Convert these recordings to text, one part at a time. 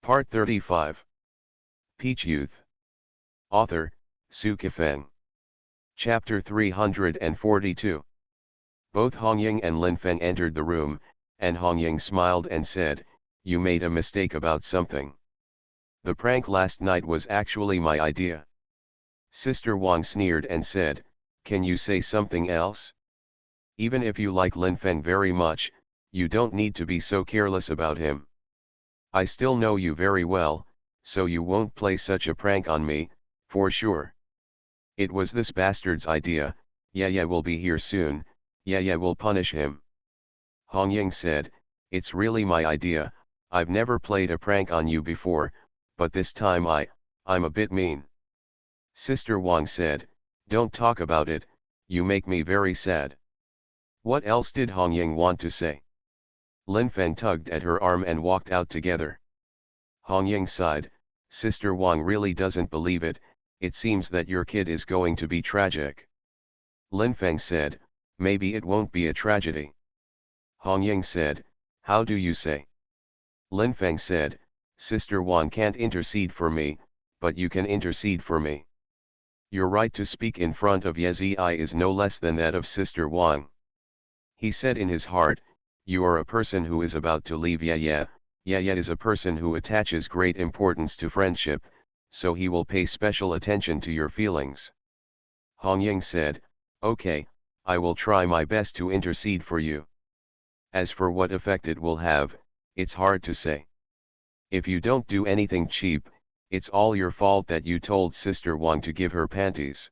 Part 35. Peach Youth. Author, Sukifeng. Chapter 342. Both Hongying and Linfeng entered the room, and Hongying smiled and said, "You made a mistake about something. The prank last night was actually my idea." Sister Wang sneered and said, "Can you say something else? Even if you like Linfeng very much, you don't need to be so careless about him. I still know you very well, so you won't play such a prank on me, for sure. It was this bastard's idea. Yaya will be here soon. Yaya will punish him." Hongying said, "It's really my idea. I've never played a prank on you before, but this time I'm a bit mean." Sister Wang said, "Don't talk about it, you make me very sad." What else did Hongying want to say? Linfeng tugged at her arm and walked out together. Hongying sighed, "Sister Wang really doesn't believe it. It seems that your kid is going to be tragic." Linfeng said, "Maybe it won't be a tragedy." Hongying said, "How do you say?" Linfeng said, "Sister Wang can't intercede for me, but you can intercede for me. Your right to speak in front of Yezi is no less than that of Sister Wang." He said in his heart, "You are a person who is about to leave Yaya. Yaya is a person who attaches great importance to friendship, so he will pay special attention to your feelings." Hongying said, "Okay, I will try my best to intercede for you. As for what effect it will have, it's hard to say. If you don't do anything cheap, it's all your fault that you told Sister Wang to give her panties.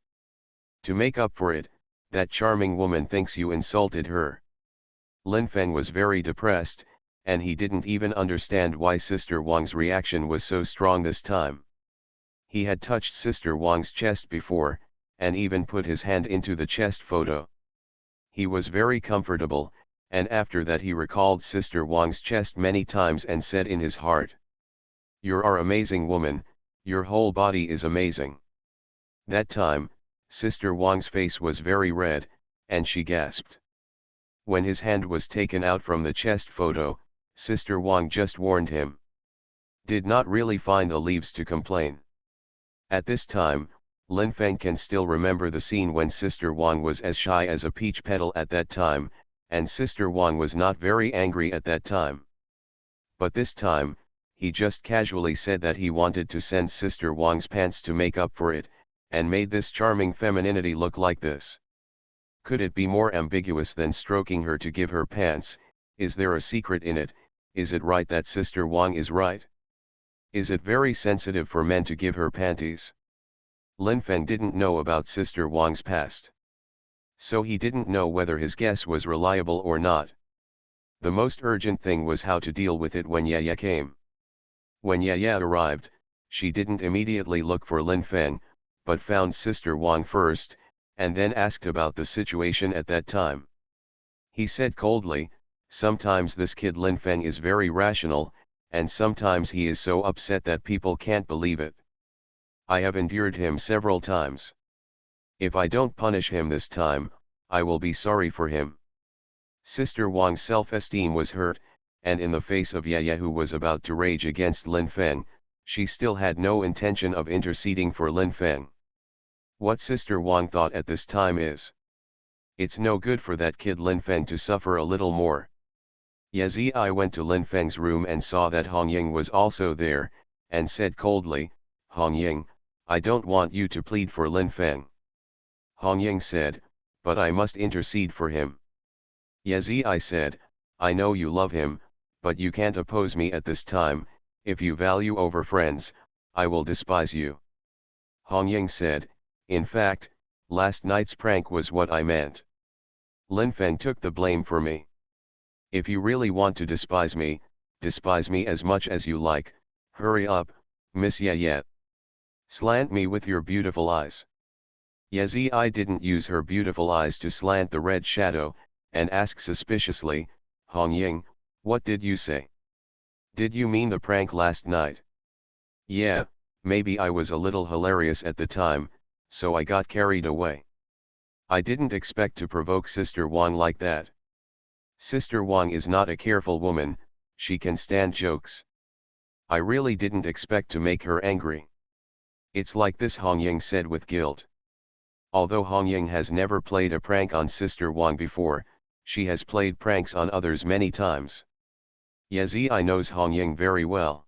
To make up for it, that charming woman thinks you insulted her." Linfeng was very depressed, and he didn't even understand why Sister Wang's reaction was so strong this time. He had touched Sister Wang's chest before, and even put his hand into the chest photo. He was very comfortable, and after that he recalled Sister Wang's chest many times and said in his heart, "You are amazing woman, your whole body is amazing." That time, Sister Wang's face was very red, and she gasped. When his hand was taken out from the chest photo, Sister Wang just warned him. Did not really find the leaves to complain. At this time, Linfeng can still remember the scene when Sister Wang was as shy as a peach petal at that time, and Sister Wang was not very angry at that time. But this time, he just casually said that he wanted to send Sister Wang's pants to make up for it, and made this charming femininity look like this. Could it be more ambiguous than stroking her to give her pants? Is there a secret in it? Is it right that Sister Wang is right? Is it very sensitive for men to give her panties? Linfeng didn't know about Sister Wang's past, so he didn't know whether his guess was reliable or not. The most urgent thing was how to deal with it when Yaya came. When Yaya arrived, she didn't immediately look for Linfeng, but found Sister Wang first, and then asked about the situation at that time. He said coldly, "Sometimes this kid Linfeng is very rational, and sometimes he is so upset that people can't believe it. I have endured him several times. If I don't punish him this time, I will be sorry for him." Sister Wang's self-esteem was hurt, and in the face of Yaya who was about to rage against Linfeng, she still had no intention of interceding for Linfeng. What Sister Wang thought at this time is, "It's no good for that kid Linfeng to suffer a little more." Yezi went to Linfeng's room and saw that Hongying was also there, and said coldly, "Hongying, I don't want you to plead for Linfeng." Hongying said, "But I must intercede for him." Yezi said, "I know you love him, but you can't oppose me at this time. If you value over friends, I will despise you." Hongying said, "In fact, last night's prank was what I meant. Linfeng took the blame for me. If you really want to despise me as much as you like. Hurry up, Miss Yaya. Slant me with your beautiful eyes." Yezi didn't use her beautiful eyes to slant the red shadow, and asked suspiciously, "Hongying, what did you say? Did you mean the prank last night?" "Yeah, maybe I was a little hilarious at the time, so I got carried away. I didn't expect to provoke Sister Wang like that. Sister Wang is not a careful woman, she can stand jokes. I really didn't expect to make her angry. It's like this, Hong Ying said with guilt. Although Hong Ying has never played a prank on Sister Wang before, she has played pranks on others many times. Yazi knows Hong Ying very well.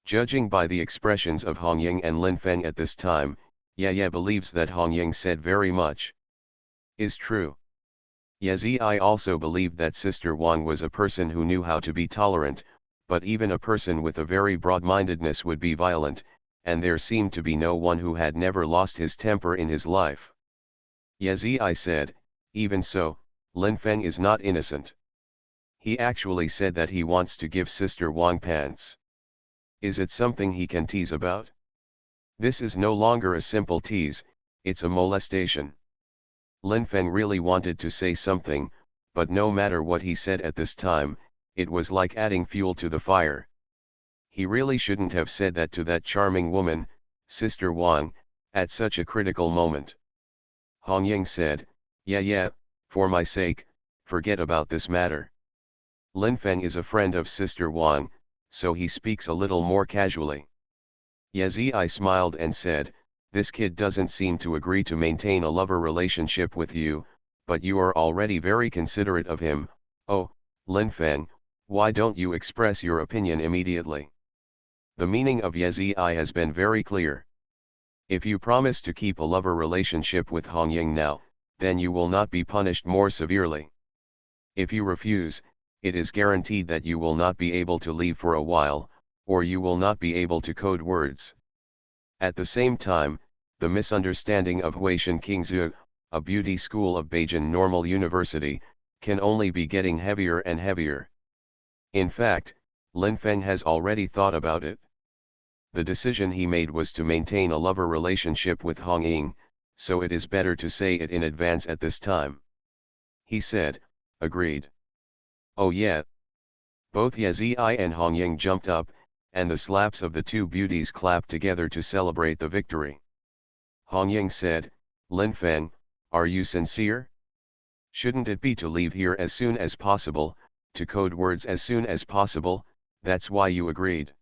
Judging by the expressions of Hong Ying and Lin Feng at this time, Ye believes that Hong Ying said very much is true. Yazi also believed that Sister Wang was a person who knew how to be tolerant, but even a person with a very broad-mindedness would be violent, and there seemed to be no one who had never lost his temper in his life. Yazi said, even so, Lin Feng is not innocent. He actually said that he wants to give Sister Wang pants. Is it something he can tease about? This is no longer a simple tease, it's a molestation. Lin Feng really wanted to say something, but no matter what he said at this time, it was like adding fuel to the fire. He really shouldn't have said that to that charming woman, Sister Wang, at such a critical moment. Hong Ying said, yeah, for my sake, forget about this matter. Lin Feng is a friend of Sister Wang, so he speaks a little more casually. Yazi smiled and said, this kid doesn't seem to agree to maintain a lover relationship with you, but you are already very considerate of him. Oh, Lin Feng, why don't you express your opinion immediately? The meaning of Yazi has been very clear. If you promise to keep a lover relationship with Hong Ying now, then you will not be punished more severely. If you refuse, it is guaranteed that you will not be able to leave for a while, or you will not be able to code words. At the same time, the misunderstanding of Huishan Qingzhu, a beauty school of Beijing Normal University, can only be getting heavier and heavier. In fact, Lin Feng has already thought about it. The decision he made was to maintain a lover relationship with Hong Ying, so it is better to say it in advance at this time. He said, agreed. Oh yeah. Both Yazi and Hong Ying jumped up, and the slaps of the two beauties clapped together to celebrate the victory. Hong Ying said, Lin Feng, are you sincere? Shouldn't it be to leave here as soon as possible, to code words as soon as possible, that's why you agreed?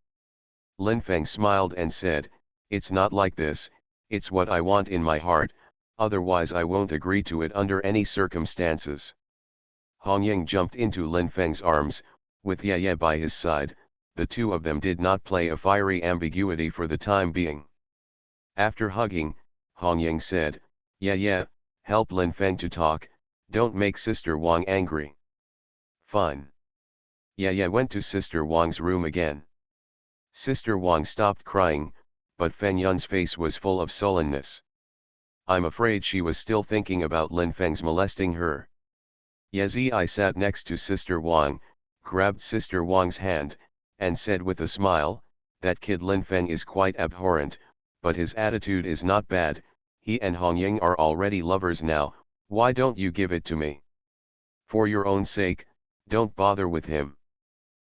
Lin Feng smiled and said, it's not like this, it's what I want in my heart, otherwise I won't agree to it under any circumstances. Hong Ying jumped into Lin Feng's arms, with Ye by his side. The two of them did not play a fiery ambiguity for the time being. After hugging, Hong Ying said, Yeah, help Lin Feng to talk, don't make Sister Wang angry. Fine. Ye went to Sister Wang's room again. Sister Wang stopped crying, but Feng Yun's face was full of sullenness. I'm afraid she was still thinking about Lin Feng's molesting her. Yazi sat next to Sister Wang, grabbed Sister Wang's hand, and said with a smile, that kid Lin Feng is quite abhorrent, but his attitude is not bad, he and Hong Ying are already lovers now, why don't you give it to me? For your own sake, don't bother with him.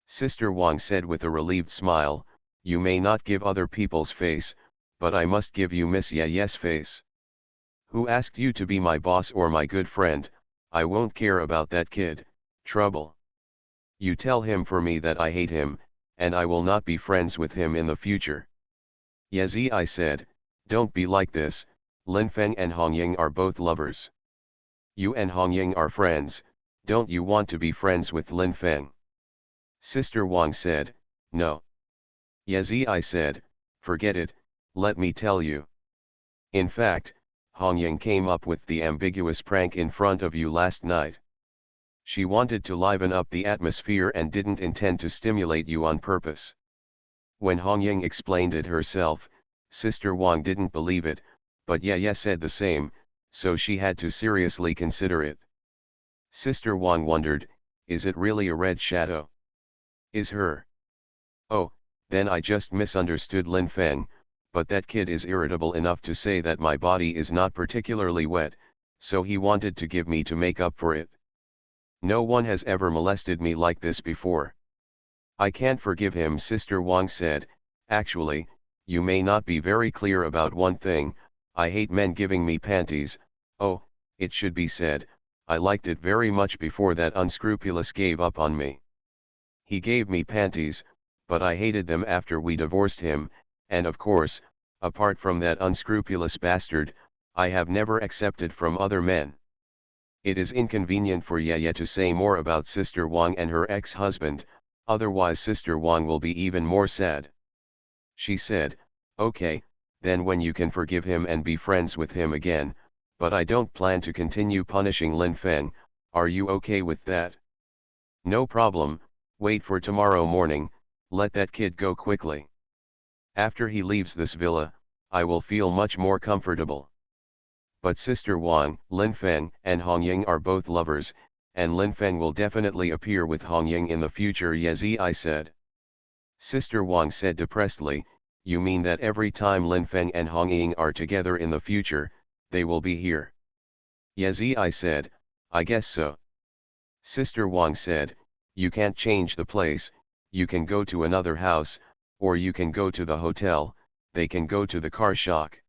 Sister Wang said with a relieved smile, you may not give other people's face, but I must give you Miss Ye's face. Who asked you to be my boss or my good friend? I won't care about that kid, trouble. You tell him for me that I hate him, and I will not be friends with him in the future. Yazi said, don't be like this, Lin Feng and Hong Ying are both lovers. You and Hong Ying are friends, don't you want to be friends with Lin Feng? Sister Wang said, no. Yazi said, forget it, let me tell you. In fact, Hong Ying came up with the ambiguous prank in front of you last night. She wanted to liven up the atmosphere and didn't intend to stimulate you on purpose. When Hong Ying explained it herself, Sister Wang didn't believe it, but Ye said the same, so she had to seriously consider it. Sister Wang wondered, is it really a red shadow? Is her? Oh, then I just misunderstood Lin Feng, but that kid is irritable enough to say that my body is not particularly wet, so he wanted to give me to make up for it. No one has ever molested me like this before. I can't forgive him, Sister Wang said. Actually, you may not be very clear about one thing, I hate men giving me panties. Oh, it should be said, I liked it very much before that unscrupulous gave up on me. He gave me panties, but I hated them after we divorced him, and of course, apart from that unscrupulous bastard, I have never accepted from other men. It is inconvenient for Ye to say more about Sister Wang and her ex-husband, otherwise Sister Wang will be even more sad. She said, okay, then when you can forgive him and be friends with him again, but I don't plan to continue punishing Lin Feng, are you okay with that? No problem, wait for tomorrow morning, let that kid go quickly. After he leaves this villa, I will feel much more comfortable. But Sister Wang, Lin Feng and Hong Ying are both lovers, and Lin Feng will definitely appear with Hong Ying in the future, I said. Sister Wang said depressedly, you mean that every time Lin Feng and Hong Ying are together in the future, they will be here? I said, I guess so. Sister Wang said, you can't change the place, you can go to another house, or you can go to the hotel, they can go to the car shock.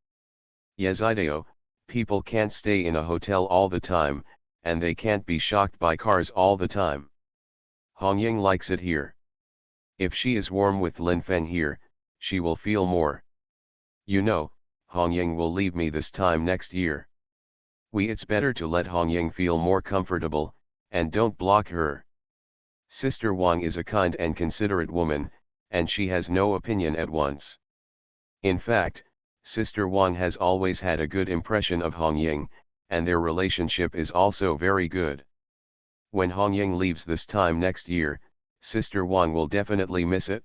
Ideo, people can't stay in a hotel all the time, and they can't be shocked by cars all the time. Hong Ying likes it here. If she is warm with Lin Feng here, she will feel more. You know, Hong Ying will leave me this time next year. It's better to let Hong Ying feel more comfortable, and don't block her. Sister Wang is a kind and considerate woman, and she has no opinion at once. In fact, Sister Wang has always had a good impression of Hong Ying, and their relationship is also very good. When Hong Ying leaves this time next year, Sister Wang will definitely miss it.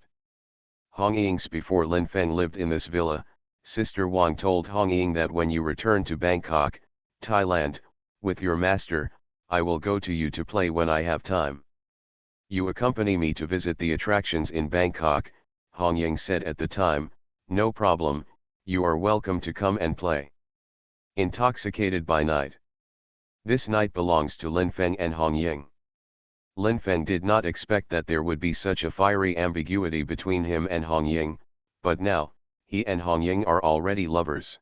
Hong Ying's before Lin Feng lived in this villa, Sister Wang told Hong Ying that when you return to Bangkok, Thailand, with your master, I will go to you to play when I have time. You accompany me to visit the attractions in Bangkok, Hong Ying said at the time, no problem, you are welcome to come and play. Intoxicated by night. This night belongs to Lin Feng and Hong Ying. Lin Feng did not expect that there would be such a fiery ambiguity between him and Hong Ying, but now, he and Hong Ying are already lovers.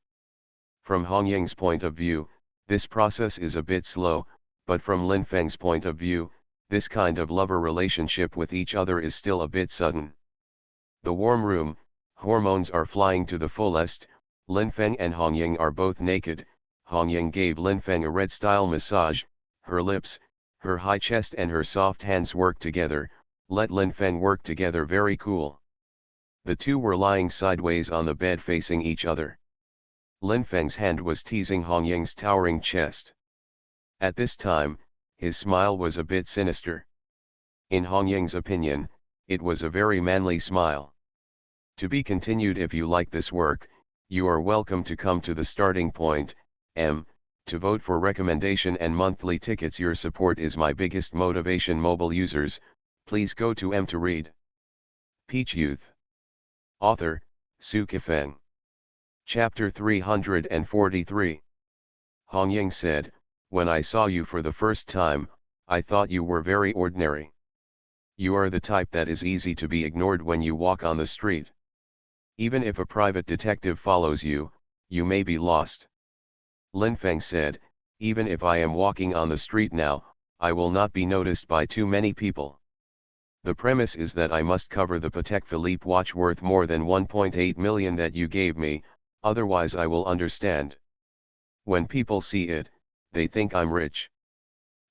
From Hong Ying's point of view, this process is a bit slow, but from Lin Feng's point of view, this kind of lover relationship with each other is still a bit sudden. The warm room, hormones are flying to the fullest, Lin Feng and Hong Ying are both naked, Hong Ying gave Lin Feng a red-style massage, her lips, her high chest and her soft hands work together, let Lin Feng work together very cool. The two were lying sideways on the bed facing each other. Lin Feng's hand was teasing Hong Ying's towering chest. At this time, his smile was a bit sinister. In Hong Ying's opinion, it was a very manly smile. To be continued. If you like this work, you are welcome to come to the starting point, to vote for recommendation and monthly tickets. Your support is my biggest motivation. Mobile users, please go to to read. Peach Youth. Author, Su Kifeng. Chapter 343. Hong Ying said, when I saw you for the first time, I thought you were very ordinary. You are the type that is easy to be ignored when you walk on the street. Even if a private detective follows you, you may be lost. Lin Feng said, even if I am walking on the street now, I will not be noticed by too many people. The premise is that I must cover the Patek Philippe watch worth more than 1.8 million that you gave me, otherwise I will understand. When people see it, they think I'm rich.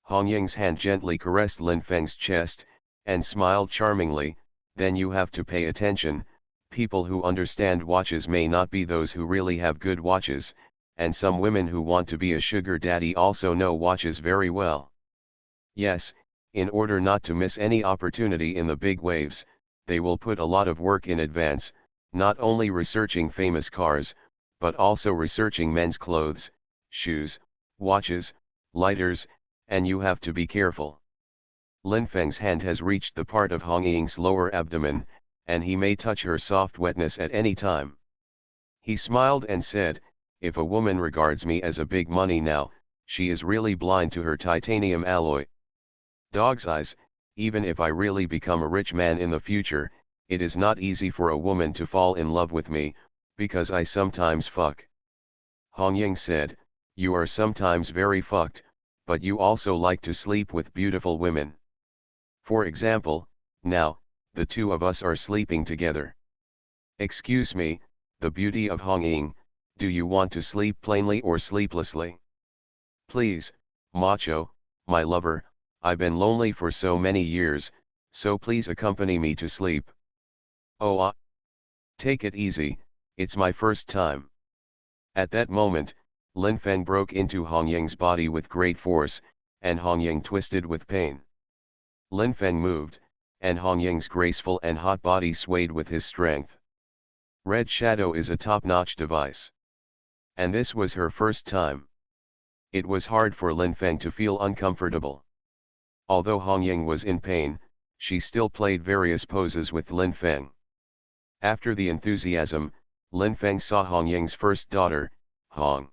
Hong Ying's hand gently caressed Lin Feng's chest, and smiled charmingly, then you have to pay attention, people who understand watches may not be those who really have good watches, and some women who want to be a sugar daddy also know watches very well. Yes, in order not to miss any opportunity in the big waves, they will put a lot of work in advance, not only researching famous cars, but also researching men's clothes, shoes, watches, lighters, and you have to be careful. Lin Feng's hand has reached the part of Hong Ying's lower abdomen, and he may touch her soft wetness at any time. He smiled and said, if a woman regards me as a big money now, she is really blind to her titanium alloy. Dog's eyes, even if I really become a rich man in the future, it is not easy for a woman to fall in love with me, because I sometimes fuck. Hong Ying said, you are sometimes very fucked, but you also like to sleep with beautiful women. For example, now, the two of us are sleeping together. Excuse me, the beauty of Hong Ying, do you want to sleep plainly or sleeplessly? Please, macho, my lover, I've been lonely for so many years, so please accompany me to sleep. Oh, take it easy, it's my first time. At that moment, Lin Feng broke into Hong Ying's body with great force, and Hong Ying twisted with pain. Lin Feng moved, and Hong Ying's graceful and hot body swayed with his strength. Red Shadow is a top-notch device. And this was her first time. It was hard for Lin Feng to feel uncomfortable. Although Hong Ying was in pain, she still played various poses with Lin Feng. After the enthusiasm, Lin Feng saw Hong Ying's first daughter, Hong.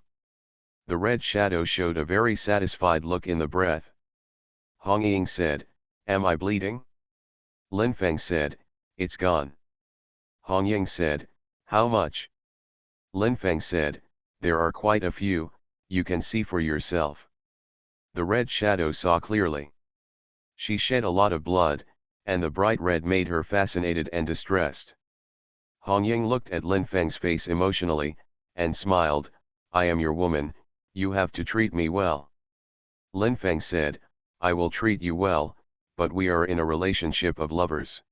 The Red Shadow showed a very satisfied look in the breath. Hong Ying said, "Am I bleeding?" Lin Feng said, "It's gone." Hong Ying said, "How much?" Lin Feng said, "There are quite a few, you can see for yourself." The Red Shadow saw clearly. She shed a lot of blood, and the bright red made her fascinated and distressed. Hong Ying looked at Lin Feng's face emotionally, and smiled, "I am your woman, you have to treat me well." Lin Feng said, "I will treat you well, but we are in a relationship of lovers.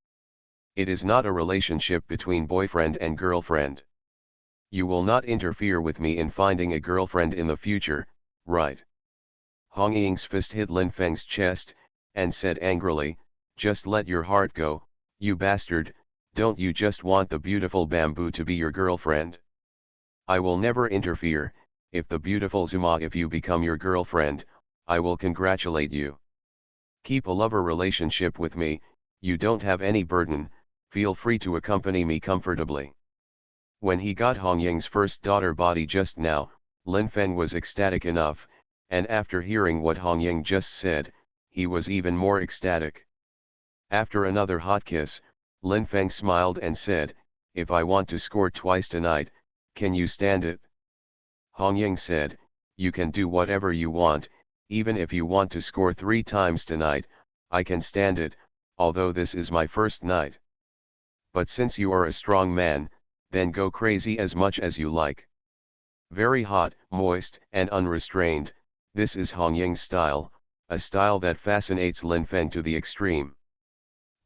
It is not a relationship between boyfriend and girlfriend. You will not interfere with me in finding a girlfriend in the future, right?" Hong Ying's fist hit Lin Feng's chest, and said angrily, "Just let your heart go, you bastard, don't you just want the beautiful Bamboo to be your girlfriend? I will never interfere, if the beautiful Zuma if you become your girlfriend, I will congratulate you. Keep a lover relationship with me, you don't have any burden, feel free to accompany me comfortably." When he got Hong Ying's first daughter body just now, Lin Feng was ecstatic enough, and after hearing what Hong Ying just said, he was even more ecstatic. After another hot kiss, Lin Feng smiled and said, "If I want to score twice tonight, can you stand it?" Hong Ying said, "You can do whatever you want, even if you want to score 3 times tonight, I can stand it, although this is my first night. But since you are a strong man, then go crazy as much as you like." Very hot, moist, and unrestrained, this is Hong Ying's style, a style that fascinates Lin Feng to the extreme.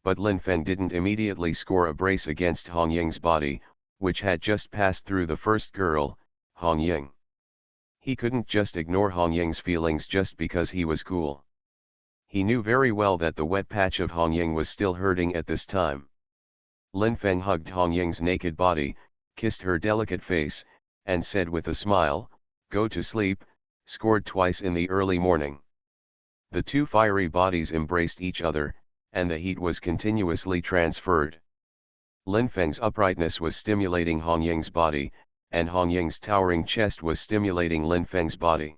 But Lin Feng didn't immediately score a brace against Hong Ying's body, which had just passed through the first girl, Hong Ying. He couldn't just ignore Hong Ying's feelings just because he was cool. He knew very well that the wet patch of Hong Ying was still hurting at this time. Lin Feng hugged Hong Ying's naked body, kissed her delicate face, and said with a smile, "Go to sleep," scored twice in the early morning. The two fiery bodies embraced each other, and the heat was continuously transferred. Lin Feng's uprightness was stimulating Hong Ying's body, and Hong Ying's towering chest was stimulating Lin Feng's body.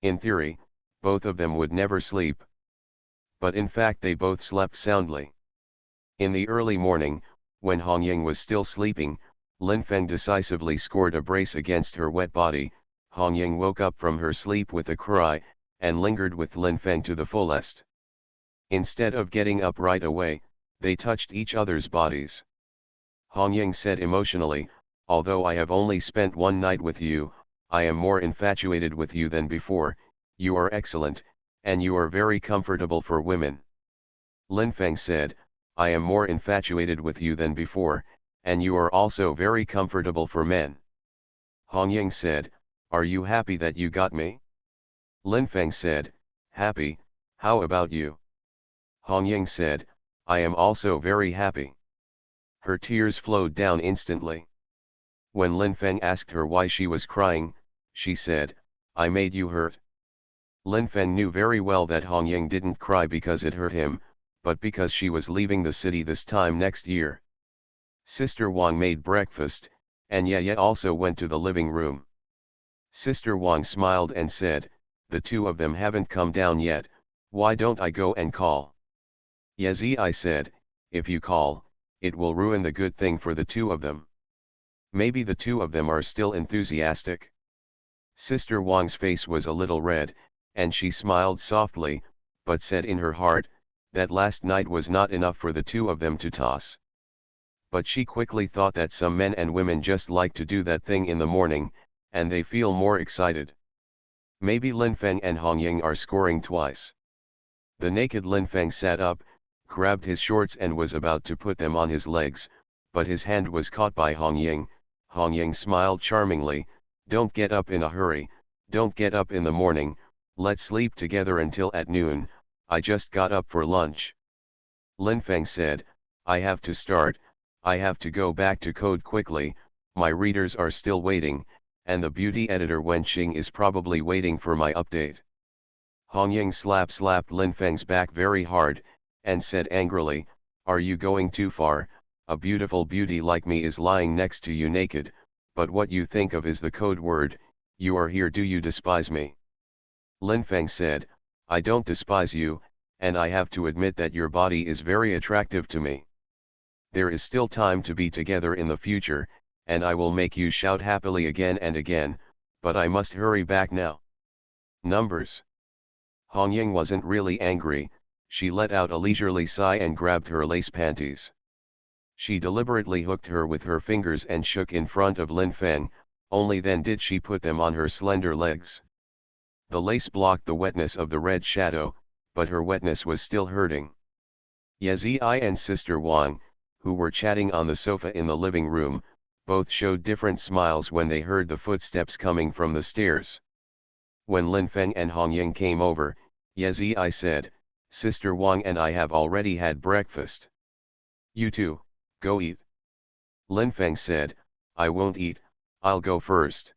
In theory, both of them would never sleep. But in fact they both slept soundly. In the early morning, when Hong Ying was still sleeping, Lin Feng decisively scored a brace against her wet body. Hong Ying woke up from her sleep with a cry, and lingered with Lin Feng to the fullest. Instead of getting up right away, they touched each other's bodies. Hong Ying said emotionally, "Although I have only spent one night with you, I am more infatuated with you than before. You are excellent, and you are very comfortable for women." Lin Feng said, "I am more infatuated with you than before, and you are also very comfortable for men." Hong Ying said, "Are you happy that you got me?" Lin Feng said, "Happy, how about you?" Hong Ying said, "I am also very happy." Her tears flowed down instantly. When Lin Feng asked her why she was crying, she said, "I made you hurt." Lin Feng knew very well that Hong Ying didn't cry because it hurt him, but because she was leaving the city this time next year. Sister Wang made breakfast, and Ye also went to the living room. Sister Wang smiled and said, "The two of them haven't come down yet, why don't I go and call?" I said, "If you call, it will ruin the good thing for the two of them. Maybe the two of them are still enthusiastic." Sister Wang's face was a little red, and she smiled softly, but said in her heart, That last night was not enough for the two of them to toss. But she quickly thought that some men and women just like to do that thing in the morning, and they feel more excited. Maybe Lin Feng and Hong Ying are scoring twice. The naked Lin Feng sat up, grabbed his shorts and was about to put them on his legs, but his hand was caught by Hong Ying. Hong Ying smiled charmingly, "Don't get up in a hurry, don't get up in the morning, let's sleep together until at noon, I just got up for lunch." Lin Feng said, "I have to start, I have to go back to code quickly, my readers are still waiting, and the beauty editor Wenqing is probably waiting for my update." Hong Ying slapped Lin Feng's back very hard, and said angrily, "Are you going too far? A beautiful beauty like me is lying next to you naked, but what you think of is the code word, you are here, do you despise me?" Lin Feng said, "I don't despise you, and I have to admit that your body is very attractive to me. There is still time to be together in the future, and I will make you shout happily again and again, but I must hurry back now." Numbers. Hong Ying wasn't really angry, she let out a leisurely sigh and grabbed her lace panties. She deliberately hooked her with her fingers and shook in front of Lin Feng, only then did she put them on her slender legs. The lace blocked the wetness of the red shadow, but her wetness was still hurting. Ye Zi and Sister Wang, who were chatting on the sofa in the living room, both showed different smiles when they heard the footsteps coming from the stairs. When Lin Feng and Hong Ying came over, Ye Zi said, "Sister Wang and I have already had breakfast. You two, go eat." Lin Feng said, "I won't eat, I'll go first."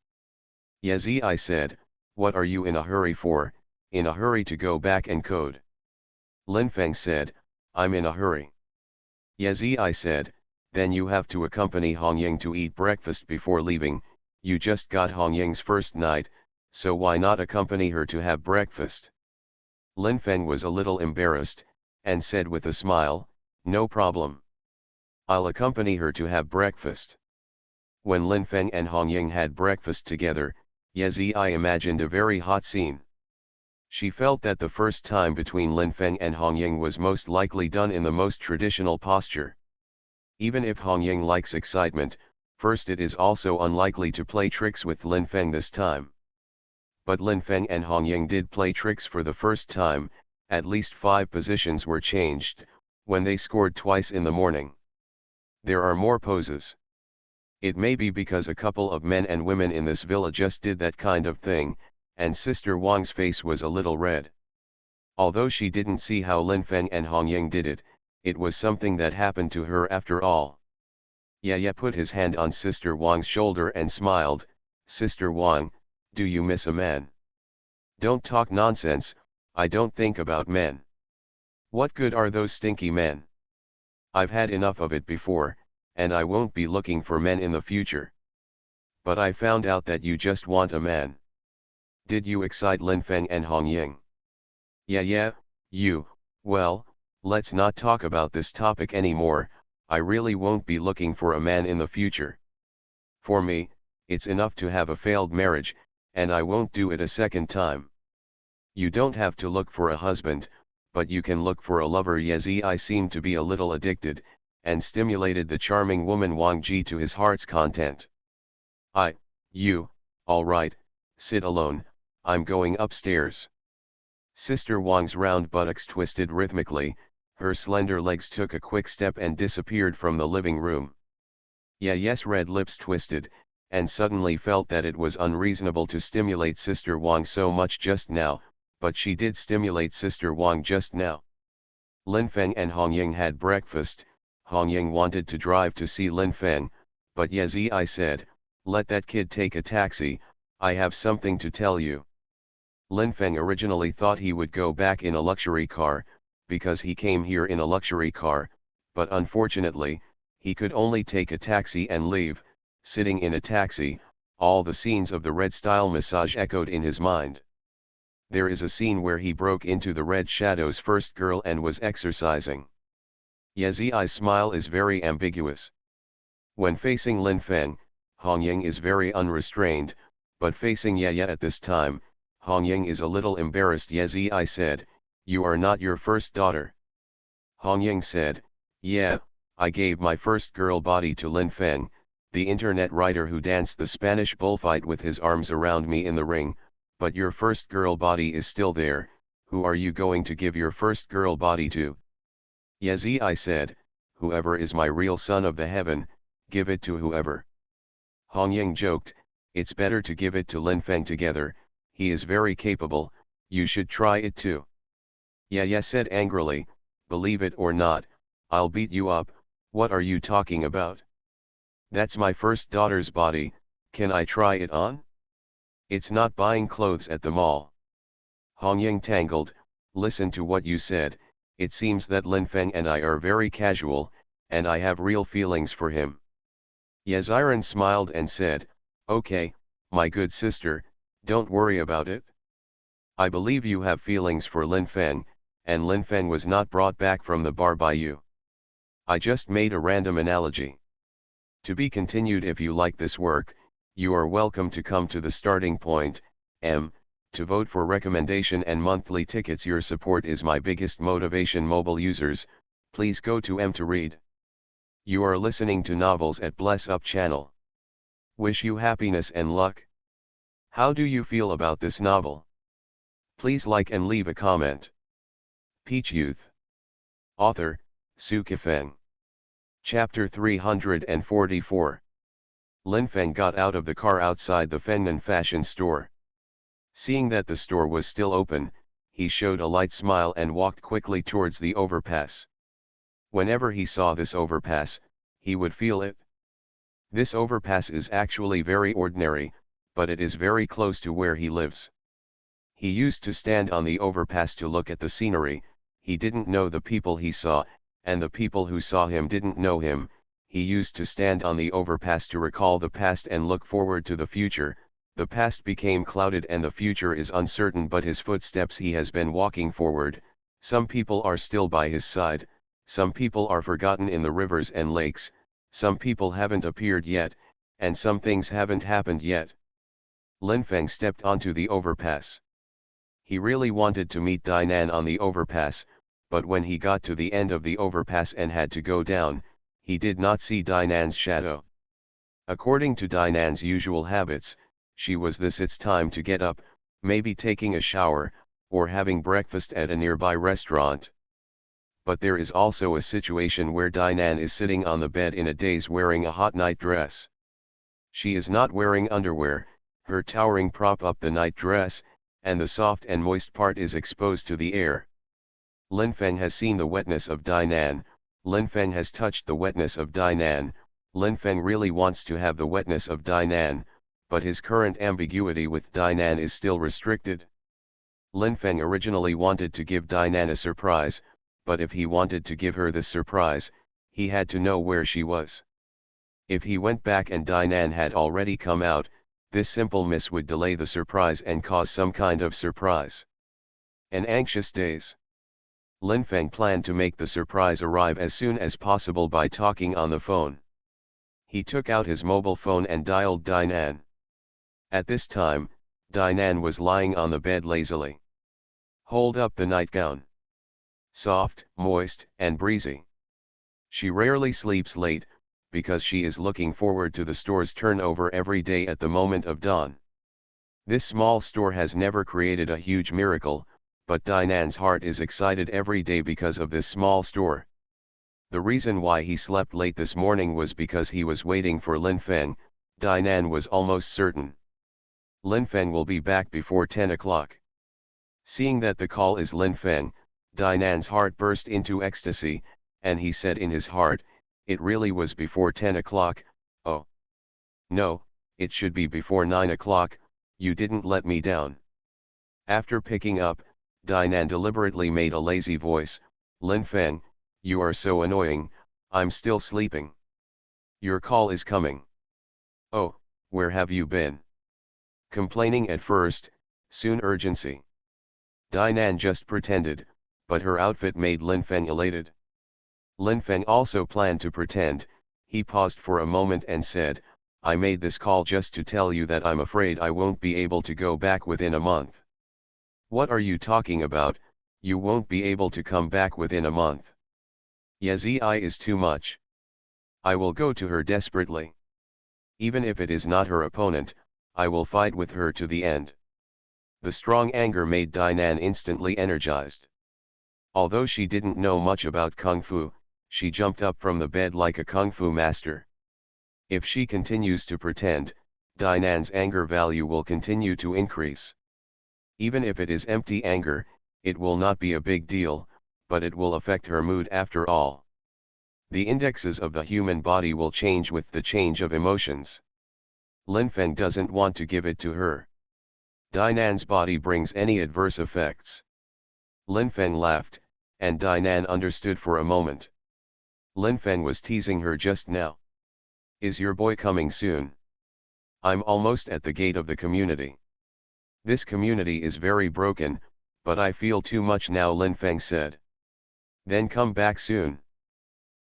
Ye Zi said, "What are you in a hurry for, in a hurry to go back and code?" Lin Feng said, "I'm in a hurry." Ye Zi said, "Then you have to accompany Hong Ying to eat breakfast before leaving, you just got Hong Ying's first night, so why not accompany her to have breakfast?" Lin Feng was a little embarrassed, and said with a smile, "No problem. I'll accompany her to have breakfast." When Lin Feng and Hong Ying had breakfast together, Ye Zi imagined a very hot scene. She felt that the first time between Lin Feng and Hong Ying was most likely done in the most traditional posture. Even if Hong Ying likes excitement, first it is also unlikely to play tricks with Lin Feng this time. But Lin Feng and Hong Ying did play tricks for the first time, at least 5 positions were changed, when they scored twice in the morning. There are more poses. It may be because a couple of men and women in this villa just did that kind of thing, and Sister Wang's face was a little red. Although she didn't see how Lin Feng and Hong Ying did it, it was something that happened to her after all. Ye put his hand on Sister Wang's shoulder and smiled, "Sister Wang, do you miss a man?" "Don't talk nonsense, I don't think about men. What good are those stinky men? I've had enough of it before, and I won't be looking for men in the future. But I found out that you just want a man. Did you excite Lin Feng and Hong Ying?" Yeah, you, well, let's not talk about this topic anymore, I really won't be looking for a man in the future. For me, it's enough to have a failed marriage, and I won't do it a second time. You don't have to look for a husband, but you can look for a lover." Ye Zi seemed to be a little addicted, and stimulated the charming woman Wang Ji to his heart's content. You, all right, sit alone, I'm going upstairs." Sister Wang's round buttocks twisted rhythmically, her slender legs took a quick step and disappeared from the living room. Ye's red lips twisted, and suddenly felt that it was unreasonable to stimulate Sister Wang so much just now, but she did stimulate Sister Wang just now. Lin Feng and Hong Ying had breakfast. Hong Ying wanted to drive to see Lin Feng, but Ye Zi said, "Let that kid take a taxi, I have something to tell you." Lin Feng originally thought he would go back in a luxury car, because he came here in a luxury car, but unfortunately, he could only take a taxi and leave. Sitting in a taxi, all the scenes of the red style massage echoed in his mind. There is a scene where he broke into the Red Shadow's first girl and was exercising. Ye Zi's smile is very ambiguous. When facing Lin Feng, Hong Ying is very unrestrained, but facing Ye at this time, Hong Ying is a little embarrassed. Ye Zi said, "You are not your first daughter. Hong Ying said, yeah, I gave my first girl body to Lin Feng, the internet writer who danced the Spanish bullfight with his arms around me in the ring, but your first girl body is still there. Who are you going to give your first girl body to? Yezi, I said, whoever is my real son of the heaven, give it to whoever. Hong Ying joked, it's better to give it to Lin Feng together, he is very capable, you should try it too. Ye said angrily, believe it or not, I'll beat you up, what are you talking about? That's my first daughter's body, can I try it on? It's not buying clothes at the mall. Hong Ying tangled, listen to what you said, it seems that Lin Feng and I are very casual, and I have real feelings for him. Yaziran smiled and said, okay, my good sister, don't worry about it. I believe you have feelings for Lin Feng, and Lin Feng was not brought back from the bar by you. I just made a random analogy. To be continued. If you like this work, you are welcome to come to the starting point, to vote for recommendation and monthly tickets. Your support is my biggest motivation. Mobile users, please go to to read. You are listening to Novels at Bless Up channel. Wish you happiness and luck. How do you feel about this novel? Please like and leave a comment. Peach Youth. Author, Su Kifeng. Chapter 344. Lin Feng got out of the car outside the Fengnan fashion store. Seeing that the store was still open, he showed a light smile and walked quickly towards the overpass. Whenever he saw this overpass, he would feel it. This overpass is actually very ordinary, but it is very close to where he lives. He used to stand on the overpass to look at the scenery. He didn't know the people he saw, and the people who saw him didn't know him. He used to stand on the overpass to recall the past and look forward to the future. The past became clouded and the future is uncertain, but his footsteps, he has been walking forward. Some people are still by his side, some people are forgotten in the rivers and lakes, some people haven't appeared yet, and some things haven't happened yet. Lin Feng stepped onto the overpass. He really wanted to meet Dainan on the overpass, but when he got to the end of the overpass and had to go down, he did not see Dainan's shadow. According to Dainan's usual habits, she was it's time to get up, maybe taking a shower, or having breakfast at a nearby restaurant. But there is also a situation where Dainan is sitting on the bed in a daze wearing a hot night dress. She is not wearing underwear, her towering prop up the night dress, and the soft and moist part is exposed to the air. Lin Feng has seen the wetness of Dainan, Lin Feng has touched the wetness of Dainan, Lin Feng really wants to have the wetness of Dainan, but his current ambiguity with Dainan is still restricted. Lin Feng originally wanted to give Dainan a surprise, but if he wanted to give her this surprise, he had to know where she was. If he went back and Dainan had already come out, this simple miss would delay the surprise and cause some kind of surprise. An anxious daze. Lin Feng planned to make the surprise arrive as soon as possible by talking on the phone. He took out his mobile phone and dialed Dainan. At this time, Dainan was lying on the bed lazily. Hold up the nightgown. Soft, moist, and breezy. She rarely sleeps late, because she is looking forward to the store's turnover every day at the moment of dawn. This small store has never created a huge miracle, but Dainan's heart is excited every day because of this small store. The reason why he slept late this morning was because he was waiting for Lin Feng. Dainan was almost certain. Lin Feng will be back before 10 o'clock. Seeing that the call is Lin Feng, Dainan's heart burst into ecstasy, and he said in his heart, it really was before 10 o'clock, oh. No, it should be before 9 o'clock, you didn't let me down. After picking up, Dainan deliberately made a lazy voice, Lin Feng, you are so annoying, I'm still sleeping. Your call is coming. Oh, where have you been? Complaining at first, soon urgency. Dainan just pretended, but her outfit made Lin Feng elated. Lin Feng also planned to pretend. He paused for a moment and said, I made this call just to tell you that I'm afraid I won't be able to go back within a month. What are you talking about? You won't be able to come back within a month. Yezi is too much. I will go to her desperately. Even if it is not her opponent, I will fight with her to the end. The strong anger made Dinan instantly energized. Although she didn't know much about Kung Fu, she jumped up from the bed like a Kung Fu master. If she continues to pretend, Dinan's anger value will continue to increase. Even if it is empty anger, it will not be a big deal, but it will affect her mood after all. The indexes of the human body will change with the change of emotions. Lin Feng doesn't want to give it to her. Dinan's body brings any adverse effects. Lin Feng laughed, and Dinan understood for a moment. Lin Feng was teasing her just now. Is your boy coming soon? I'm almost at the gate of the community. This community is very broken, but I feel too much now, Lin Feng said. Then come back soon.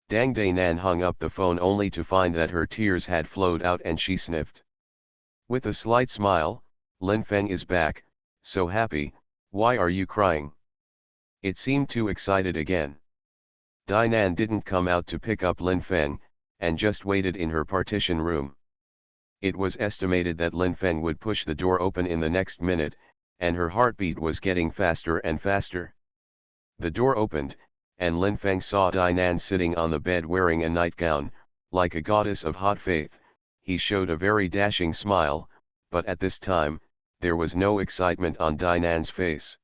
Dang Dinan hung up the phone only to find that her tears had flowed out and she sniffed. With a slight smile, Lin Feng is back, so happy. Why are you crying? It seemed too excited again. Dinan didn't come out to pick up Lin Feng, and just waited in her partition room. It was estimated that Lin Feng would push the door open in the next minute, and her heartbeat was getting faster and faster. The door opened, and Lin Feng saw Dinan sitting on the bed wearing a nightgown, like a goddess of hot faith. He showed a very dashing smile, but at this time, there was no excitement on Dinan's face.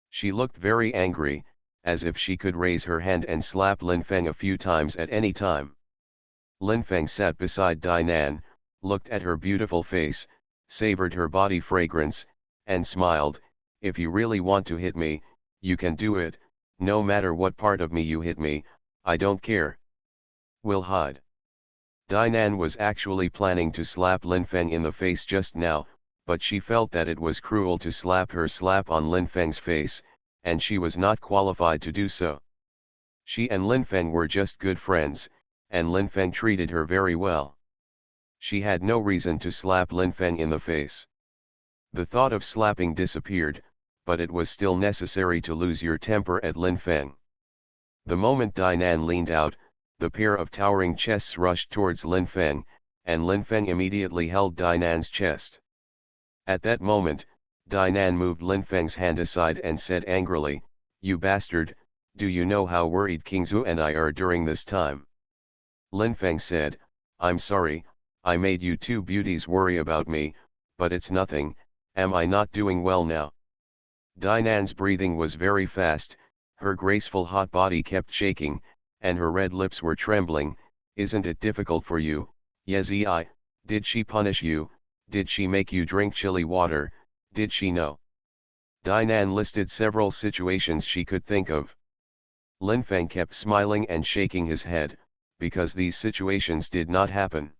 She looked very angry, as if she could raise her hand and slap Lin Feng a few times at any time. Lin Feng sat beside Dinan, looked at her beautiful face, savored her body fragrance, and smiled. If you really want to hit me, you can do it, no matter what part of me you hit me, I don't care. We'll hide. Dinan was actually planning to slap Lin Feng in the face just now, but she felt that it was cruel to slap on Lin Feng's face, and she was not qualified to do so. She and Lin Feng were just good friends, and Lin Feng treated her very well. She had no reason to slap Lin Feng in the face. The thought of slapping disappeared, but it was still necessary to lose your temper at Lin Feng. The moment Dinan leaned out, the pair of towering chests rushed towards Lin Feng, and Lin Feng immediately held Dinan's chest. At that moment, Dinan moved Lin Feng's hand aside and said angrily, "You bastard, do you know how worried King Zhu and I are during this time?" Lin Feng said, "I'm sorry, I made you two beauties worry about me, but it's nothing. Am I not doing well now?" Dinan's breathing was very fast, her graceful hot body kept shaking, and her red lips were trembling. "Isn't it difficult for you, Yezi? Did she punish you? Did she make you drink chili water? Did she know?" Dinan listed several situations she could think of. Lin Feng kept smiling and shaking his head, because these situations did not happen.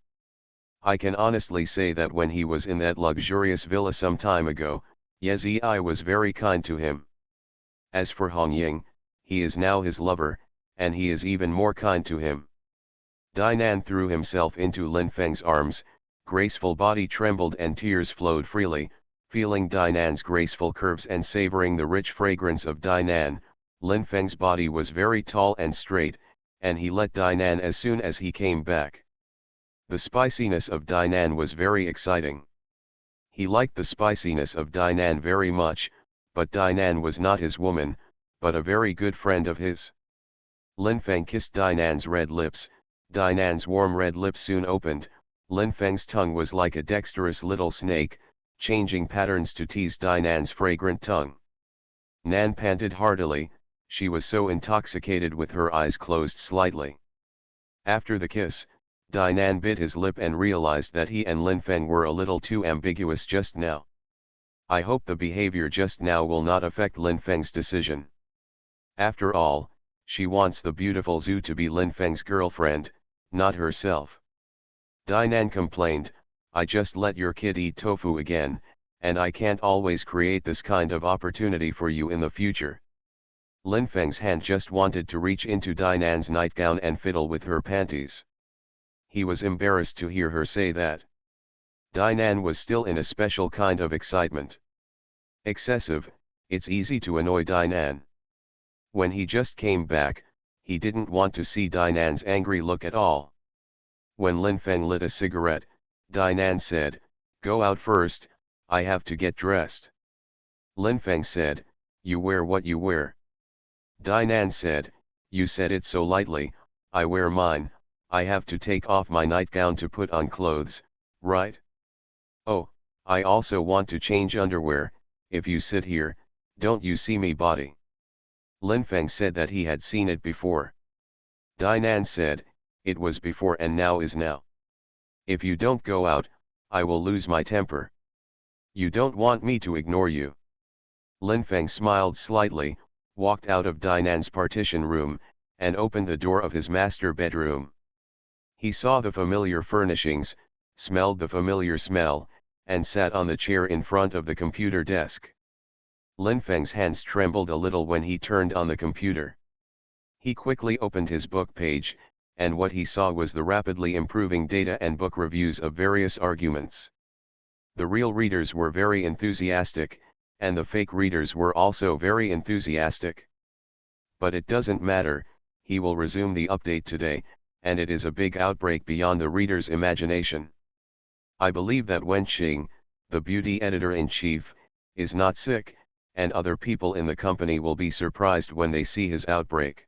I can honestly say that when he was in that luxurious villa some time ago, Yezi was very kind to him. As for Hong Ying, he is now his lover, and he is even more kind to him. Dinan threw himself into Lin Feng's arms, graceful body trembled and tears flowed freely. Feeling Dinan's graceful curves and savoring the rich fragrance of Dinan, Lin Feng's body was very tall and straight, and he let Dinan as soon as he came back. The spiciness of Dinan was very exciting. He liked the spiciness of Dinan very much, but Dinan was not his woman, but a very good friend of his. Lin Feng kissed Dinan's red lips. Dinan's warm red lips soon opened. Lin Feng's tongue was like a dexterous little snake, changing patterns to tease Dinan's fragrant tongue. Nan panted heartily, she was so intoxicated with her eyes closed slightly. After the kiss, Dinan bit his lip and realized that he and Lin Feng were a little too ambiguous just now. I hope the behavior just now will not affect Lin Feng's decision. After all, she wants the beautiful Zhu to be Lin Feng's girlfriend, not herself. Dinan complained, "I just let your kid eat tofu again, and I can't always create this kind of opportunity for you in the future." Lin Feng's hand just wanted to reach into Dinan's nightgown and fiddle with her panties. He was embarrassed to hear her say that. Dinan was still in a special kind of excitement. Excessive, it's easy to annoy Dinan. When he just came back, he didn't want to see Dinan's angry look at all. When Lin Feng lit a cigarette, Dinan said, "Go out first, I have to get dressed." Lin Feng said, "You wear what you wear." Dinan said, "You said it so lightly, I wear mine, I have to take off my nightgown to put on clothes, right? Oh, I also want to change underwear, if you sit here, don't you see me body?" Lin Feng said that he had seen it before. Dinan said, "It was before and now is now. If you don't go out, I will lose my temper. You don't want me to ignore you." Lin Feng smiled slightly, walked out of Dinan's partition room, and opened the door of his master bedroom. He saw the familiar furnishings, smelled the familiar smell, and sat on the chair in front of the computer desk. Lin Feng's hands trembled a little when he turned on the computer. He quickly opened his book page, and what he saw was the rapidly improving data and book reviews of various arguments. The real readers were very enthusiastic, and the fake readers were also very enthusiastic. But it doesn't matter, he will resume the update today, and it is a big outbreak beyond the reader's imagination. I believe that Wen Qing, the beauty editor-in-chief, is not sick, and other people in the company will be surprised when they see his outbreak.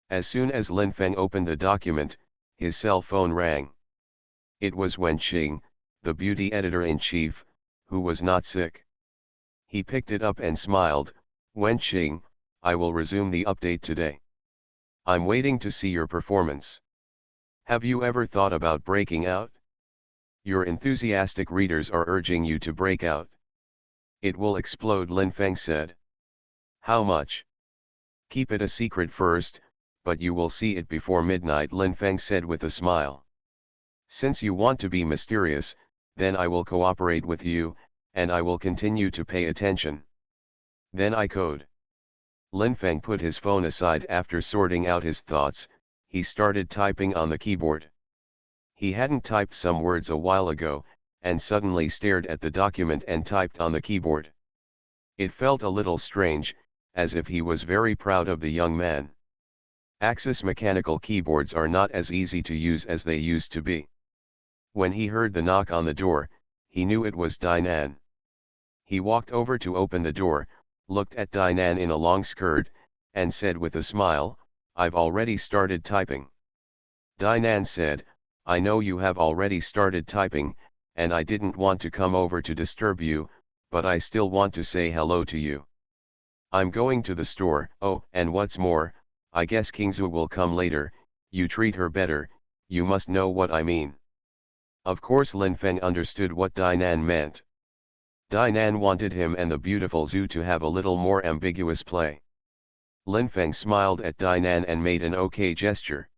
As soon as Lin Feng opened the document, his cell phone rang. It was Wen Qing, the beauty editor-in-chief, who was not sick. He picked it up and smiled, "Wen Qing, I will resume the update today. I'm waiting to see your performance. Have you ever thought about breaking out? Your enthusiastic readers are urging you to break out." "It will explode," Lin Feng said. "How much?" "Keep it a secret first, but you will see it before midnight," Lin Feng said with a smile. "Since you want to be mysterious, then I will cooperate with you, and I will continue to pay attention. Then I code." Lin Feng put his phone aside after sorting out his thoughts. He started typing on the keyboard. He hadn't typed some words a while ago, and suddenly stared at the document and typed on the keyboard. It felt a little strange, as if he was very proud of the young man. Axis mechanical keyboards are not as easy to use as they used to be. When he heard the knock on the door, he knew it was Dinan. He walked over to open the door, looked at Dinan in a long skirt, and said with a smile, "I've already started typing." Dinan said, "I know you have already started typing, and I didn't want to come over to disturb you, but I still want to say hello to you. I'm going to the store. Oh, and what's more, I guess Kingzu will come later. You treat her better, you must know what I mean." Of course Lin Feng understood what Dinan meant. Dinan wanted him and the beautiful Zhu to have a little more ambiguous play. Lin Feng smiled at Dinan and made an okay gesture.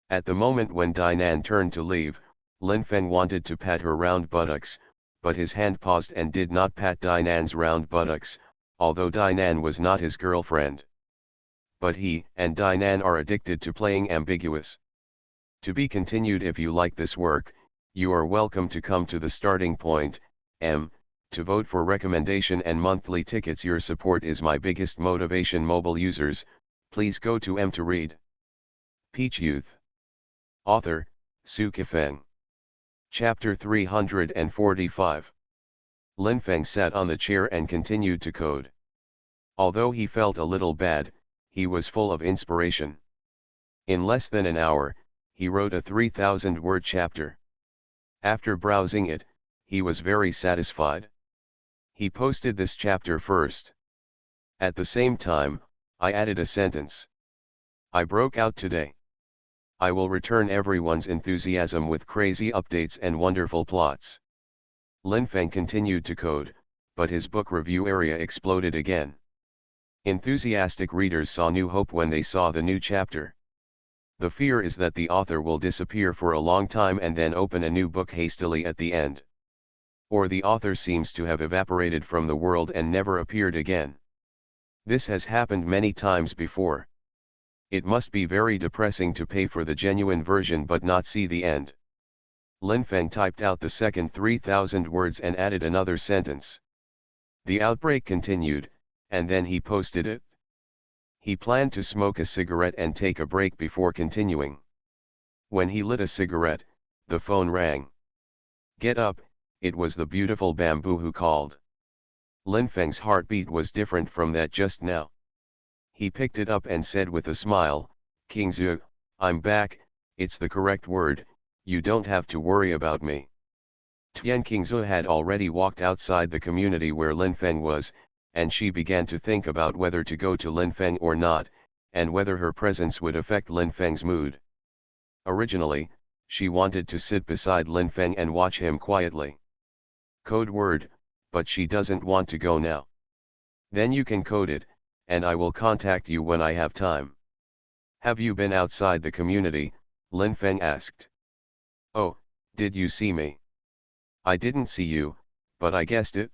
At the moment when Dinan turned to leave, Lin Feng wanted to pat her round buttocks, but his hand paused and did not pat Dinan's round buttocks, although Dinan was not his girlfriend. But he and Dinan are addicted to playing ambiguous. To be continued. If you like this work, you are welcome to come to the starting point, to vote for recommendation and monthly tickets. Your support is my biggest motivation. Mobile users, please go to to read. Peach Youth. Author, Su Kifeng. Chapter 345. Lin Feng sat on the chair and continued to code. Although he felt a little bad, he was full of inspiration. In less than an hour, he wrote a 3,000-word chapter. After browsing it, he was very satisfied. He posted this chapter first. At the same time, I added a sentence. "I broke out today. I will return everyone's enthusiasm with crazy updates and wonderful plots." Lin Feng continued to code, but his book review area exploded again. Enthusiastic readers saw new hope when they saw the new chapter. The fear is that the author will disappear for a long time and then open a new book hastily at the end. Or the author seems to have evaporated from the world and never appeared again. This has happened many times before. It must be very depressing to pay for the genuine version but not see the end. Lin Feng typed out the second 3,000 words and added another sentence. The outbreak continued, and then he posted it. He planned to smoke a cigarette and take a break before continuing. When he lit a cigarette, the phone rang. "Get up," it was the beautiful Bamboo who called. Lin Feng's heartbeat was different from that just now. He picked it up and said with a smile, "King Zhu, I'm back, it's the correct word, you don't have to worry about me." Tian Qingzu had already walked outside the community where Lin Feng was, and she began to think about whether to go to Lin Feng or not, and whether her presence would affect Lin Feng's mood. Originally, she wanted to sit beside Lin Feng and watch him quietly. Code word, but she doesn't want to go now. "Then you can code it, and I will contact you when I have time." "Have you been outside the community?" Lin Feng asked. "Oh, did you see me?" "I didn't see you, but I guessed it."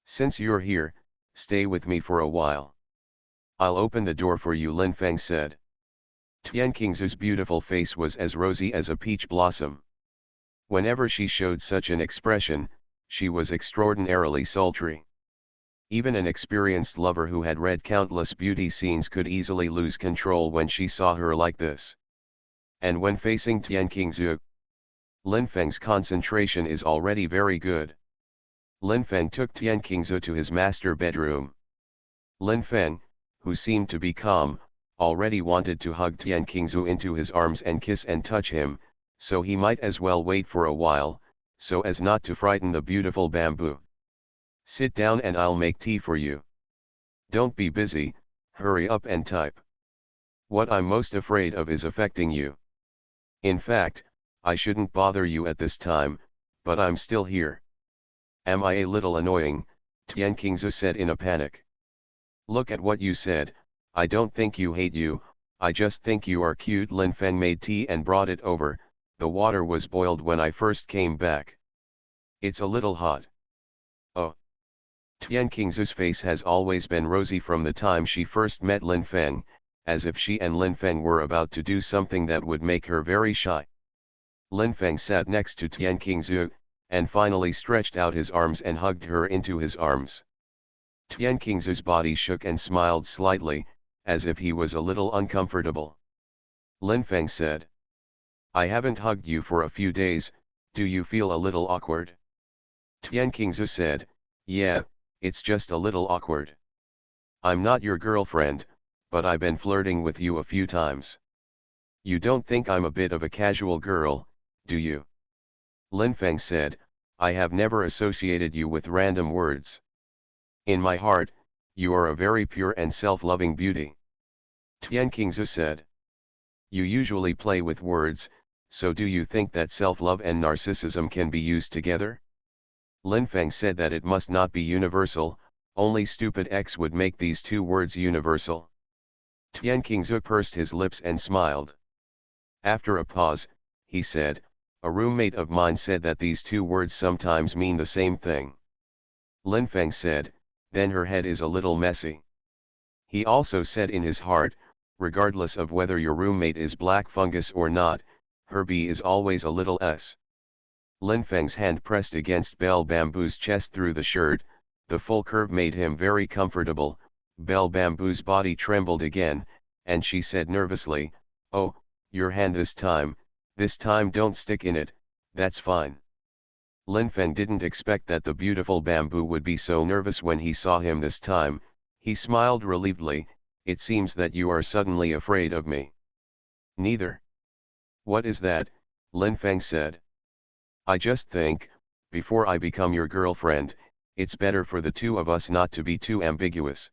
"Since you're here, stay with me for a while." "I'll open the door for you," Lin Feng said. Tian Qingzu's beautiful face was as rosy as a peach blossom. Whenever she showed such an expression, she was extraordinarily sultry. Even an experienced lover who had read countless beauty scenes could easily lose control when she saw her like this. And when facing Tian Qingzu, Lin Feng's concentration is already very good. Lin Feng took Tian Qingzu to his master bedroom. Lin Feng, who seemed to be calm, already wanted to hug Tian Qingzu into his arms and kiss and touch him, so he might as well wait for a while, so as not to frighten the beautiful Bamboo. "Sit down and I'll make tea for you." "Don't be busy, hurry up and type. What I'm most afraid of is affecting you. In fact, I shouldn't bother you at this time, but I'm still here." "Am I a little annoying?" Tian Qingzu said in a panic. "Look at what you said, I don't think you hate you, I just think you are cute." Lin Feng made tea and brought it over. "The water was boiled when I first came back. It's a little hot." "Oh." Tian Qingzu's face has always been rosy from the time she first met Lin Feng, as if she and Lin Feng were about to do something that would make her very shy. Lin Feng sat next to Tian Qingzu, and finally stretched out his arms and hugged her into his arms. Tian Qingzu's body shook and smiled slightly, as if he was a little uncomfortable. Lin Feng said, "I haven't hugged you for a few days, do you feel a little awkward?" Tian Qingzu said, "Yeah, it's just a little awkward. I'm not your girlfriend, but I've been flirting with you a few times. You don't think I'm a bit of a casual girl, do you?" Lin Feng said, "I have never associated you with random words. In my heart, you are a very pure and self-loving beauty." Tian Qingzu said, "You usually play with words, so do you think that self-love and narcissism can be used together?" Lin Feng said that it must not be universal, only stupid X would make these two words universal. Tian Qingzu pursed his lips and smiled. After a pause, he said, "A roommate of mine said that these two words sometimes mean the same thing." Lin Feng said, "Then her head is a little messy." He also said in his heart, "Regardless of whether your roommate is black fungus or not, her B is always a little s." Lin Feng's hand pressed against Belle Bamboo's chest through the shirt, the full curve made him very comfortable. Belle Bamboo's body trembled again, and she said nervously, "Oh, your hand this time don't stick in it, that's fine." Lin Feng didn't expect that the beautiful Bamboo would be so nervous when he saw him this time. He smiled relievedly, "It seems that you are suddenly afraid of me." "Neither." "What is that?" Lin Feng said. "I just think, before I become your girlfriend, it's better for the two of us not to be too ambiguous.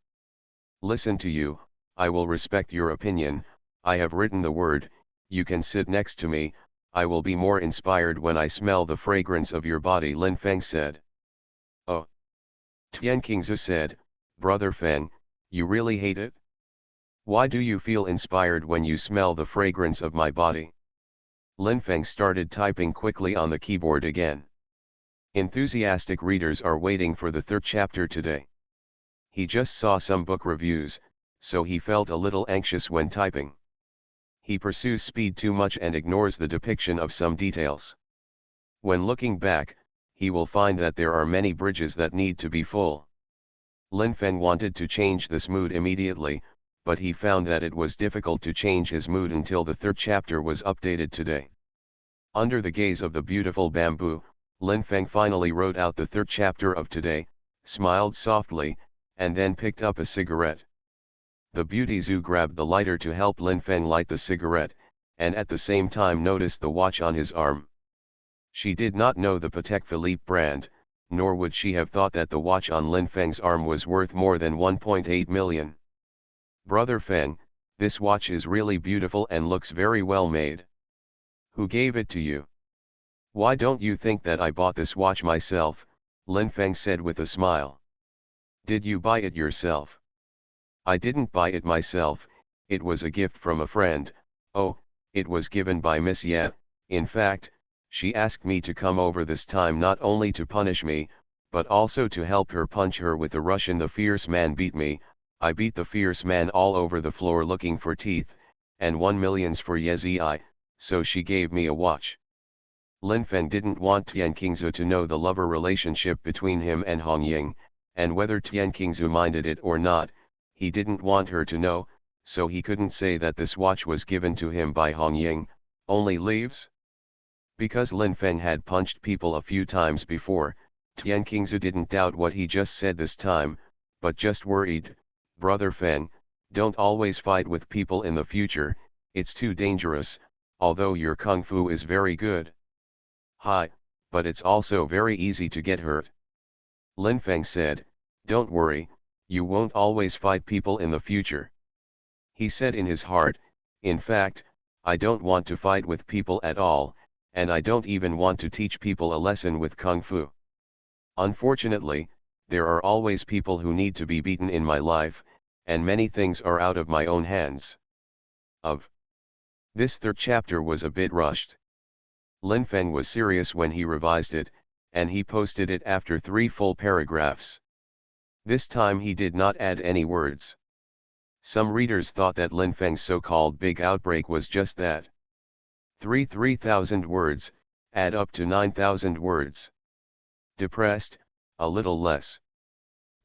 Listen to you, I will respect your opinion, I have written the word, you can sit next to me, I will be more inspired when I smell the fragrance of your body," Lin Feng said. "Oh." Tian Qingzu said, "Brother Feng, you really hate it? Why do you feel inspired when you smell the fragrance of my body?" Lin Feng started typing quickly on the keyboard again. Enthusiastic readers are waiting for the third chapter today. He just saw some book reviews, so he felt a little anxious when typing. He pursues speed too much and ignores the depiction of some details. When looking back, he will find that there are many bridges that need to be full. Lin Feng wanted to change this mood immediately, but he found that it was difficult to change his mood until the third chapter was updated today. Under the gaze of the beautiful bamboo, Lin Feng finally wrote out the third chapter of today, smiled softly, and then picked up a cigarette. The beauty Zhu grabbed the lighter to help Lin Feng light the cigarette, and at the same time noticed the watch on his arm. She did not know the Patek Philippe brand, nor would she have thought that the watch on Lin Feng's arm was worth more than 1.8 million. Brother Feng, this watch is really beautiful and looks very well made. Who gave it to you? Why don't you think that I bought this watch myself? Lin Feng said with a smile. Did you buy it yourself? I didn't buy it myself, it was a gift from a friend. Oh, it was given by Miss Ye. In fact, she asked me to come over this time not only to punish me, but also to help her punch her with the Russian. The fierce man beat me, I beat the fierce man all over the floor looking for teeth, and 1 million for Yezi, so she gave me a watch. Lin Feng didn't want Tian Qingzu to know the lover relationship between him and Hong Ying, and whether Tian Qingzu minded it or not, he didn't want her to know, so he couldn't say that this watch was given to him by Hong Ying. Only leaves? Because Lin Feng had punched people a few times before, Tian Qingzu didn't doubt what he just said this time, but just worried. Brother Feng, don't always fight with people in the future, it's too dangerous, although your kung fu is very good. Hi, but it's also very easy to get hurt. Lin Feng said, don't worry, you won't always fight people in the future. He said in his heart, in fact, I don't want to fight with people at all, and I don't even want to teach people a lesson with kung fu. Unfortunately, there are always people who need to be beaten in my life, and many things are out of my own hands. This third chapter was a bit rushed. Lin Feng was serious when he revised it, and he posted it after 3 full paragraphs. This time he did not add any words. Some readers thought that Lin Feng's so-called big outbreak was just that. 3,000 words, add up to 9,000 words. Depressed, a little less.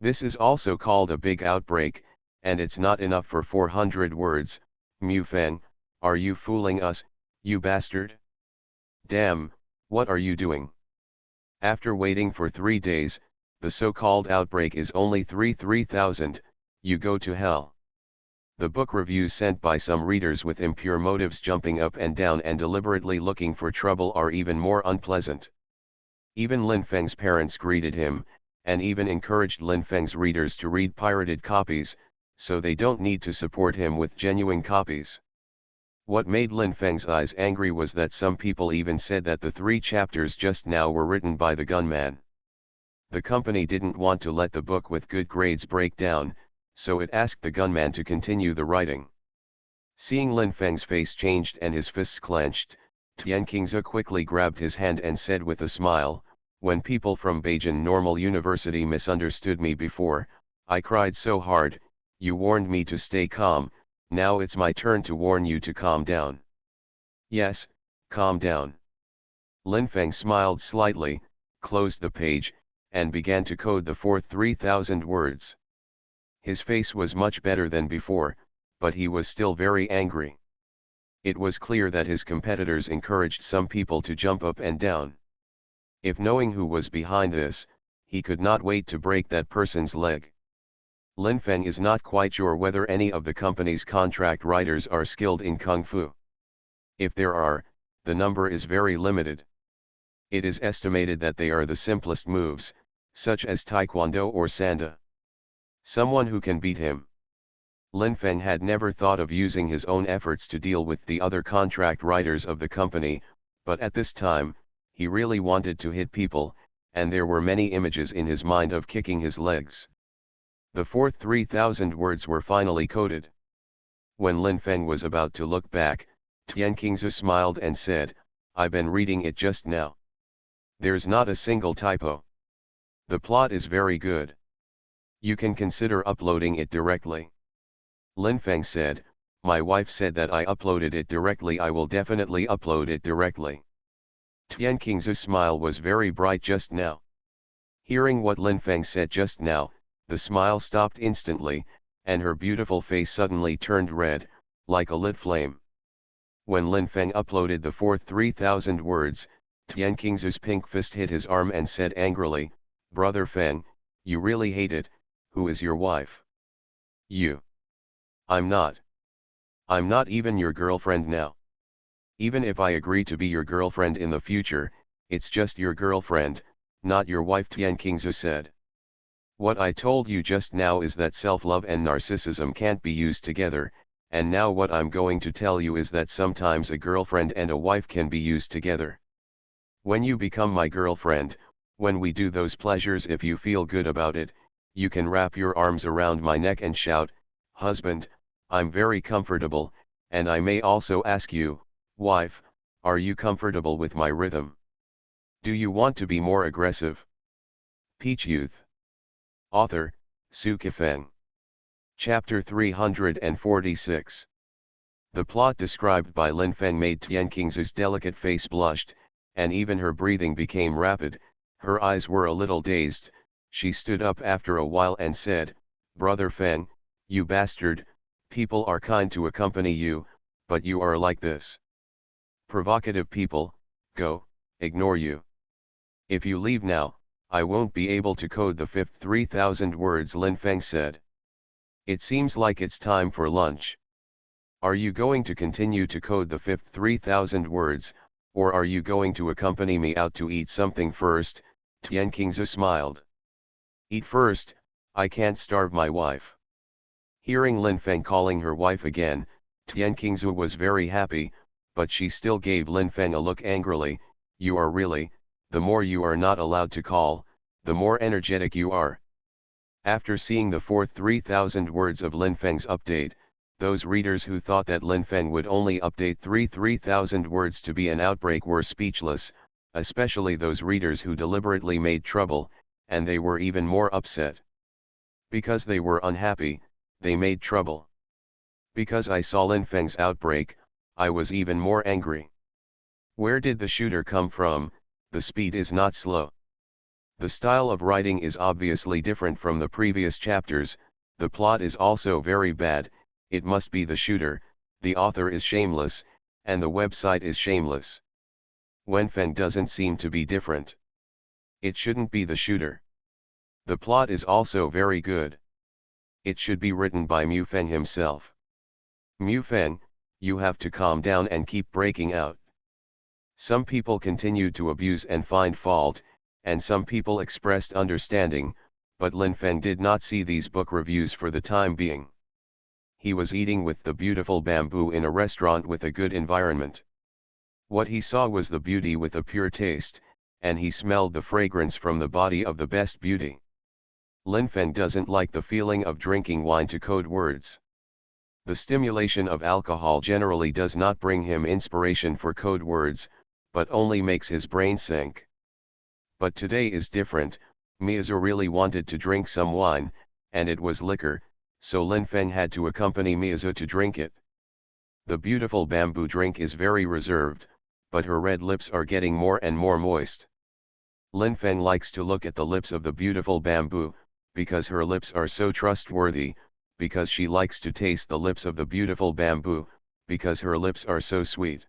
This is also called a big outbreak, and it's not enough for 400 words. Mu Feng, are you fooling us, you bastard? Damn, what are you doing? After waiting for 3 days, the so-called outbreak is only 3,000, you go to hell. The book reviews sent by some readers with impure motives jumping up and down and deliberately looking for trouble are even more unpleasant. Even Lin Feng's parents greeted him, and even encouraged Lin Feng's readers to read pirated copies, so they don't need to support him with genuine copies. What made Lin Feng's eyes angry was that some people even said that the 3 chapters just now were written by the gunman. The company didn't want to let the book with good grades break down, so it asked the gunman to continue the writing. Seeing Lin Feng's face changed and his fists clenched, Tian Qingzu quickly grabbed his hand and said with a smile, when people from Beijing Normal University misunderstood me before, I cried so hard, you warned me to stay calm, now it's my turn to warn you to calm down. Yes, calm down. Lin Feng smiled slightly, closed the page, and began to code the fourth 3,000 words. His face was much better than before, but he was still very angry. It was clear that his competitors encouraged some people to jump up and down. If knowing who was behind this, he could not wait to break that person's leg. Lin Feng is not quite sure whether any of the company's contract writers are skilled in Kung Fu. If there are, the number is very limited. It is estimated that they are the simplest moves, such as Taekwondo or Sanda. Someone who can beat him. Lin Feng had never thought of using his own efforts to deal with the other contract writers of the company, but at this time, he really wanted to hit people, and there were many images in his mind of kicking his legs. The fourth 3,000 words were finally coded. When Lin Feng was about to look back, Tian Qingzu smiled and said, I've been reading it just now. There's not a single typo. The plot is very good. You can consider uploading it directly. Lin Feng said, my wife said that I uploaded it directly. I will definitely upload it directly. Tian Qingzu's smile was very bright just now. Hearing what Lin Feng said just now, the smile stopped instantly, and her beautiful face suddenly turned red, like a lit flame. When Lin Feng uploaded the fourth 3,000 words, Tian Qingzu's pink fist hit his arm and said angrily, "Brother Feng, you really hate it, who is your wife?" "You." I'm not even your girlfriend now. Even if I agree to be your girlfriend in the future, it's just your girlfriend, not your wife," Tian Qingzu said. "What I told you just now is that self-love and narcissism can't be used together, and now what I'm going to tell you is that sometimes a girlfriend and a wife can be used together. When you become my girlfriend, when we do those pleasures, if you feel good about it, you can wrap your arms around my neck and shout, 'Husband, I'm very comfortable,' and I may also ask you, 'Wife, are you comfortable with my rhythm? Do you want to be more aggressive?'" Peach Youth. Author, Sci-fi Feng. Chapter 346. The plot described by Lin Feng made Tian Qingzu's delicate face blushed, and even her breathing became rapid. Her eyes were a little dazed. She stood up after a while and said, "Brother Feng, you bastard, people are kind to accompany you, but you are like this. Provocative people, go, ignore you. If you leave now, I won't be able to code the fifth 3,000 words," Lin Feng said. "It seems like it's time for lunch. Are you going to continue to code the fifth 3,000 words, or are you going to accompany me out to eat something first?" Tian Qingzu smiled. "Eat first, I can't starve my wife." Hearing Lin Feng calling her wife again, Tian Qingzu was very happy, but she still gave Lin Feng a look angrily. "You are really, the more you are not allowed to call, the more energetic you are." After seeing the fourth 3,000 words of Lin Feng's update, those readers who thought that Lin Feng would only update 3,000 words to be an outbreak were speechless, especially those readers who deliberately made trouble, and they were even more upset. Because they were unhappy, they made trouble. Because I saw Lin Feng's outbreak, I was even more angry. Where did the shooter come from? The speed is not slow. The style of writing is obviously different from the previous chapters, the plot is also very bad. It must be the shooter, the author is shameless, and the website is shameless. Wenfeng doesn't seem to be different. It shouldn't be the shooter. The plot is also very good. It should be written by Mu Feng himself. Mu Feng, you have to calm down and keep breaking out. Some people continued to abuse and find fault, and some people expressed understanding, but Lin Feng did not see these book reviews for the time being. He was eating with the beautiful bamboo in a restaurant with a good environment. What he saw was the beauty with a pure taste, and he smelled the fragrance from the body of the best beauty. Lin Feng doesn't like the feeling of drinking wine to code words. The stimulation of alcohol generally does not bring him inspiration for code words, but only makes his brain sink. But today is different. Miyazu really wanted to drink some wine, and it was liquor, so Lin Feng had to accompany Miyazu to drink it. The beautiful bamboo drink is very reserved, but her red lips are getting more and more moist. Lin Feng likes to look at the lips of the beautiful bamboo, because her lips are so trustworthy, because she likes to taste the lips of the beautiful bamboo, because her lips are so sweet.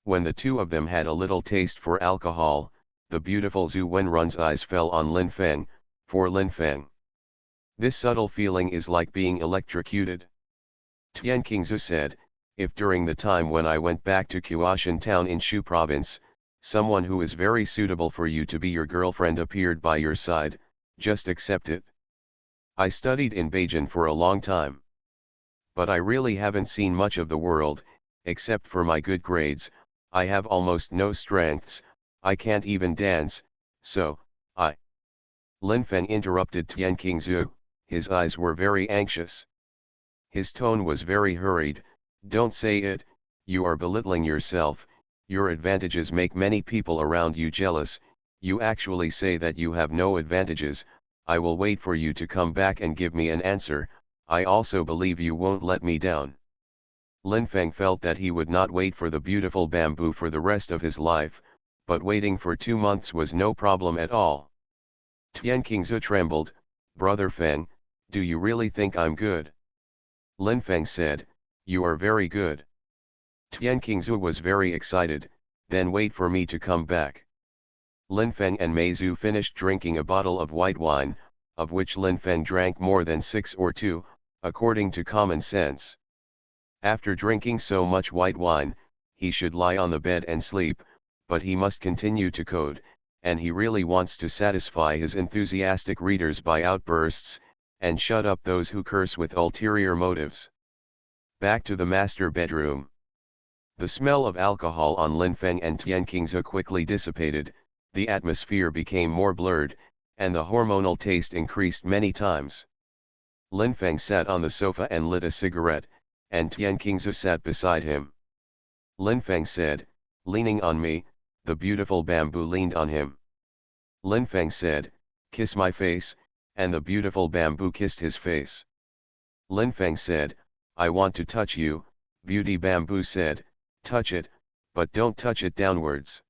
When the two of them had a little taste for alcohol, the beautiful Zhu Wenrun's eyes fell on Lin Feng. For Lin Feng, this subtle feeling is like being electrocuted. Tian Qingzu said, "If during the time when I went back to Qiaoshan town in Shu province, someone who is very suitable for you to be your girlfriend appeared by your side, just accept it. I studied in Beijing for a long time. But I really haven't seen much of the world, except for my good grades. I have almost no strengths, I can't even dance, so, I..." Lin Feng interrupted Tian Qingzu, his eyes were very anxious. His tone was very hurried. "Don't say it, you are belittling yourself, your advantages make many people around you jealous, you actually say that you have no advantages. I will wait for you to come back and give me an answer, I also believe you won't let me down." Lin Feng felt that he would not wait for the beautiful bamboo for the rest of his life, but waiting for 2 months was no problem at all. Tian Qingzu trembled. "Brother Feng, Do you really think I'm good? Lin Feng said, you are very good. Tian Qingzu was very excited, then wait for me to come back. Lin Feng and Mei Zhu finished drinking a bottle of white wine, of which Lin Feng drank more than 6 or 2, according to common sense. After drinking so much white wine, he should lie on the bed and sleep, but he must continue to code, and he really wants to satisfy his enthusiastic readers by outbursts, and shut up those who curse with ulterior motives. Back to the master bedroom. The smell of alcohol on Lin Feng and Tian Qingzu quickly dissipated, the atmosphere became more blurred, and the hormonal taste increased many times. Lin Feng sat on the sofa and lit a cigarette, and Tian Qingzu sat beside him. Lin Feng said, leaning on me, the beautiful bamboo leaned on him. Lin Feng said, kiss my face, and the beautiful bamboo kissed his face. Lin Feng said, I want to touch you, beauty bamboo said, touch it, but don't touch it downwards.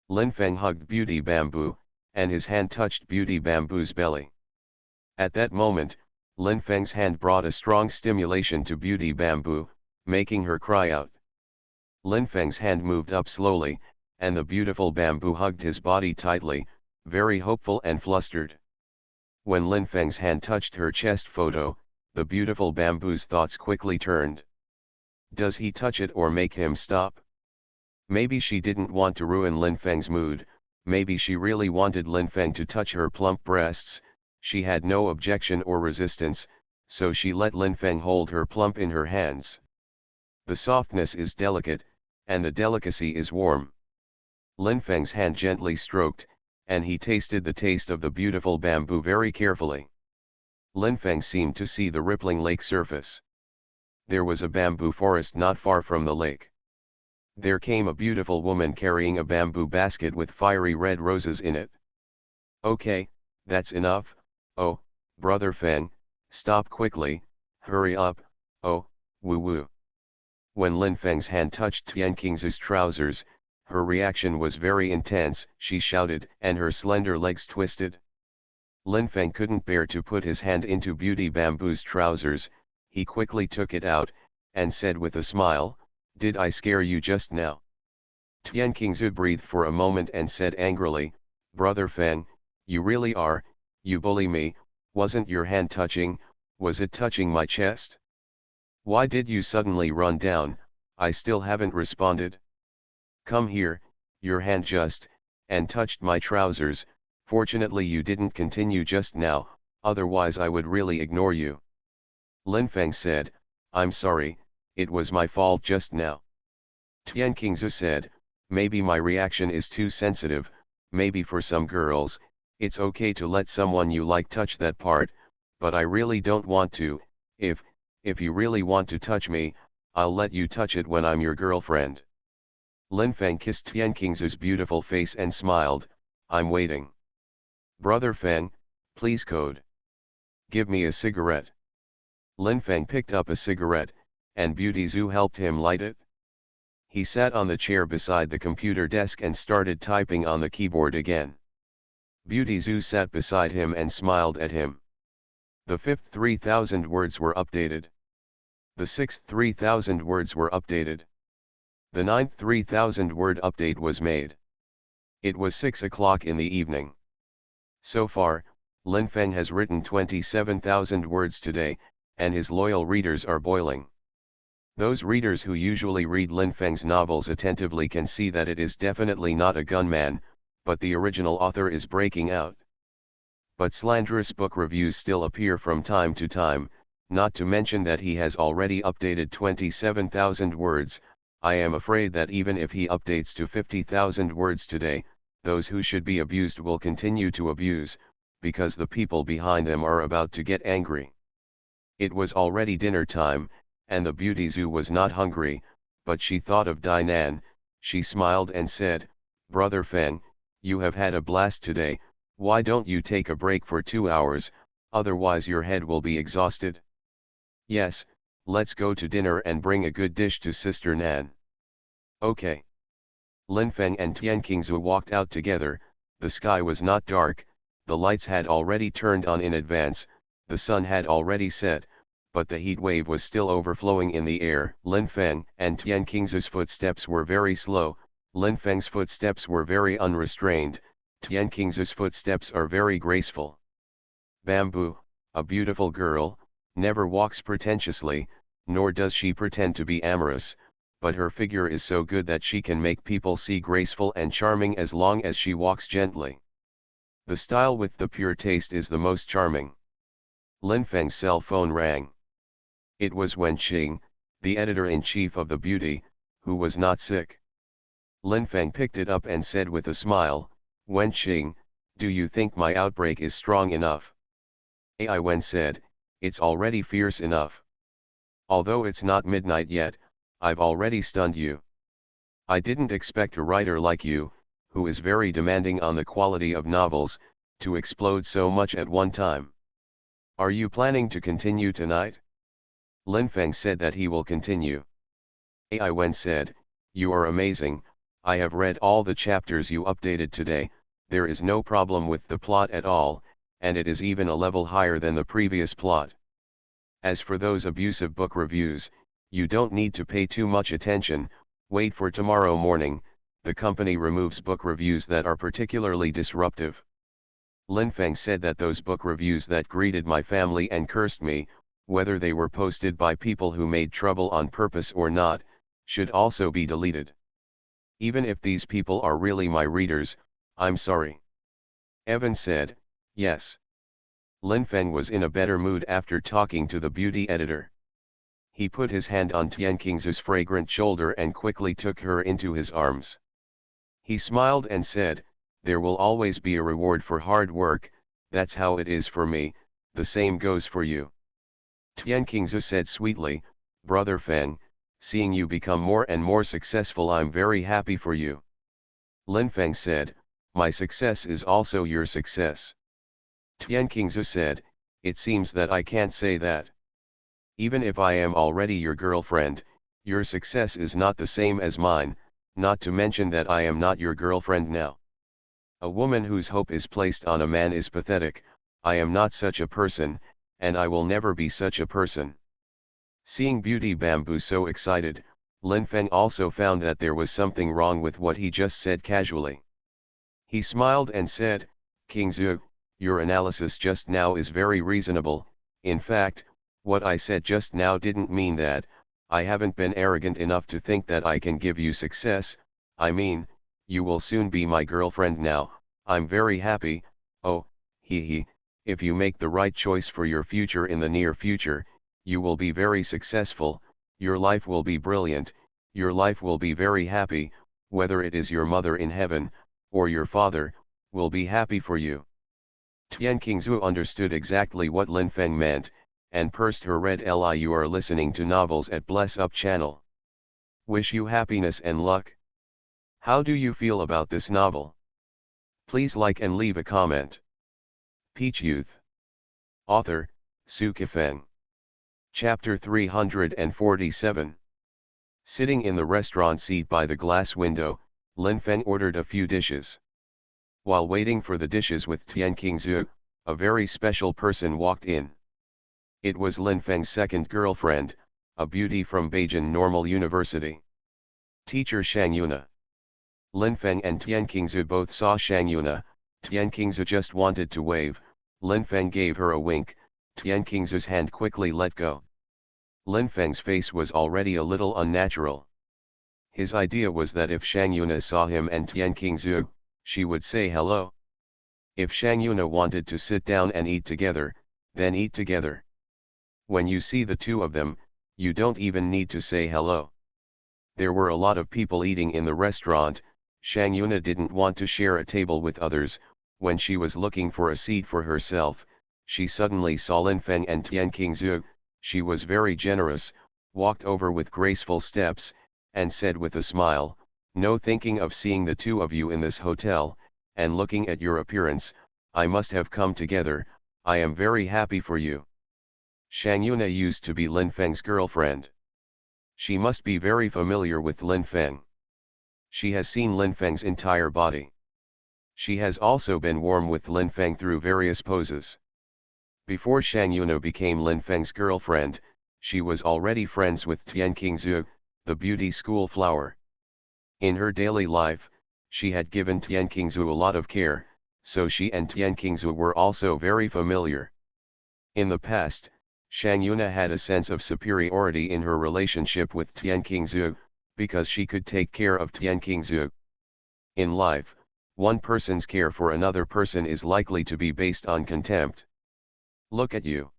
Lin Feng hugged beauty bamboo, and his hand touched beauty bamboo's belly. At that moment, Lin Feng's hand brought a strong stimulation to beauty bamboo, making her cry out. Lin Feng's hand moved up slowly, and the beautiful bamboo hugged his body tightly, very hopeful and flustered. When Lin Feng's hand touched her chest photo, the beautiful bamboo's thoughts quickly turned. Does he touch it or make him stop? Maybe she didn't want to ruin Lin Feng's mood, maybe she really wanted Lin Feng to touch her plump breasts. She had no objection or resistance, so she let Lin Feng hold her plump in her hands. The softness is delicate, and the delicacy is warm. Lin Feng's hand gently stroked, and he tasted the taste of the beautiful bamboo very carefully. Lin Feng seemed to see the rippling lake surface. There was a bamboo forest not far from the lake. There came a beautiful woman carrying a bamboo basket with fiery red roses in it. Okay, that's enough. Oh, brother Feng, stop quickly, hurry up, oh, woo-woo. When Lin Feng's hand touched Tian Qingzu's trousers, her reaction was very intense, she shouted, and her slender legs twisted. Lin Feng couldn't bear to put his hand into beauty bamboo's trousers, he quickly took it out, and said with a smile, did I scare you just now? Tian Qingzu breathed for a moment and said angrily, brother Feng, you really are, you bully me, wasn't your hand touching, was it touching my chest? Why did you suddenly run down, I still haven't responded. Come here, your hand just, and touched my trousers, fortunately you didn't continue just now, otherwise I would really ignore you. Lin Feng said, I'm sorry, it was my fault just now. Tian Qingzu said, maybe my reaction is too sensitive, maybe for some girls, it's okay to let someone you like touch that part, but I really don't want to. If you really want to touch me, I'll let you touch it when I'm your girlfriend. Lin Feng kissed Tian Qingzu's beautiful face and smiled, I'm waiting. Brother Feng, please code. Give me a cigarette. Lin Feng picked up a cigarette, and Beauty Zhu helped him light it. He sat on the chair beside the computer desk and started typing on the keyboard again. Beauty Zhu sat beside him and smiled at him. The fifth 3,000 words were updated. The sixth 3,000 words were updated. The ninth 3,000 word update was made. It was 6 o'clock in the evening. So far, Lin Feng has written 27,000 words today, and his loyal readers are boiling. Those readers who usually read Lin Feng's novels attentively can see that it is definitely not a gunman, but the original author is breaking out. But slanderous book reviews still appear from time to time, not to mention that he has already updated 27,000 words. I am afraid that even if he updates to 50,000 words today, those who should be abused will continue to abuse, because the people behind them are about to get angry. It was already dinner time, and the Beauty Zhu was not hungry, but she thought of Dinan. She smiled and said, Brother Feng, you have had a blast today, why don't you take a break for 2 hours, otherwise your head will be exhausted. Yes, let's go to dinner and bring a good dish to Sister Nan. Okay. Lin Feng and Tian Qingzu walked out together. The sky was not dark, the lights had already turned on in advance, The sun had already set, but the heat wave was still overflowing in the air. Lin Feng and Tian Qingzu's footsteps were very slow. Lin Feng's footsteps were very unrestrained. Tian Qingzu's footsteps are very graceful. Bamboo, a beautiful girl, never walks pretentiously, nor does she pretend to be amorous, but her figure is so good that she can make people see graceful and charming as long as she walks gently. The style with the pure taste is the most charming. Lin Feng's cell phone rang. It was Wen Qing, the editor-in-chief of the Beauty, who was not sick. Lin Feng picked it up and said with a smile, "Wen Qing, do you think my outbreak is strong enough?" Ai Wen said, "It's already fierce enough. Although it's not midnight yet, I've already stunned you. I didn't expect a writer like you, who is very demanding on the quality of novels, to explode so much at one time. Are you planning to continue tonight?" Lin Feng said that he will continue. Ai Wen said, "You are amazing. I have read all the chapters you updated today. There is no problem with the plot at all, and it is even a level higher than the previous plot. As for those abusive book reviews, you don't need to pay too much attention. Wait for tomorrow morning. The company removes book reviews that are particularly disruptive." Lin Feng said that those book reviews that greeted my family and cursed me, whether they were posted by people who made trouble on purpose or not, should also be deleted. Even if these people are really my readers, I'm sorry. Evan said, "Yes." Lin Feng was in a better mood after talking to the beauty editor. He put his hand on Tian Qingzu's fragrant shoulder and quickly took her into his arms. He smiled and said, "There will always be a reward for hard work, that's how it is for me, the same goes for you." Tian Qingzu said sweetly, "Brother Feng, seeing you become more and more successful, I'm very happy for you." Lin Feng said, "My success is also your success." Tian Qingzu said, "It seems that I can't say that. Even if I am already your girlfriend, your success is not the same as mine, not to mention that I am not your girlfriend now. A woman whose hope is placed on a man is pathetic. I am not such a person, and I will never be such a person." Seeing Beauty Bamboo so excited, Lin Feng also found that there was something wrong with what he just said casually. He smiled and said, "Qingzu, your analysis just now is very reasonable. In fact, what I said just now didn't mean that. I haven't been arrogant enough to think that I can give you success. I mean, you will soon be my girlfriend now. I'm very happy. Oh, he, if you make the right choice for your future in the near future, you will be very successful, your life will be brilliant, your life will be very happy, whether it is your mother in heaven, or your father, will be happy for you." Tian Qingzu understood exactly what Lin Feng meant, and pursed her red lips. "You are listening to novels at Bless Up channel. Wish you happiness and luck. How do you feel about this novel? Please like and leave a comment." Peach Youth. Author, Sci-fi. Chapter 347. Sitting in the restaurant seat by the glass window, Lin Feng ordered a few dishes. While waiting for the dishes with Tian Qingzu, a very special person walked in. It was Lin Feng's second girlfriend, a beauty from Beijing Normal University. Teacher Shang Yuna. Lin Feng and Tian Qingzu both saw Shang Yuna. Tian Qingzu just wanted to wave. Lin Feng gave her a wink. Tian Qingzu's hand quickly let go. Lin Feng's face was already a little unnatural. His idea was that if Shang Yuna saw him and Tian Qingzu, she would say hello. If Shang Yuna wanted to sit down and eat together, then eat together. When you see the two of them, you don't even need to say hello. There were a lot of people eating in the restaurant. Shang Yuna didn't want to share a table with others. When she was looking for a seat for herself, she suddenly saw Lin Feng and Tian Qingzu. She was very generous, walked over with graceful steps, and said with a smile, "No, thinking of seeing the two of you in this hotel, and looking at your appearance, I must have come together. I am very happy for you." Shang Yuna used to be Lin Feng's girlfriend. She must be very familiar with Lin Feng. She has seen Lin Feng's entire body. She has also been warm with Lin Feng through various poses. Before Shang Yuna became Lin Feng's girlfriend, she was already friends with Tian Qingzu, the beauty school flower. In her daily life, she had given Tian Qingzu a lot of care, so she and Tian Qingzu were also very familiar. In the past, Shang Yuna had a sense of superiority in her relationship with Tian Qingzu, because she could take care of Tian Qingzu. In life, one person's care for another person is likely to be based on contempt. Look at you.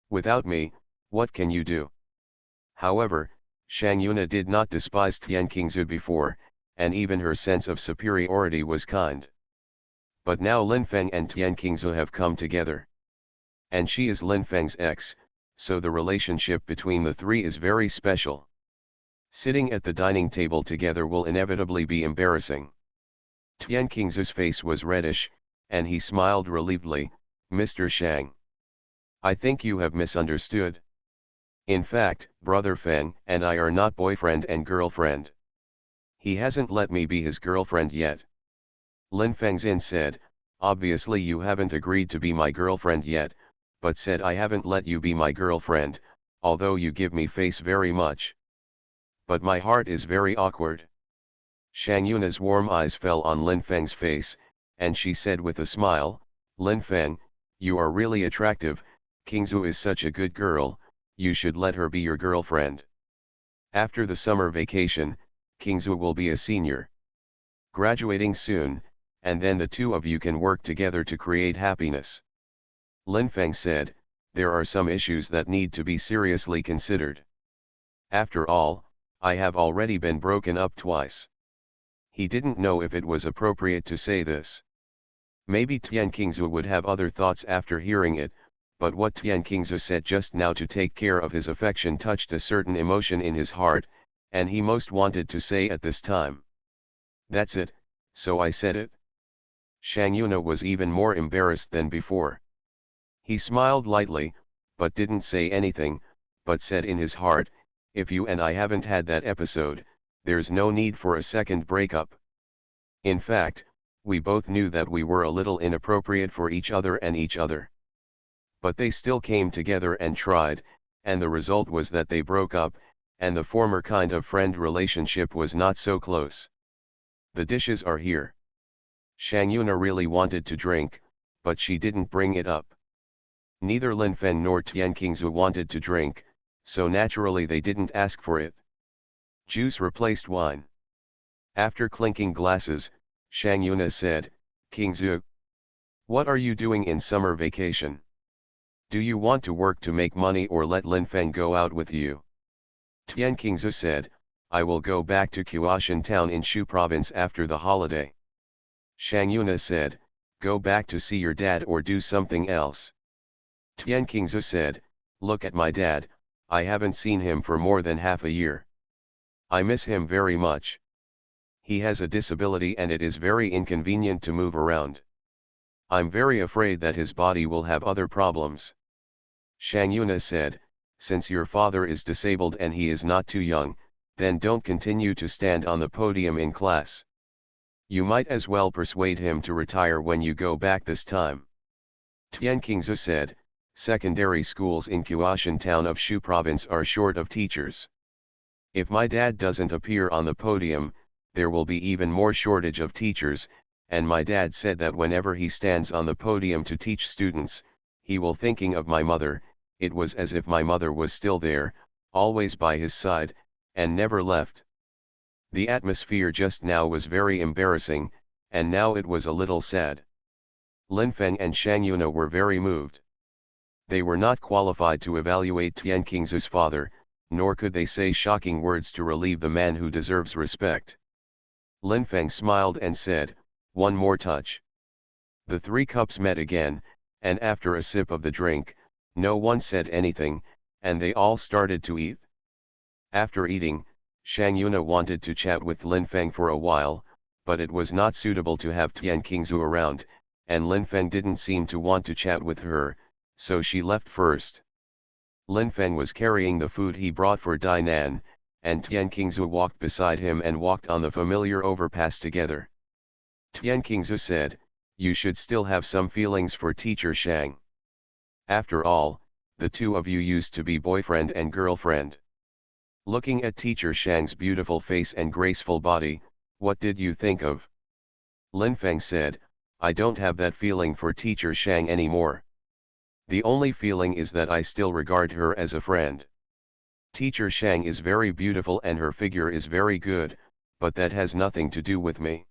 Without me, what can you do? However, Shang Yuna did not despise Tian Qingzu before, and even her sense of superiority was kind. But now Lin Feng and Tian Qingzu have come together. And she is Lin Feng's ex, so the relationship between the three is very special. Sitting at the dining table together will inevitably be embarrassing. Tian Qingzu's face was reddish, and he smiled relievedly. Mr. Shang, I think you have misunderstood. In fact, Brother Feng and I are not boyfriend and girlfriend. He hasn't let me be his girlfriend yet. Lin Fengzin said, obviously you haven't agreed to be my girlfriend yet, but said I haven't let you be my girlfriend, although you give me face very much. But my heart is very awkward. Shang Yuna's warm eyes fell on Lin Feng's face, and she said with a smile, Lin Feng, you are really attractive, Qingzu is such a good girl, you should let her be your girlfriend. After the summer vacation, Qingzu will be a senior. Graduating soon, and then the two of you can work together to create happiness. Lin Feng said, there are some issues that need to be seriously considered. After all, I have already been broken up twice. He didn't know if it was appropriate to say this. Maybe Tian Qingzu would have other thoughts after hearing it, but what Tian Qingzu said just now to take care of his affection touched a certain emotion in his heart, and he most wanted to say at this time. That's it, so I said it. Shang Yuna was even more embarrassed than before. He smiled lightly, but didn't say anything, but said in his heart, if you and I haven't had that episode, there's no need for a second breakup. In fact, we both knew that we were a little inappropriate for each other and each other. But they still came together and tried, and the result was that they broke up, and the former kind of friend relationship was not so close. The dishes are here. Shang Yuna really wanted to drink, but she didn't bring it up. Neither Lin Feng nor Tian Qingzu wanted to drink, so naturally they didn't ask for it. Juice replaced wine. After clinking glasses, Shang Yuna said, Qingzu, what are you doing in summer vacation? Do you want to work to make money or let Lin Feng go out with you? Tian Qingzu said, I will go back to Qiushan town in Shu province after the holiday. Shang Yuna said, go back to see your dad or do something else. Tian Qingzu said, look at my dad, I haven't seen him for more than half a year. I miss him very much. He has a disability and it is very inconvenient to move around. I'm very afraid that his body will have other problems. Shang Yuna said, since your father is disabled and he is not too young, then don't continue to stand on the podium in class. You might as well persuade him to retire when you go back this time. Tian Qingzu said, secondary schools in Qiushan town of Shu province are short of teachers. If my dad doesn't appear on the podium, there will be even more shortage of teachers, and my dad said that whenever he stands on the podium to teach students, he will thinking of my mother. It was as if my mother was still there, always by his side, and never left. The atmosphere just now was very embarrassing, and now it was a little sad. Lin Feng and Shang Yuna were very moved. They were not qualified to evaluate Tian Qingzu's father, nor could they say shocking words to relieve the man who deserves respect. Lin Feng smiled and said, one more touch. The three cups met again, and after a sip of the drink, no one said anything, and they all started to eat. After eating, Shang Yuna wanted to chat with Lin Feng for a while, but it was not suitable to have Tian Qingzu around, and Lin Feng didn't seem to want to chat with her, so she left first. Lin Feng was carrying the food he brought for Dainan, and Tian Qingzu walked beside him and walked on the familiar overpass together. Tian Qingzu said, you should still have some feelings for teacher Shang. After all, the two of you used to be boyfriend and girlfriend. Looking at teacher Shang's beautiful face and graceful body, what did you think of? Lin Feng said, I don't have that feeling for teacher Shang anymore. The only feeling is that I still regard her as a friend. Teacher Shang is very beautiful and her figure is very good, but that has nothing to do with me.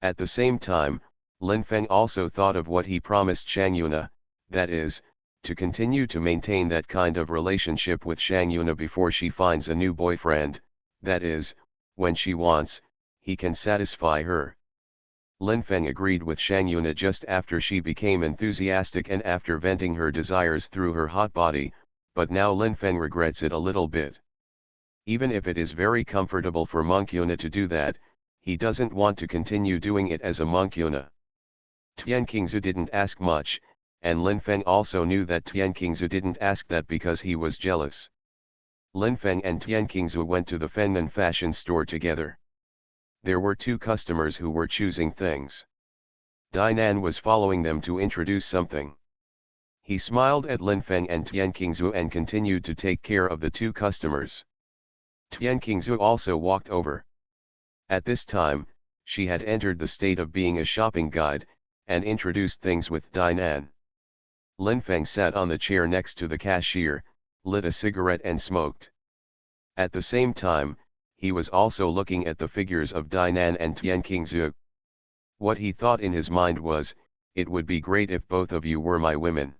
At the same time, Lin Feng also thought of what he promised Shang Yuna, that is, to continue to maintain that kind of relationship with Shang Yuna before she finds a new boyfriend, that is, when she wants, he can satisfy her. Lin Feng agreed with Shang Yuna just after she became enthusiastic and after venting her desires through her hot body, but now Lin Feng regrets it a little bit. Even if it is very comfortable for Monk Yuna to do that, he doesn't want to continue doing it as a Monk Yuna. Tian Qingzu didn't ask much, and Lin Feng also knew that Tian Qingzu didn't ask that because he was jealous. Lin Feng and Tian Qingzu went to the feminine fashion store together. There were two customers who were choosing things. Dainan was following them to introduce something. He smiled at Lin Feng and Tian Qingzu and continued to take care of the two customers. Tian Qingzu also walked over. At this time, she had entered the state of being a shopping guide, and introduced things with Dainan. Lin Feng sat on the chair next to the cashier, lit a cigarette and smoked. At the same time, he was also looking at the figures of Dainan and Tian Qingzu. What he thought in his mind was, it would be great if both of you were my women.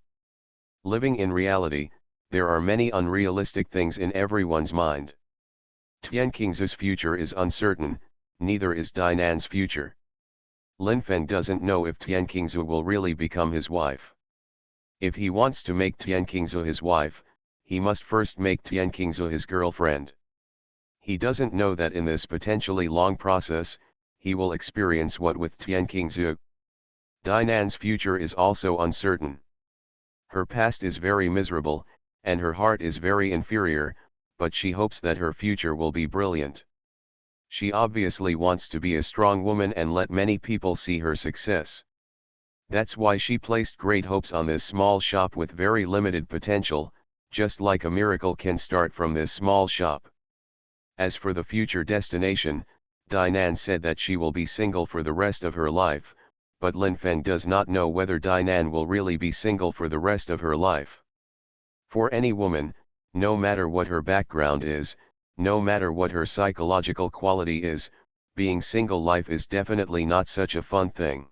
Living in reality, there are many unrealistic things in everyone's mind. Tian Qingzu's future is uncertain, neither is Dainan's future. Lin Feng doesn't know if Tian Qingzu will really become his wife. If he wants to make Tian Qingzu his wife, he must first make Tian Qingzu his girlfriend. He doesn't know that in this potentially long process, he will experience what with Tian Qingzu. Dainan's future is also uncertain. Her past is very miserable, and her heart is very inferior, but she hopes that her future will be brilliant. She obviously wants to be a strong woman and let many people see her success. That's why she placed great hopes on this small shop with very limited potential, just like a miracle can start from this small shop. As for the future destination, Dainan said that she will be single for the rest of her life, but Lin Feng does not know whether Dainan will really be single for the rest of her life. For any woman, no matter what her background is, no matter what her psychological quality is, being single life is definitely not such a fun thing.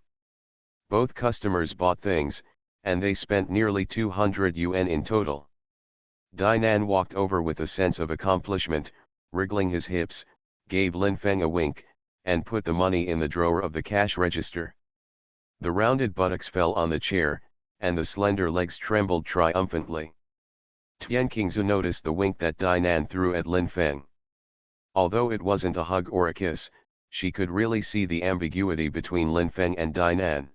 Both customers bought things, and they spent nearly 200 yuan in total. Dainan walked over with a sense of accomplishment, wriggling his hips, gave Lin Feng a wink, and put the money in the drawer of the cash register. The rounded buttocks fell on the chair, and the slender legs trembled triumphantly. Tian Qingzu noticed the wink that Dainan threw at Lin Feng. Although it wasn't a hug or a kiss, she could really see the ambiguity between Lin Feng and Dainan.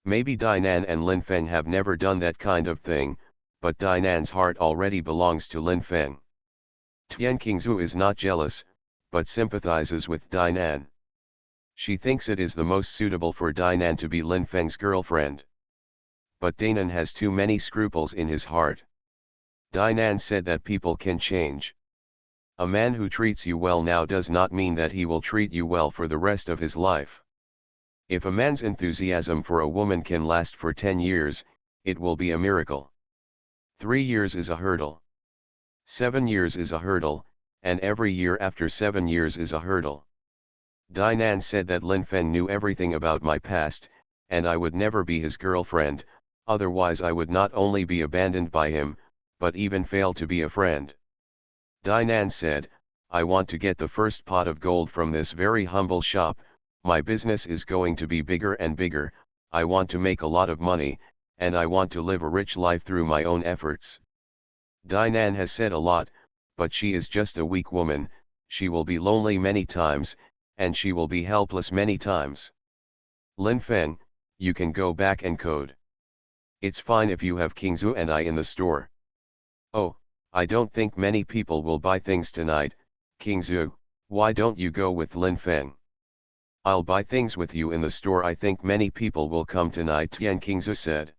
Maybe Dainan and Lin Feng have never done that kind of thing, but Dainan's heart already belongs to Lin Feng. Tian Qingzu is not jealous, but sympathizes with Dainan. She thinks it is the most suitable for Dainan to be Lin Feng's girlfriend. But Dainan has too many scruples in his heart. Dainan said that people can change. A man who treats you well now does not mean that he will treat you well for the rest of his life. If a man's enthusiasm for a woman can last for 10 years, it will be a miracle. 3 years is a hurdle. 7 years is a hurdle, and every year after 7 years is a hurdle. Dainan said that Lin Feng knew everything about my past, and I would never be his girlfriend, otherwise I would not only be abandoned by him, but even fail to be a friend. Dainan said, I want to get the first pot of gold from this very humble shop, my business is going to be bigger and bigger, I want to make a lot of money, and I want to live a rich life through my own efforts. Dainan has said a lot, but she is just a weak woman, she will be lonely many times, and she will be helpless many times. Lin Feng, you can go back and code. It's fine if you have Qingzu and I in the store. Oh, I don't think many people will buy things tonight, Qingzu, why don't you go with Lin Feng? I'll buy things with you in the store, I think many people will come tonight, Tian Qingzu said.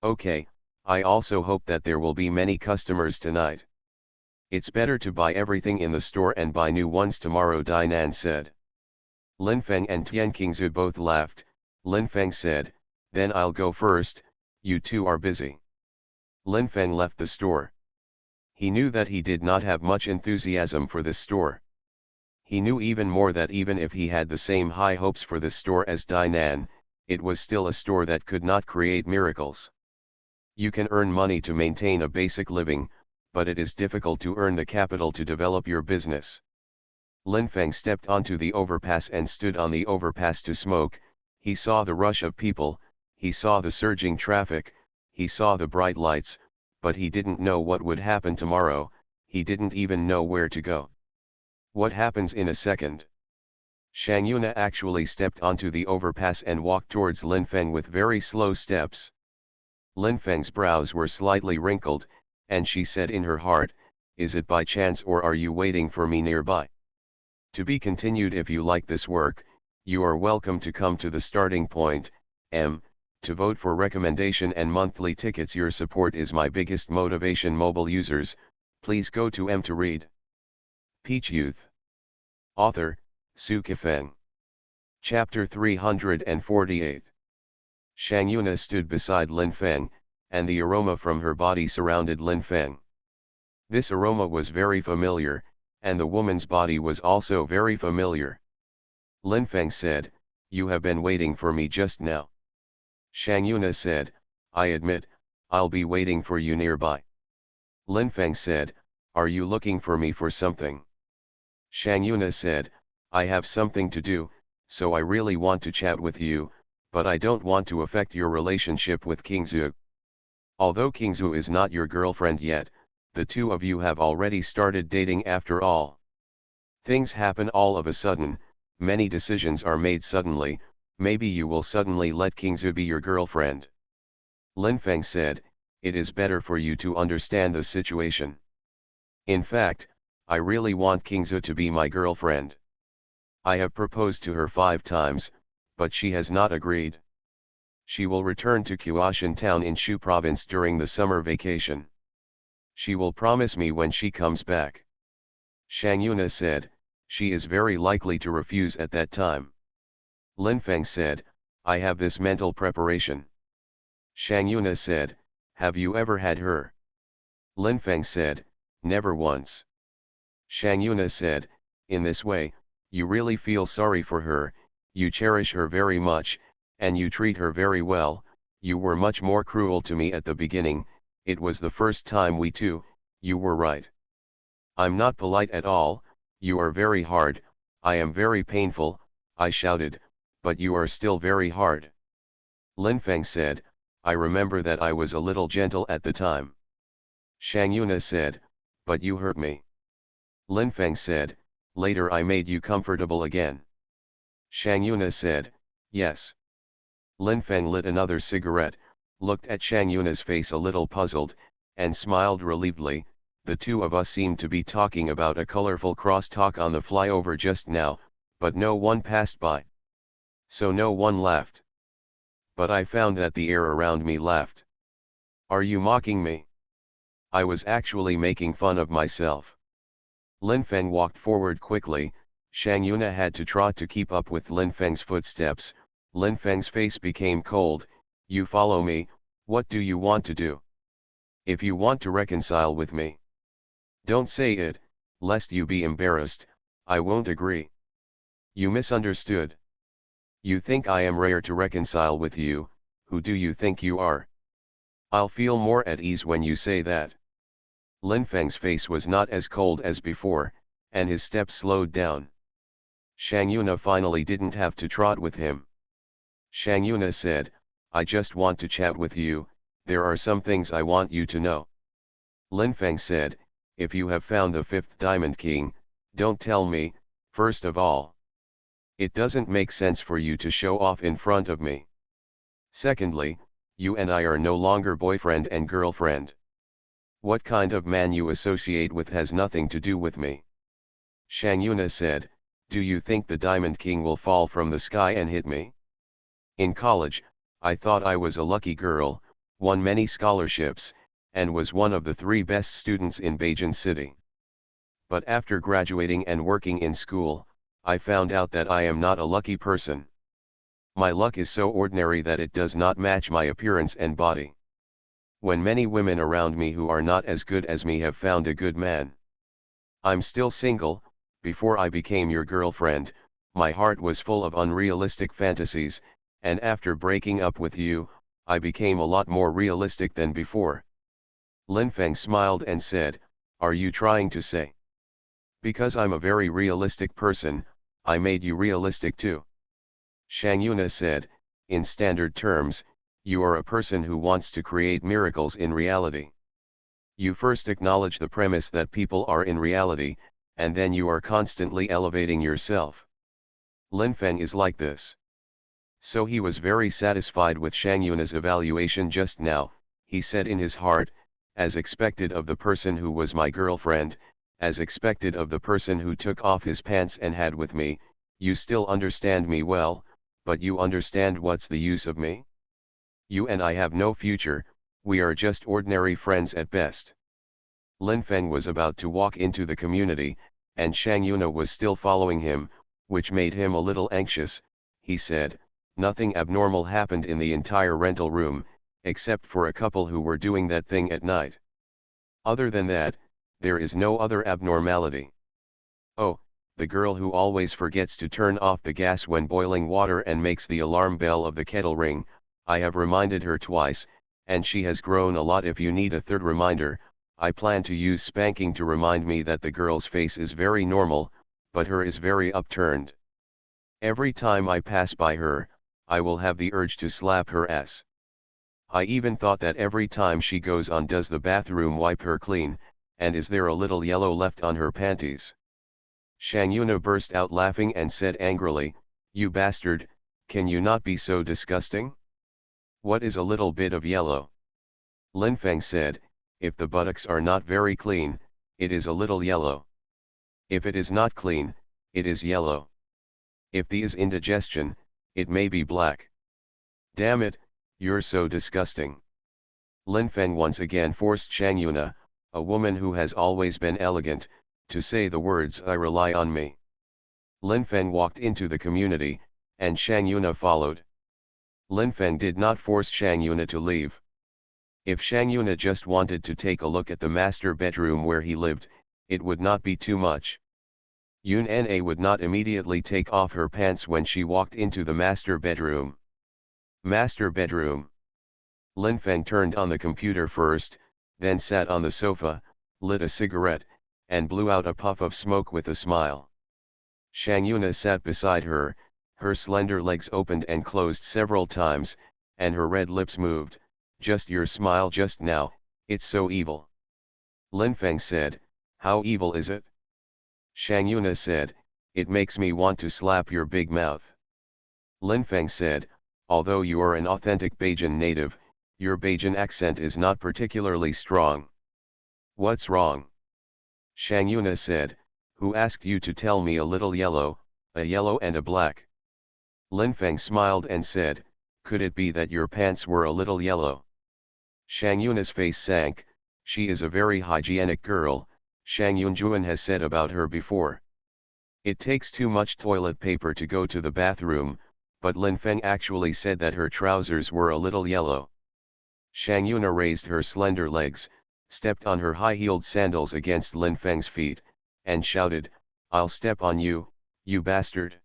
Okay, I also hope that there will be many customers tonight. It's better to buy everything in the store and buy new ones tomorrow, Dinan said. Linfeng and Tian Qingzu both laughed. Linfeng said, then I'll go first, you two are busy. Linfeng left the store. He knew that he did not have much enthusiasm for this store. He knew even more that even if he had the same high hopes for this store as Dinan, it was still a store that could not create miracles. You can earn money to maintain a basic living, but it is difficult to earn the capital to develop your business. Linfeng stepped onto the overpass and stood on the overpass to smoke. He saw the rush of people, he saw the surging traffic, he saw the bright lights, but he didn't know what would happen tomorrow, he didn't even know where to go. What happens in a second? Shang Yuna actually stepped onto the overpass and walked towards Linfeng with very slow steps. Linfeng's brows were slightly wrinkled, and she said in her heart, is it by chance or are you waiting for me nearby? To be continued. If you like this work, you are welcome to come to the starting point, to vote for recommendation and monthly tickets. Your support is my biggest motivation. Mobile users, please go to to read. Peach Youth. Author, Su Kifeng. Chapter 348. Shang Yuna stood beside Linfeng, and the aroma from her body surrounded Linfeng. This aroma was very familiar, and the woman's body was also very familiar. Linfeng said, you have been waiting for me just now. Shang Yuna said, I admit, I'll be waiting for you nearby. Linfeng said, are you looking for me for something? Shang Yuna said, I have something to do, so I really want to chat with you, but I don't want to affect your relationship with Qingzu. Although Qingzu is not your girlfriend yet, the two of you have already started dating after all. Things happen all of a sudden, many decisions are made suddenly, maybe you will suddenly let Qingzu be your girlfriend. Linfeng said, it is better for you to understand the situation. In fact, I really want Qingzu to be my girlfriend. I have proposed to her 5 times, but she has not agreed. She will return to Qiushan town in Shu province during the summer vacation. She will promise me when she comes back. Shang Yuna said, she is very likely to refuse at that time. Linfeng said, I have this mental preparation. Shang Yuna said, have you ever had her? Linfeng said, never once. Shang Yuna said, in this way, you really feel sorry for her, you cherish her very much, and you treat her very well. You were much more cruel to me at the beginning, it was the first time we two, you were right. I'm not polite at all, you are very hard, I am very painful, I shouted, but you are still very hard. Linfeng said, I remember that I was a little gentle at the time. Shang Yuna said, but you hurt me. Linfeng said, later I made you comfortable again. Shang Yuna said, yes. Linfeng lit another cigarette, looked at Shang Yuna's face a little puzzled, and smiled relievedly. The two of us seemed to be talking about a colorful crosstalk on the flyover just now, but no one passed by. So no one laughed. But I found that the air around me laughed. Are you mocking me? I was actually making fun of myself. Linfeng walked forward quickly. Shang Yuna had to trot to keep up with Linfeng's footsteps. Linfeng's face became cold. You follow me, what do you want to do? If you want to reconcile with me. Don't say it, lest you be embarrassed, I won't agree. You misunderstood. You think I am rare to reconcile with you, who do you think you are? I'll feel more at ease when you say that. Linfeng's face was not as cold as before, and his steps slowed down. Shang Yuna finally didn't have to trot with him. Shang Yuna said, I just want to chat with you, there are some things I want you to know. Linfeng said, if you have found the 5th Diamond King, don't tell me, first of all. It doesn't make sense for you to show off in front of me. Secondly, you and I are no longer boyfriend and girlfriend. What kind of man you associate with has nothing to do with me. Shang Yuna said, do you think the Diamond King will fall from the sky and hit me? In college, I thought I was a lucky girl, won many scholarships, and was one of the 3 best students in Beijing City. But after graduating and working in school, I found out that I am not a lucky person. My luck is so ordinary that it does not match my appearance and body. When many women around me who are not as good as me have found a good man. I'm still single. Before I became your girlfriend, my heart was full of unrealistic fantasies, and after breaking up with you, I became a lot more realistic than before. Lin Feng smiled and said, "Are you trying to say? Because I'm a very realistic person, I made you realistic too?" Shang Yuna said, "In standard terms, you are a person who wants to create miracles in reality. You first acknowledge the premise that people are in reality, and then you are constantly elevating yourself. Lin Feng is like this." So he was very satisfied with Shang Yuna's evaluation just now. He said in his heart, "As expected of the person who was my girlfriend, as expected of the person who took off his pants and had with me, you still understand me well, but you understand what's the use of me? You and I have no future, we are just ordinary friends at best." Lin Feng was about to walk into the community, and Shang Yuna was still following him, which made him a little anxious. He said, "Nothing abnormal happened in the entire rental room, except for a couple who were doing that thing at night. Other than that, there is no other abnormality. Oh, the girl who always forgets to turn off the gas when boiling water and makes the alarm bell of the kettle ring, I have reminded her twice, and she has grown a lot. If you need a third reminder, I plan to use spanking to remind me that the girl's face is very normal, but her is very upturned. Every time I pass by her, I will have the urge to slap her ass. I even thought that every time she goes on does the bathroom wipe her clean, and is there a little yellow left on her panties?" Shang Yuna burst out laughing and said angrily, "You bastard, can you not be so disgusting? What is a little bit of yellow?" Lin Feng said, "If the buttocks are not very clean, it is a little yellow. If it is not clean, it is yellow. If there is indigestion, it may be black. Damn it, you're so disgusting." Lin Feng once again forced Shang Yuna, a woman who has always been elegant, to say the words "I rely on me." Lin Feng walked into the community, and Shang Yuna followed. Lin Feng did not force Shang Yuna to leave. If Shang Yuna just wanted to take a look at the master bedroom where he lived, it would not be too much. Yun Na would not immediately take off her pants when she walked into the master bedroom. Master bedroom. Lin Feng turned on the computer first, then sat on the sofa, lit a cigarette, and blew out a puff of smoke with a smile. Shang Yuna sat beside her, her slender legs opened and closed several times, and her red lips moved. "Just your smile just now, it's so evil." Lin Feng said, "How evil is it?" Shang Yuna said, "It makes me want to slap your big mouth." Lin Feng said, "Although you are an authentic Beijing native, your Beijing accent is not particularly strong." "What's wrong?" Shang Yuna said, "Who asked you to tell me a little yellow, a yellow and a black?" Lin Feng smiled and said, "Could it be that your pants were a little yellow?" Shang Yuna's face sank. She is a very hygienic girl, Shang Yunjuan has said about her before. It takes too much toilet paper to go to the bathroom, but Lin Feng actually said that her trousers were a little yellow. Shang Yuna raised her slender legs, stepped on her high-heeled sandals against Lin Feng's feet, and shouted, "I'll step on you, you bastard."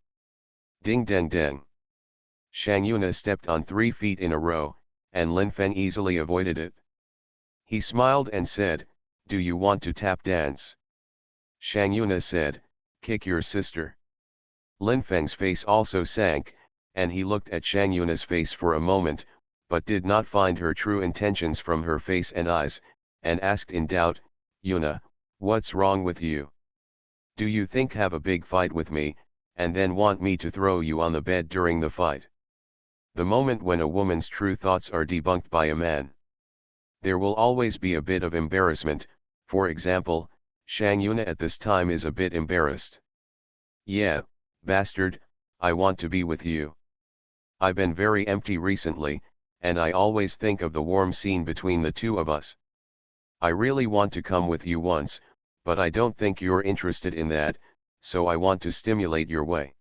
Ding dang dang. Shang Yuna stepped on 3 feet in a row, and Lin Feng easily avoided it. He smiled and said, "Do you want to tap dance?" Shang Yuna said, "Kick your sister." Lin Feng's face also sank, and he looked at Shang Yuna's face for a moment, but did not find her true intentions from her face and eyes, and asked in doubt, "Yuna, what's wrong with you? Do you think have a big fight with me, and then want me to throw you on the bed during the fight?" The moment when a woman's true thoughts are debunked by a man. There will always be a bit of embarrassment. For example, Shang Yuna at this time is a bit embarrassed. "Yeah, bastard, I want to be with you. I've been very empty recently, and I always think of the warm scene between the two of us. I really want to come with you once, but I don't think you're interested in that, so I want to stimulate your way.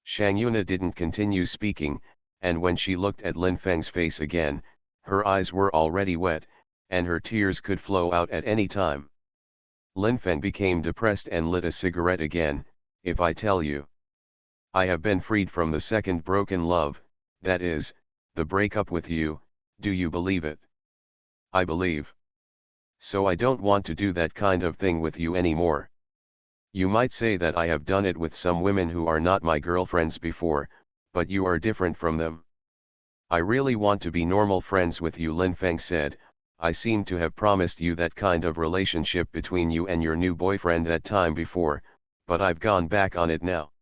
Shang Yuna didn't continue speaking, and when she looked at Lin Feng's face again, her eyes were already wet, and her tears could flow out at any time. Lin Feng became depressed and lit a cigarette again. If I tell you, I have been freed from the second broken love, that is, the breakup with you, do you believe it? I believe. So I don't want to do that kind of thing with you anymore. You might say that I have done it with some women who are not my girlfriends before, but you are different from them. I really want to be normal friends with you, Lin Feng said. I seem to have promised you that kind of relationship between you and your new boyfriend that time before, but I've gone back on it now.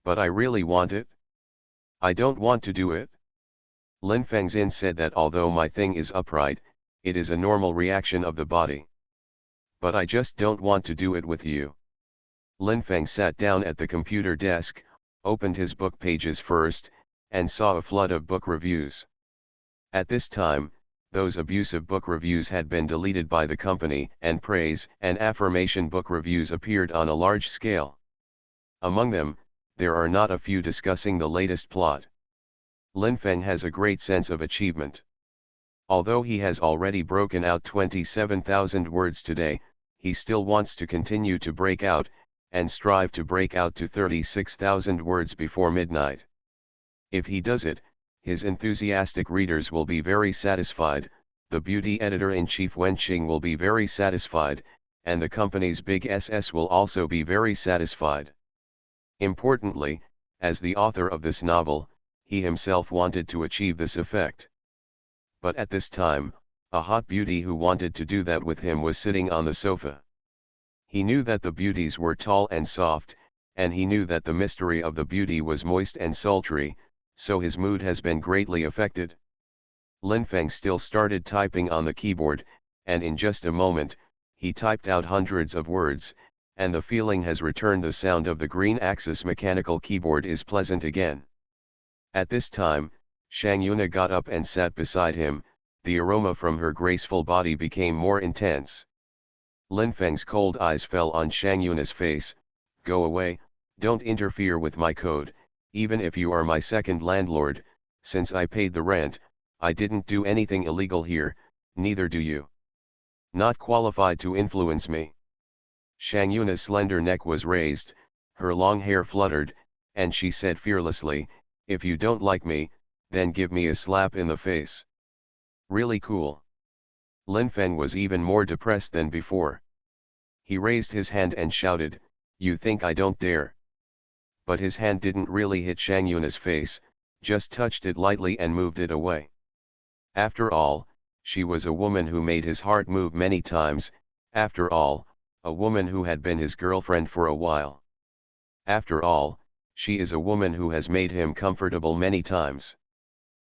But I really want it. I don't want to do it. Lin Fengzin said that although my thing is upright, it is a normal reaction of the body. But I just don't want to do it with you. Lin Feng sat down at the computer desk, opened his book pages first, and saw a flood of book reviews. At this time, those abusive book reviews had been deleted by the company, and praise and affirmation book reviews appeared on a large scale. Among them, there are not a few discussing the latest plot. Lin Feng has a great sense of achievement. Although he has already broken out 27,000 words today, he still wants to continue to break out, and strive to break out to 36,000 words before midnight. If he does it, his enthusiastic readers will be very satisfied, the beauty editor-in-chief Wen Qing will be very satisfied, and the company's big SS will also be very satisfied. Importantly, as the author of this novel, he himself wanted to achieve this effect. But at this time, a hot beauty who wanted to do that with him was sitting on the sofa. He knew that the beauties were tall and soft, and he knew that the mystery of the beauty was moist and sultry, so his mood has been greatly affected. Lin Feng still started typing on the keyboard, and in just a moment, he typed out hundreds of words, and the feeling has returned. The sound of the green axis mechanical keyboard is pleasant again. At this time, Shang Yuna got up and sat beside him. The aroma from her graceful body became more intense. Lin Feng's cold eyes fell on Shang Yuna's face. Go away, don't interfere with my code, even if you are my second landlord. Since I paid the rent, I didn't do anything illegal here, neither do you. Not qualified to influence me. Shang Yuna's slender neck was raised, her long hair fluttered, and she said fearlessly, if you don't like me, then give me a slap in the face. Really cool. Lin Feng was even more depressed than before. He raised his hand and shouted, you think I don't dare? But his hand didn't really hit Shang Yuna's face, just touched it lightly and moved it away. After all, she was a woman who made his heart move many times, after all, a woman who had been his girlfriend for a while. After all, she is a woman who has made him comfortable many times.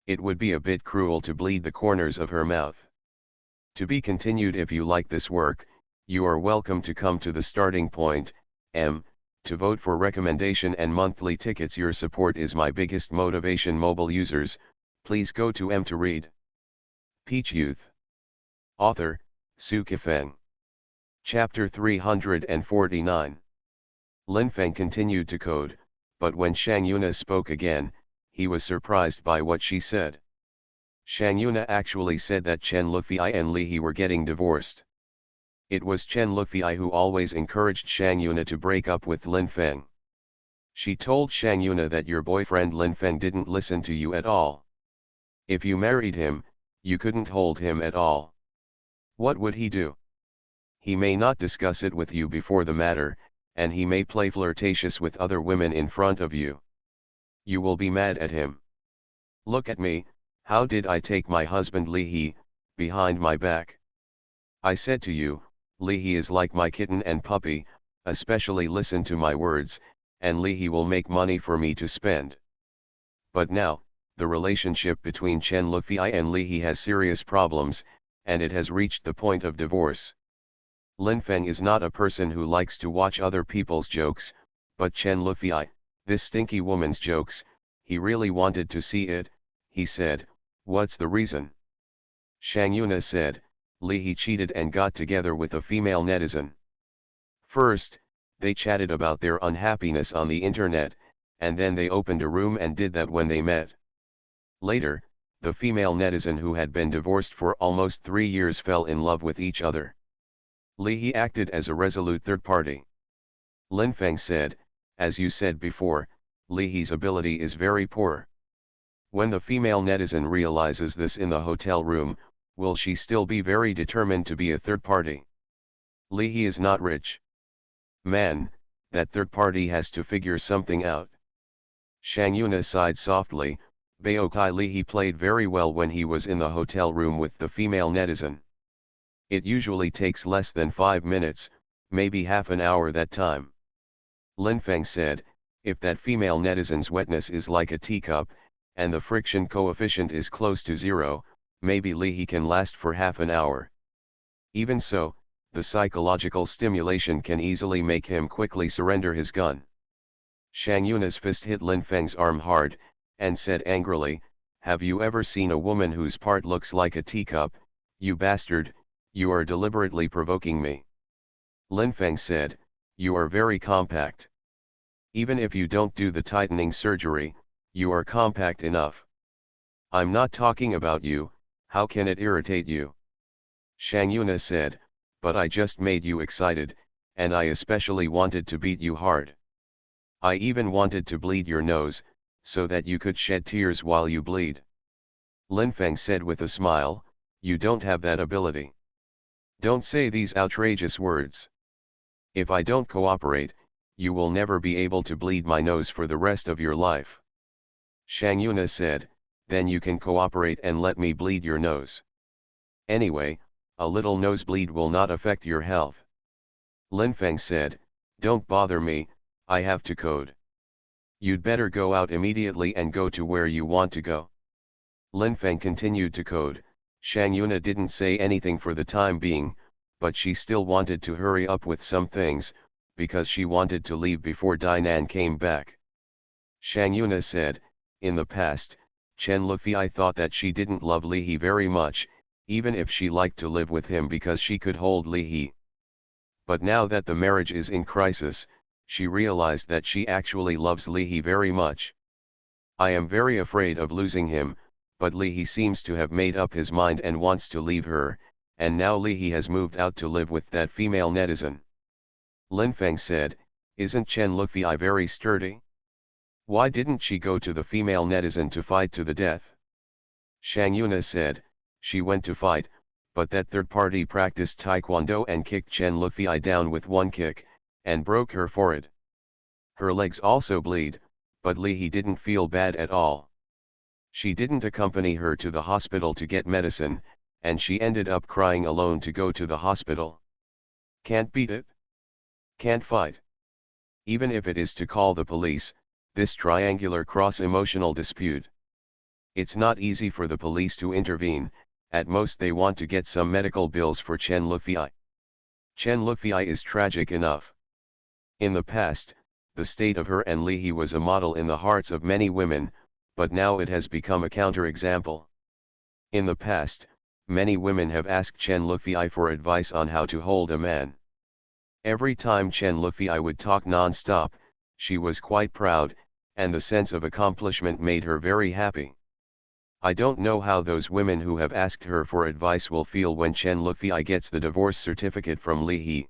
It would be a bit cruel to bleed the corners of her mouth. To be continued. If you like this work, you are welcome to come to the starting point, to vote for recommendation and monthly tickets. Your support is my biggest motivation. Mobile users, please go to to read. Peach Youth. Author, Su Kifeng. Chapter 349. Lin Feng continued to code, but when Shang Yuna spoke again, he was surprised by what she said. Shang Yuna actually said that Chen Lufei and Li He were getting divorced. It was Chen Lufei who always encouraged Shang Yuna to break up with Lin Feng. She told Shang Yuna that your boyfriend Lin Feng didn't listen to you at all. If you married him, you couldn't hold him at all. What would he do? He may not discuss it with you before the matter, and he may play flirtatious with other women in front of you. You will be mad at him. Look at me, how did I take my husband Li He, behind my back? I said to you, Li He is like my kitten and puppy, especially listen to my words, and Li He will make money for me to spend. But now, the relationship between Chen Lufei and Li He has serious problems, and it has reached the point of divorce. Lin Feng is not a person who likes to watch other people's jokes, but Chen Lufei, this stinky woman's jokes, he really wanted to see it. He said, What's the reason? Shang Yuna said, Li He cheated and got together with a female netizen. First, they chatted about their unhappiness on the internet, and then they opened a room and did that when they met. Later, the female netizen who had been divorced for almost 3 years fell in love with each other. Li He acted as a resolute third party. Lin Feng said, as you said before, Li He's ability is very poor. When the female netizen realizes this in the hotel room, will she still be very determined to be a third party? Li He is not rich. Man, that third party has to figure something out. Shang Yuna sighed softly. Baokai Li He played very well when he was in the hotel room with the female netizen. It usually takes less than 5 minutes, maybe half an hour that time. Lin Feng said, if that female netizen's wetness is like a teacup, and the friction coefficient is close to 0, maybe Li He can last for half an hour. Even so, the psychological stimulation can easily make him quickly surrender his gun. Shang Yuna's fist hit Lin Feng's arm hard, and said angrily, have you ever seen a woman whose part looks like a teacup? You bastard, you are deliberately provoking me. Lin Feng said, you are very compact. Even if you don't do the tightening surgery, you are compact enough. I'm not talking about you, how can it irritate you? Shang Yuna said, but I just made you excited, and I especially wanted to beat you hard. I even wanted to bleed your nose, so that you could shed tears while you bleed. Lin Feng said with a smile, you don't have that ability. Don't say these outrageous words. If I don't cooperate, you will never be able to bleed my nose for the rest of your life. Shang Yuna said, then you can cooperate and let me bleed your nose. Anyway, a little nosebleed will not affect your health. Lin Feng said, don't bother me, I have to code. You'd better go out immediately and go to where you want to go. Lin Feng continued to code. Shang Yuna didn't say anything for the time being, but she still wanted to hurry up with some things, because she wanted to leave before Dainan came back. Shang Yuna said, in the past, Chen Lufei thought that she didn't love Li He very much, even if she liked to live with him because she could hold Li He. But now that the marriage is in crisis, she realized that she actually loves Li He very much. I am very afraid of losing him, but Li He seems to have made up his mind and wants to leave her, and now Li He has moved out to live with that female netizen. Lin Feng said, isn't Chen Lufei very sturdy? Why didn't she go to the female netizen to fight to the death? Shang Yuna said, she went to fight, but that third party practiced taekwondo and kicked Chen Lufei down with one kick, and broke her forehead. Her legs also bleed, but Li He didn't feel bad at all. She didn't accompany her to the hospital to get medicine, and she ended up crying alone to go to the hospital. Can't beat it? Can't fight. Even if it is to call the police, this triangular cross-emotional dispute. It's not easy for the police to intervene, at most they want to get some medical bills for Chen Lufei. Chen Lufei is tragic enough. In the past, the state of her and Li He was a model in the hearts of many women, but now it has become a counterexample. In the past, many women have asked Chen Lufei for advice on how to hold a man. Every time Chen Lufei would talk non-stop, she was quite proud, and the sense of accomplishment made her very happy. I don't know how those women who have asked her for advice will feel when Chen Lufei gets the divorce certificate from Li He.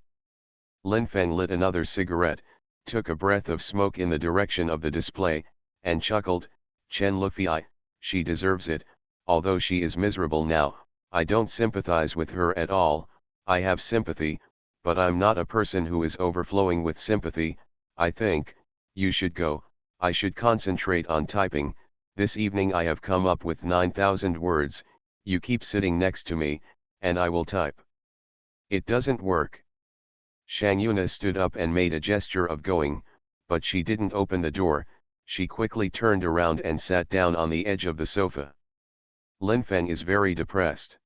Lin Feng lit another cigarette, took a breath of smoke in the direction of the display, and chuckled, Chen Lufei, she deserves it, although she is miserable now. I don't sympathize with her at all. I have sympathy, but I'm not a person who is overflowing with sympathy. I think, you should go, I should concentrate on typing. This evening I have come up with 9,000 words, you keep sitting next to me, and I will type. It doesn't work. Shang Yuna stood up and made a gesture of going, but she didn't open the door. She quickly turned around and sat down on the edge of the sofa. Lin Feng is very depressed.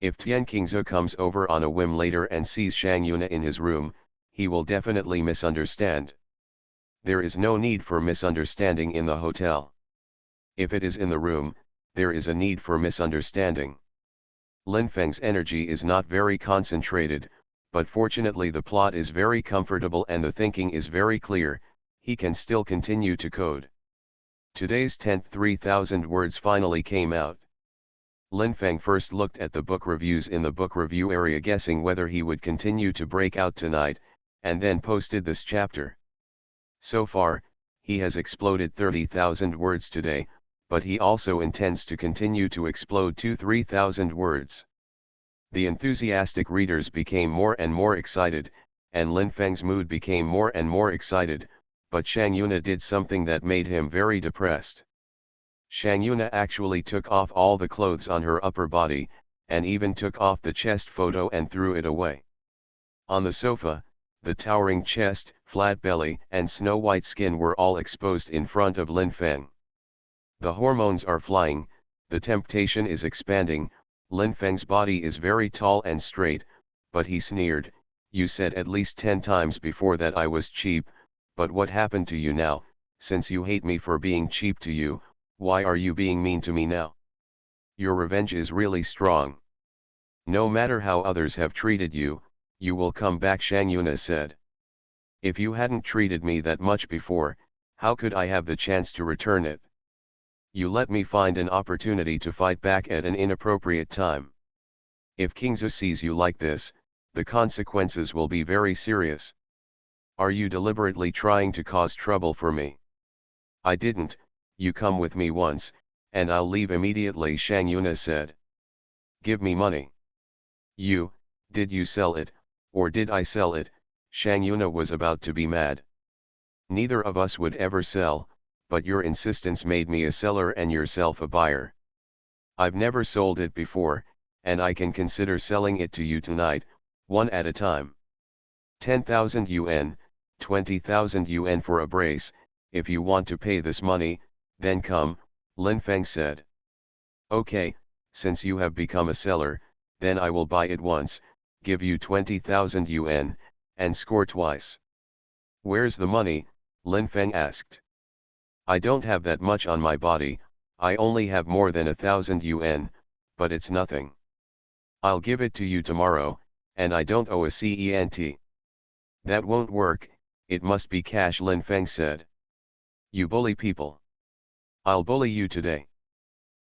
If Tian Qingze comes over on a whim later and sees Shang Yuna in his room, he will definitely misunderstand. There is no need for misunderstanding in the hotel. If it is in the room, there is a need for misunderstanding. Lin Feng's energy is not very concentrated, but fortunately the plot is very comfortable and the thinking is very clear, he can still continue to code. Today's 10th 3000 words finally came out. Lin Feng first looked at the book reviews in the book review area guessing whether he would continue to break out tonight, and then posted this chapter. So far, he has exploded 30,000 words today, but he also intends to continue to explode to 3,000 words. The enthusiastic readers became more and more excited, and Lin Feng's mood became more and more excited, but Shang Yuna did something that made him very depressed. Shang Yuna actually took off all the clothes on her upper body, and even took off the chest photo and threw it away. On the sofa, the towering chest, flat belly and snow-white skin were all exposed in front of Lin Feng. The hormones are flying, the temptation is expanding, Lin Feng's body is very tall and straight, but he sneered, "You said at least 10 times before that I was cheap, but what happened to you now? Since you hate me for being cheap to you, why are you being mean to me now? Your revenge is really strong. No matter how others have treated you, you will come back," Shang Yuna said. "If you hadn't treated me that much before, how could I have the chance to return it? You let me find an opportunity to fight back at an inappropriate time. If King Zhu sees you like this, the consequences will be very serious. Are you deliberately trying to cause trouble for me?" "I didn't, you come with me once, and I'll leave immediately," Shang Yuna said. "Give me money." Did you sell it, or did I sell it?" Shang Yuna was about to be mad. "Neither of us would ever sell, but your insistence made me a seller and yourself a buyer. I've never sold it before, and I can consider selling it to you tonight, one at a time. 10,000 yuan, 20,000 yuan for a brace. If you want to pay this money, then come," Lin Feng said. "Okay, since you have become a seller, then I will buy it once, give you 20,000 yuan, and score twice." "Where's the money?" Lin Feng asked. "I don't have that much on my body, I only have more than 1,000 yuan, but it's nothing. I'll give it to you tomorrow, and I don't owe a cent. "That won't work, it must be cash," Lin Feng said. "You bully people. I'll bully you today.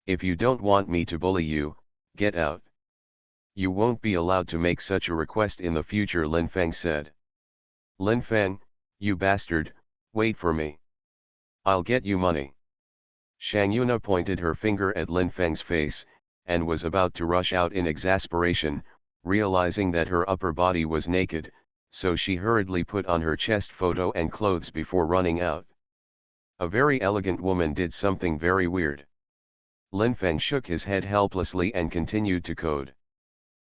If you don't want me to bully you, get out." "You won't be allowed to make such a request in the future," Lin Feng said. "Lin Feng, you bastard, wait for me. I'll get you money." Shang Yuna pointed her finger at Lin Feng's face, and was about to rush out in exasperation, realizing that her upper body was naked, so she hurriedly put on her chest photo and clothes before running out. A very elegant woman did something very weird. Lin Feng shook his head helplessly and continued to code.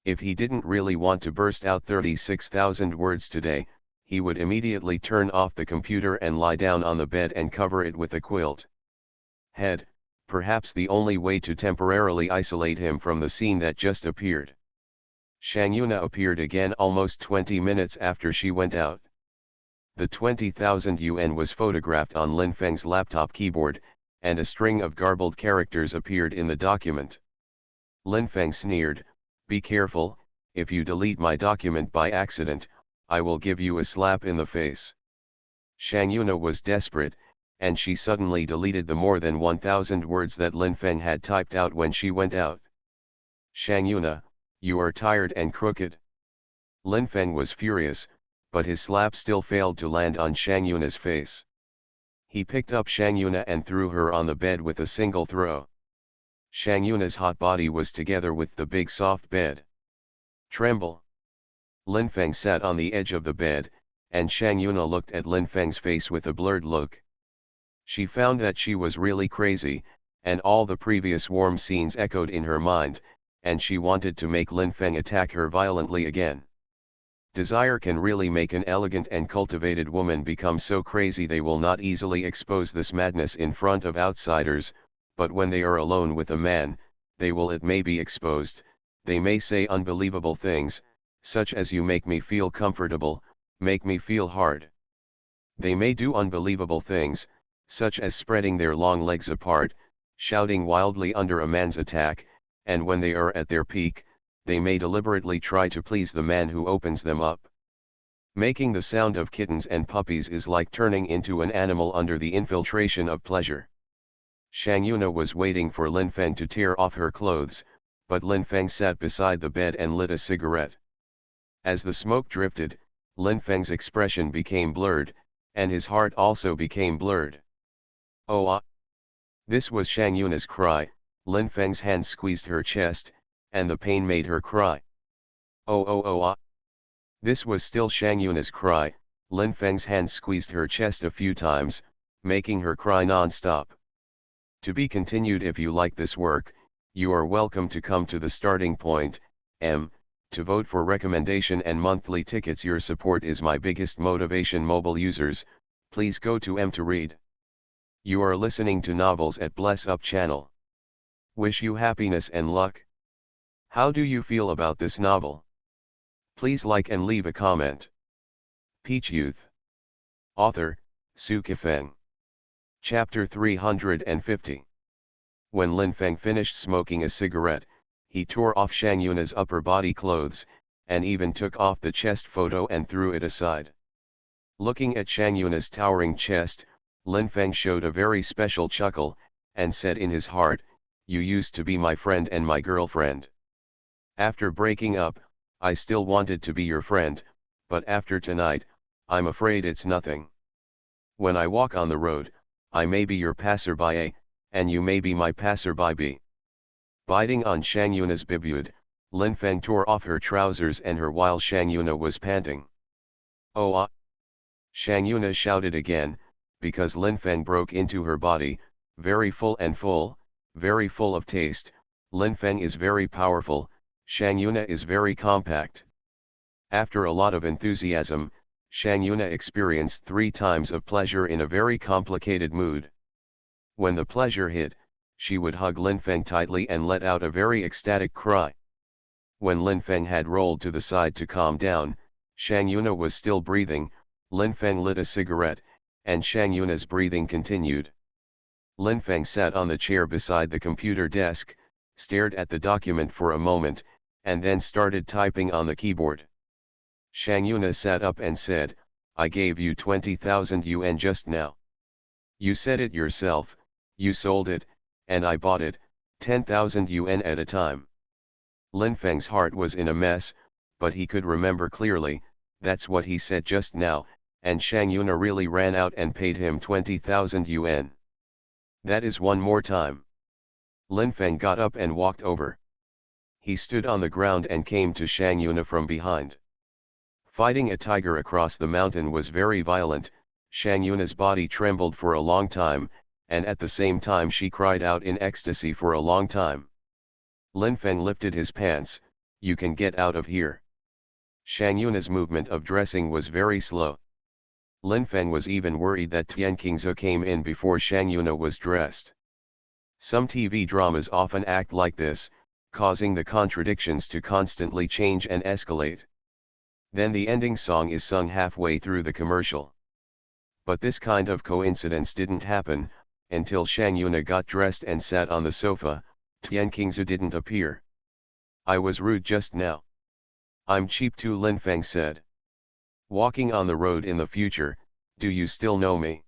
If he didn't really want to burst out 36,000 words today, he would immediately turn off the computer and lie down on the bed and cover it with a quilt. Perhaps the only way to temporarily isolate him from the scene that just appeared. Shang Yuna appeared again almost 20 minutes after she went out. The 20,000 yuan was photographed on Lin Feng's laptop keyboard, and a string of garbled characters appeared in the document. Lin Feng sneered, "Be careful, if you delete my document by accident, I will give you a slap in the face." Shang Yuna was desperate, and she suddenly deleted the more than 1,000 words that Lin Feng had typed out when she went out. "Shang Yuna, you are tired and crooked." Lin Feng was furious, but his slap still failed to land on Shang Yuna's face. He picked up Shang Yuna and threw her on the bed with a single throw. Shang Yuna's hot body was together with the big soft bed. "Tremble." Lin Feng sat on the edge of the bed, and Shang Yuna looked at Lin Feng's face with a blurred look. She found that she was really crazy, and all the previous warm scenes echoed in her mind, and she wanted to make Lin Feng attack her violently again. Desire can really make an elegant and cultivated woman become so crazy they will not easily expose this madness in front of outsiders, but when they are alone with a man, they will, it may be exposed. They may say unbelievable things, such as "you make me feel comfortable, make me feel hard." They may do unbelievable things, such as spreading their long legs apart, shouting wildly under a man's attack, and when they are at their peak, they may deliberately try to please the man who opens them up. Making the sound of kittens and puppies is like turning into an animal under the infiltration of pleasure. Shang Yuna was waiting for Lin Feng to tear off her clothes, but Lin Feng sat beside the bed and lit a cigarette. As the smoke drifted, Lin Feng's expression became blurred, and his heart also became blurred. Oh ah! This was Shang Yuna's cry. Lin Feng's hand squeezed her chest, and the pain made her cry. Oh oh oh ah! This was still Shang Yuna's cry. Lin Feng's hand squeezed her chest a few times, making her cry non-stop. To be continued. If you like this work, you are welcome to come to the starting point, to vote for recommendation and monthly tickets. Your support is my biggest motivation. Mobile users, please go to to read. You are listening to Novels at Bless Up channel. Wish you happiness and luck. How do you feel about this novel? Please like and leave a comment. Peach Youth. Author, Sci-fi. Chapter 350. When Lin Feng finished smoking a cigarette, he tore off Shang Yuna's upper body clothes, and even took off the chest photo and threw it aside. Looking at Shang Yuna's towering chest, Lin Feng showed a very special chuckle, and said in his heart, "You used to be my friend and my girlfriend. After breaking up, I still wanted to be your friend, but after tonight, I'm afraid it's nothing. When I walk on the road, I may be your passerby A, and you may be my passerby B." Biting on Shang Yuna's bibud, Lin Feng tore off her trousers and her while Shang Yuna was panting. Oh ah! Shang Yuna shouted again, because Lin Feng broke into her body, very full of taste. Lin Feng is very powerful, Shang Yuna is very compact. After a lot of enthusiasm, Shang Yuna experienced 3 times of pleasure in a very complicated mood. When the pleasure hit, she would hug Lin Feng tightly and let out a very ecstatic cry. When Lin Feng had rolled to the side to calm down, Shang Yuna was still breathing. Lin Feng lit a cigarette, and Shang Yuna's breathing continued. Lin Feng sat on the chair beside the computer desk, stared at the document for a moment, and then started typing on the keyboard. Shang Yuna sat up and said, "I gave you 20,000 yuan just now. You said it yourself, you sold it, and I bought it, 10,000 yuan at a time." Lin Feng's heart was in a mess, but he could remember clearly, that's what he said just now, and Shang Yuna really ran out and paid him 20,000 yuan. That is one more time. Lin Feng got up and walked over. He stood on the ground and came to Shang Yuna from behind. Fighting a tiger across the mountain was very violent. Shang Yuna's body trembled for a long time, and at the same time she cried out in ecstasy for a long time. Lin Feng lifted his pants. "You can get out of here." Shang Yuna's movement of dressing was very slow. Lin Feng was even worried that Tian Qingze came in before Shang Yuna was dressed. Some TV dramas often act like this, causing the contradictions to constantly change and escalate. Then the ending song is sung halfway through the commercial. But this kind of coincidence didn't happen. Until Shang Yuna got dressed and sat on the sofa, Tian Qingze didn't appear. "I was rude just now. I'm cheap too," Lin Feng said. "Walking on the road in the future, do you still know me?"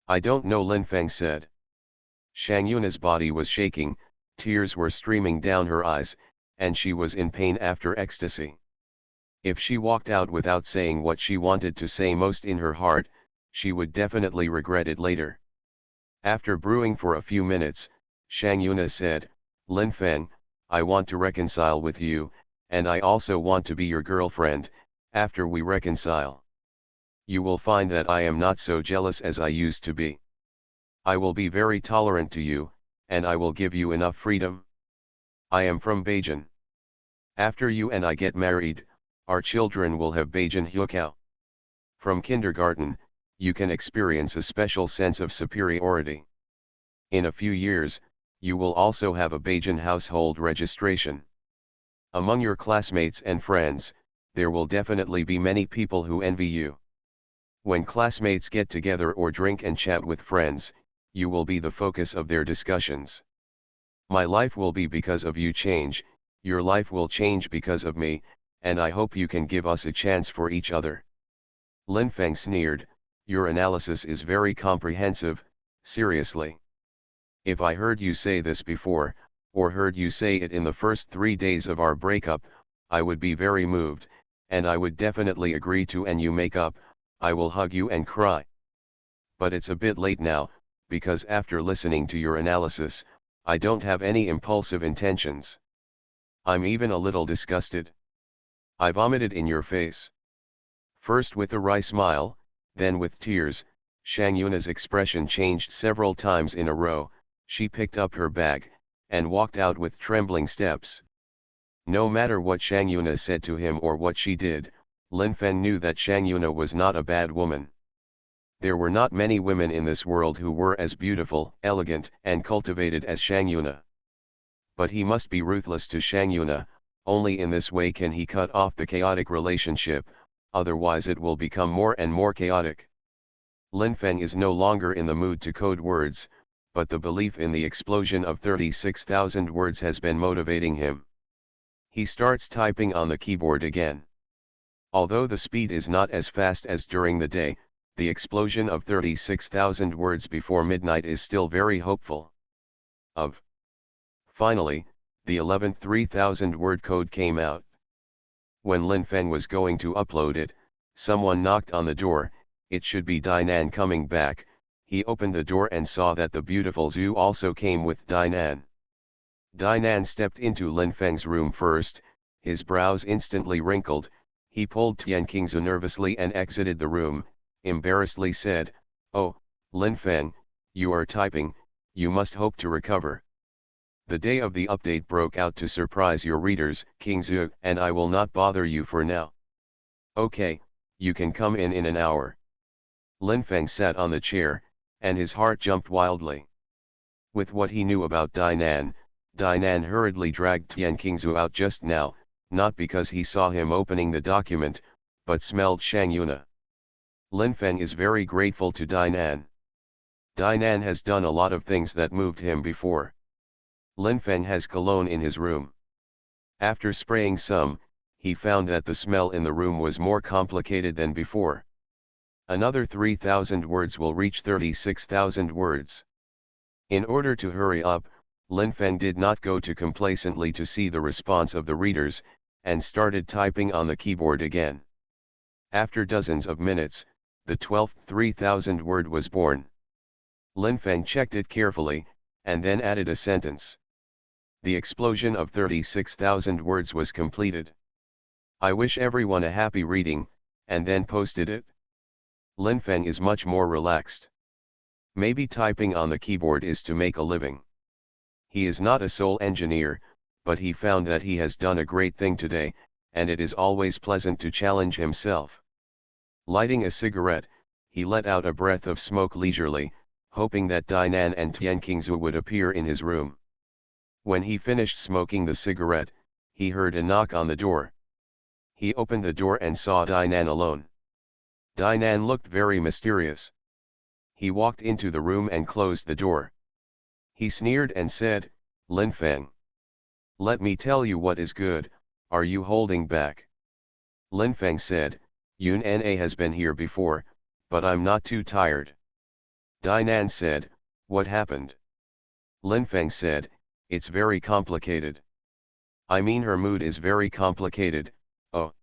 "I don't know," Lin Feng said. Shang Yuna's body was shaking, tears were streaming down her eyes, and she was in pain after ecstasy. If she walked out without saying what she wanted to say most in her heart, she would definitely regret it later. After brewing for a few minutes, Shang Yuna said, "Lin Feng, I want to reconcile with you, and I also want to be your girlfriend. After we reconcile, you will find that I am not so jealous as I used to be. I will be very tolerant to you, and I will give you enough freedom. I am from Beijing. After you and I get married, our children will have Beijing Huqiao. From kindergarten, you can experience a special sense of superiority. In a few years, you will also have a Beijing household registration. Among your classmates and friends, there will definitely be many people who envy you. When classmates get together or drink and chat with friends, you will be the focus of their discussions. My life will be because of you change, your life will change because of me, and I hope you can give us a chance for each other. Lin Feng sneered, your analysis is very comprehensive, seriously. If I heard you say this before, or heard you say it in the first 3 days of our breakup, I would be very moved, and I would definitely agree to and you make up, I will hug you and cry. But it's a bit late now, because after listening to your analysis, I don't have any impulsive intentions. I'm even a little disgusted. I vomited in your face. First with a wry smile, then with tears, Shang Yuna's expression changed several times in a row. She picked up her bag, and walked out with trembling steps. No matter what Shang Yuna said to him or what she did, Lin Feng knew that Shang Yuna was not a bad woman. There were not many women in this world who were as beautiful, elegant, and cultivated as Shang Yuna. But he must be ruthless to Shang Yuna, only in this way can he cut off the chaotic relationship, otherwise it will become more and more chaotic. Lin Feng is no longer in the mood to code words, but the belief in the explosion of 36,000 words has been motivating him. He starts typing on the keyboard again. Although the speed is not as fast as during the day, the explosion of 36,000 words before midnight is still very hopeful. Finally, the 11th 3,000 word code came out. When Lin Feng was going to upload it, someone knocked on the door. It should be Dainan coming back. He opened the door and saw that the beautiful Zhu also came with Dainan. Dainan stepped into Lin Feng's room first, his brows instantly wrinkled. He pulled Tian Qingzu nervously and exited the room, embarrassedly said, "Oh, Lin Feng, you are typing, you must hope to recover. The day of the update broke out to surprise your readers, Qingzu, and I will not bother you for now. Okay, you can come in an hour." Lin Feng sat on the chair, and his heart jumped wildly. With what he knew about Dainan, Dainan hurriedly dragged Tian Qingzu out just now, not because he saw him opening the document, but smelled Shang Yuna. Lin Feng is very grateful to Dainan. Dainan has done a lot of things that moved him before. Lin Feng has cologne in his room. After spraying some, he found that the smell in the room was more complicated than before. Another 3,000 words will reach 36,000 words. In order to hurry up, Lin Feng did not go too complacently to see the response of the readers, and started typing on the keyboard again. After dozens of minutes, the 12th 3,000 word was born. Lin Feng checked it carefully, and then added a sentence. The explosion of 36,000 words was completed. I wish everyone a happy reading, and then posted it. Lin Feng is much more relaxed. Maybe typing on the keyboard is to make a living. He is not a soul engineer, but he found that he has done a great thing today, and it is always pleasant to challenge himself. Lighting a cigarette, he let out a breath of smoke leisurely, hoping that Dainan and Tian Qingzu would appear in his room. When he finished smoking the cigarette, he heard a knock on the door. He opened the door and saw Dainan alone. Dainan looked very mysterious. He walked into the room and closed the door. He sneered and said, "Lin Feng. Let me tell you what is good, are you holding back?" Lin Feng said, "Yun Na has been here before, but I'm not too tired." Dainan said, "What happened?" Lin Feng said, "It's very complicated. I mean her mood is very complicated, oh.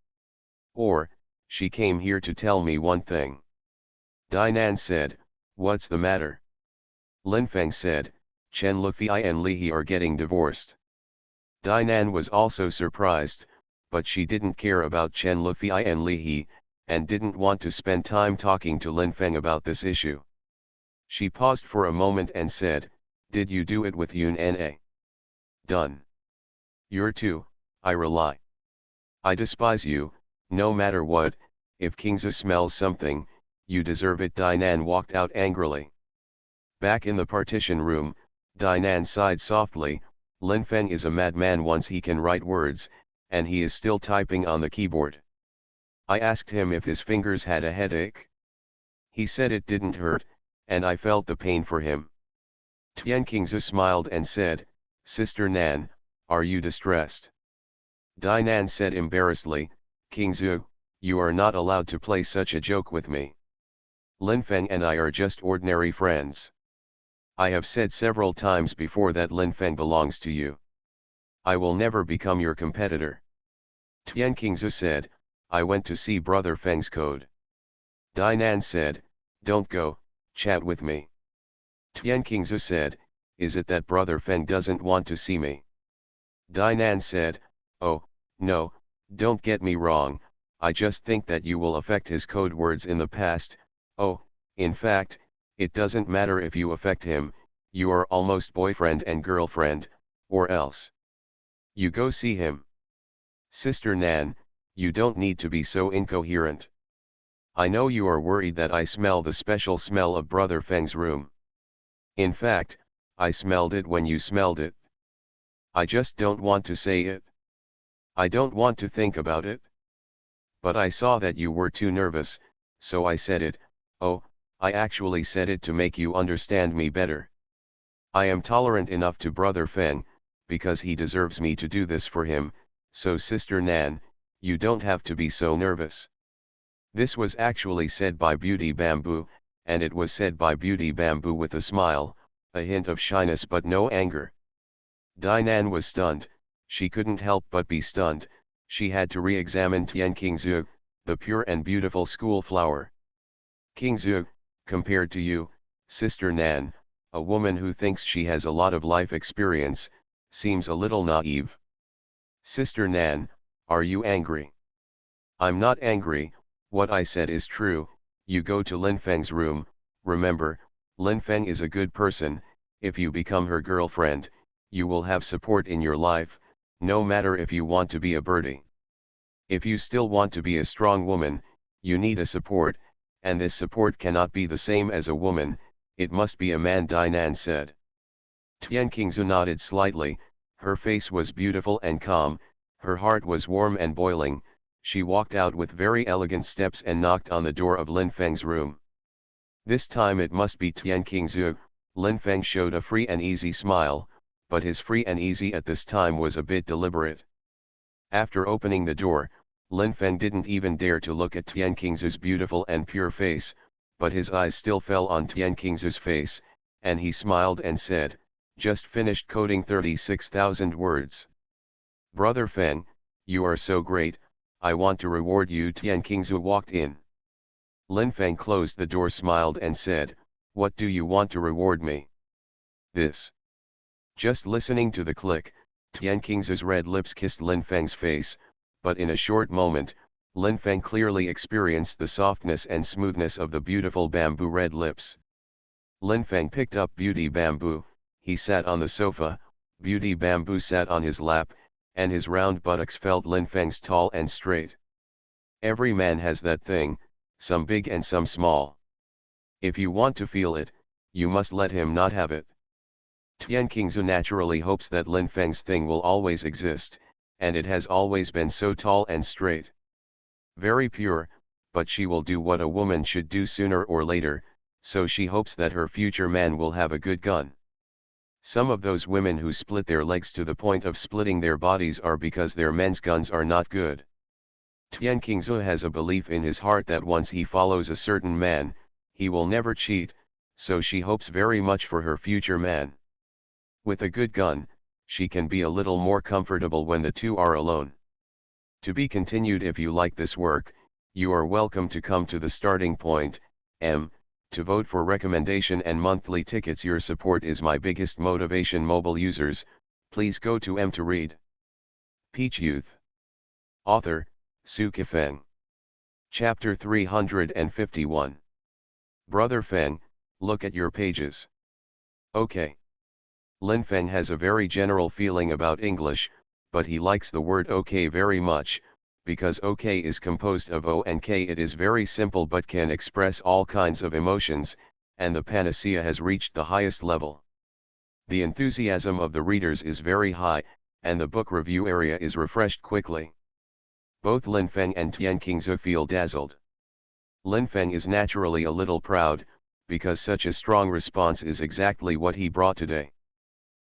Or, she came here to tell me one thing." Dainan said, "What's the matter?" Lin Feng said, "Chen Lufei and Li He are getting divorced." Dainan was also surprised, but she didn't care about Chen Lufei and Li He, and didn't want to spend time talking to Lin Feng about this issue. She paused for a moment and said, "Did you do it with Yun Na?" "Done." "You're too, I rely. I despise you, no matter what, if Qingzu smells something, you deserve it." Dainan walked out angrily. Back in the partition room, Dainan sighed softly. Lin Feng is a madman once he can write words, and he is still typing on the keyboard. I asked him if his fingers had a headache. He said it didn't hurt, and I felt the pain for him. Tian Qingzu smiled and said, Sister Nan, are you distressed? Dai Nan said embarrassedly, Qingzu, you are not allowed to play such a joke with me. Lin Feng and I are just ordinary friends. I have said several times before that Lin Feng belongs to you. I will never become your competitor. Tian Qingzu said, I went to see Brother Feng's code. Dai Nan said, don't go, chat with me. Tian Qingzu said, is it that Brother Feng doesn't want to see me? Dai Nan said, oh, no, don't get me wrong, I just think that you will affect his code words in the past. Oh, in fact, it doesn't matter if you affect him, you are almost boyfriend and girlfriend, or else you go see him. Sister Nan, you don't need to be so incoherent. I know you are worried that I smell the special smell of Brother Feng's room. In fact, I smelled it when you smelled it. I just don't want to say it. I don't want to think about it. But I saw that you were too nervous, so I said it. Oh, I actually said it to make you understand me better. I am tolerant enough to Brother Feng, because he deserves me to do this for him, so Sister Nan, you don't have to be so nervous. This was actually said by Beauty Bamboo, and it was said by Beauty Bamboo with a smile, a hint of shyness but no anger. Dai Nan was stunned, she couldn't help but be stunned, she had to re-examine Tian Qingzu, the pure and beautiful school flower. Qingzu, compared to you, Sister Nan, a woman who thinks she has a lot of life experience, seems a little naive. Sister Nan, are you angry? I'm not angry, what I said is true, you go to Lin Feng's room, remember, Lin Feng is a good person, if you become her girlfriend, you will have support in your life, no matter if you want to be a birdie. If you still want to be a strong woman, you need a support, and this support cannot be the same as a woman, it must be a man, Dai Nan said. Tian Qingzu nodded slightly, her face was beautiful and calm, her heart was warm and boiling, she walked out with very elegant steps and knocked on the door of Lin Feng's room. This time it must be Tian Qingzu, Lin Feng showed a free and easy smile, but his free and easy at this time was a bit deliberate. After opening the door, Lin Feng didn't even dare to look at Tian Qingzu's beautiful and pure face, but his eyes still fell on Tian Qingzu's face, and he smiled and said, just finished coding 36,000 words. Brother Feng, you are so great, I want to reward you. Tian Qingzu walked in. Lin Feng closed the door, smiled and said, what do you want to reward me? This. Just listening to the click, Tian Qingzu's red lips kissed Lin Feng's face, but in a short moment, Lin Feng clearly experienced the softness and smoothness of the beautiful bamboo red lips. Lin Feng picked up Beauty Bamboo, he sat on the sofa, Beauty Bamboo sat on his lap, and his round buttocks felt Lin Feng's tall and straight. Every man has that thing, some big and some small. If you want to feel it, you must let him not have it. Tian Qingzu naturally hopes that Lin Feng's thing will always exist, and it has always been so tall and straight. Very pure, but she will do what a woman should do sooner or later, so she hopes that her future man will have a good gun. Some of those women who split their legs to the point of splitting their bodies are because their men's guns are not good. Tian Qingzu has a belief in his heart that once he follows a certain man, he will never cheat, so she hopes very much for her future man. With a good gun, she can be a little more comfortable when the two are alone. To be continued. If you like this work, you are welcome to come to the starting point, to vote for recommendation and monthly tickets. Your support is my biggest motivation. Mobile users, please go to to read. Peach Youth. Author, Suki Feng. Chapter 351. Brother Feng, look at your pages. Okay. Lin Feng has a very general feeling about English, but he likes the word okay very much, because okay is composed of O and K. It is very simple but can express all kinds of emotions, and the panacea has reached the highest level. The enthusiasm of the readers is very high, and the book review area is refreshed quickly. Both Lin Feng and Tian Qingzu feel dazzled. Lin Feng is naturally a little proud, because such a strong response is exactly what he brought today.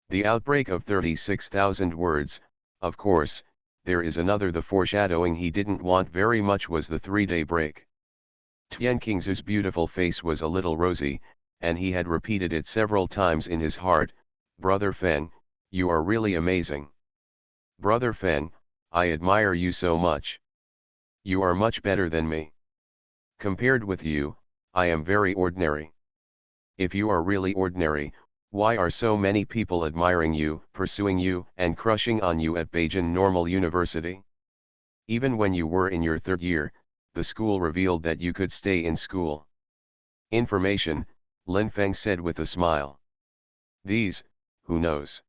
The outbreak of 36,000 words, of course, there is another. The foreshadowing he didn't want very much was the 3-day break. Tian Qingzu's beautiful face was a little rosy, and he had repeated it several times in his heart, "Brother Feng, you are really amazing. Brother Feng, I admire you so much. You are much better than me. Compared with you, I am very ordinary. If you are really ordinary, why are so many people admiring you, pursuing you, and crushing on you at Beijing Normal University? Even when you were in your 3rd year, the school revealed that you could stay in school." "Information," Lin Feng said with a smile. "These, who knows?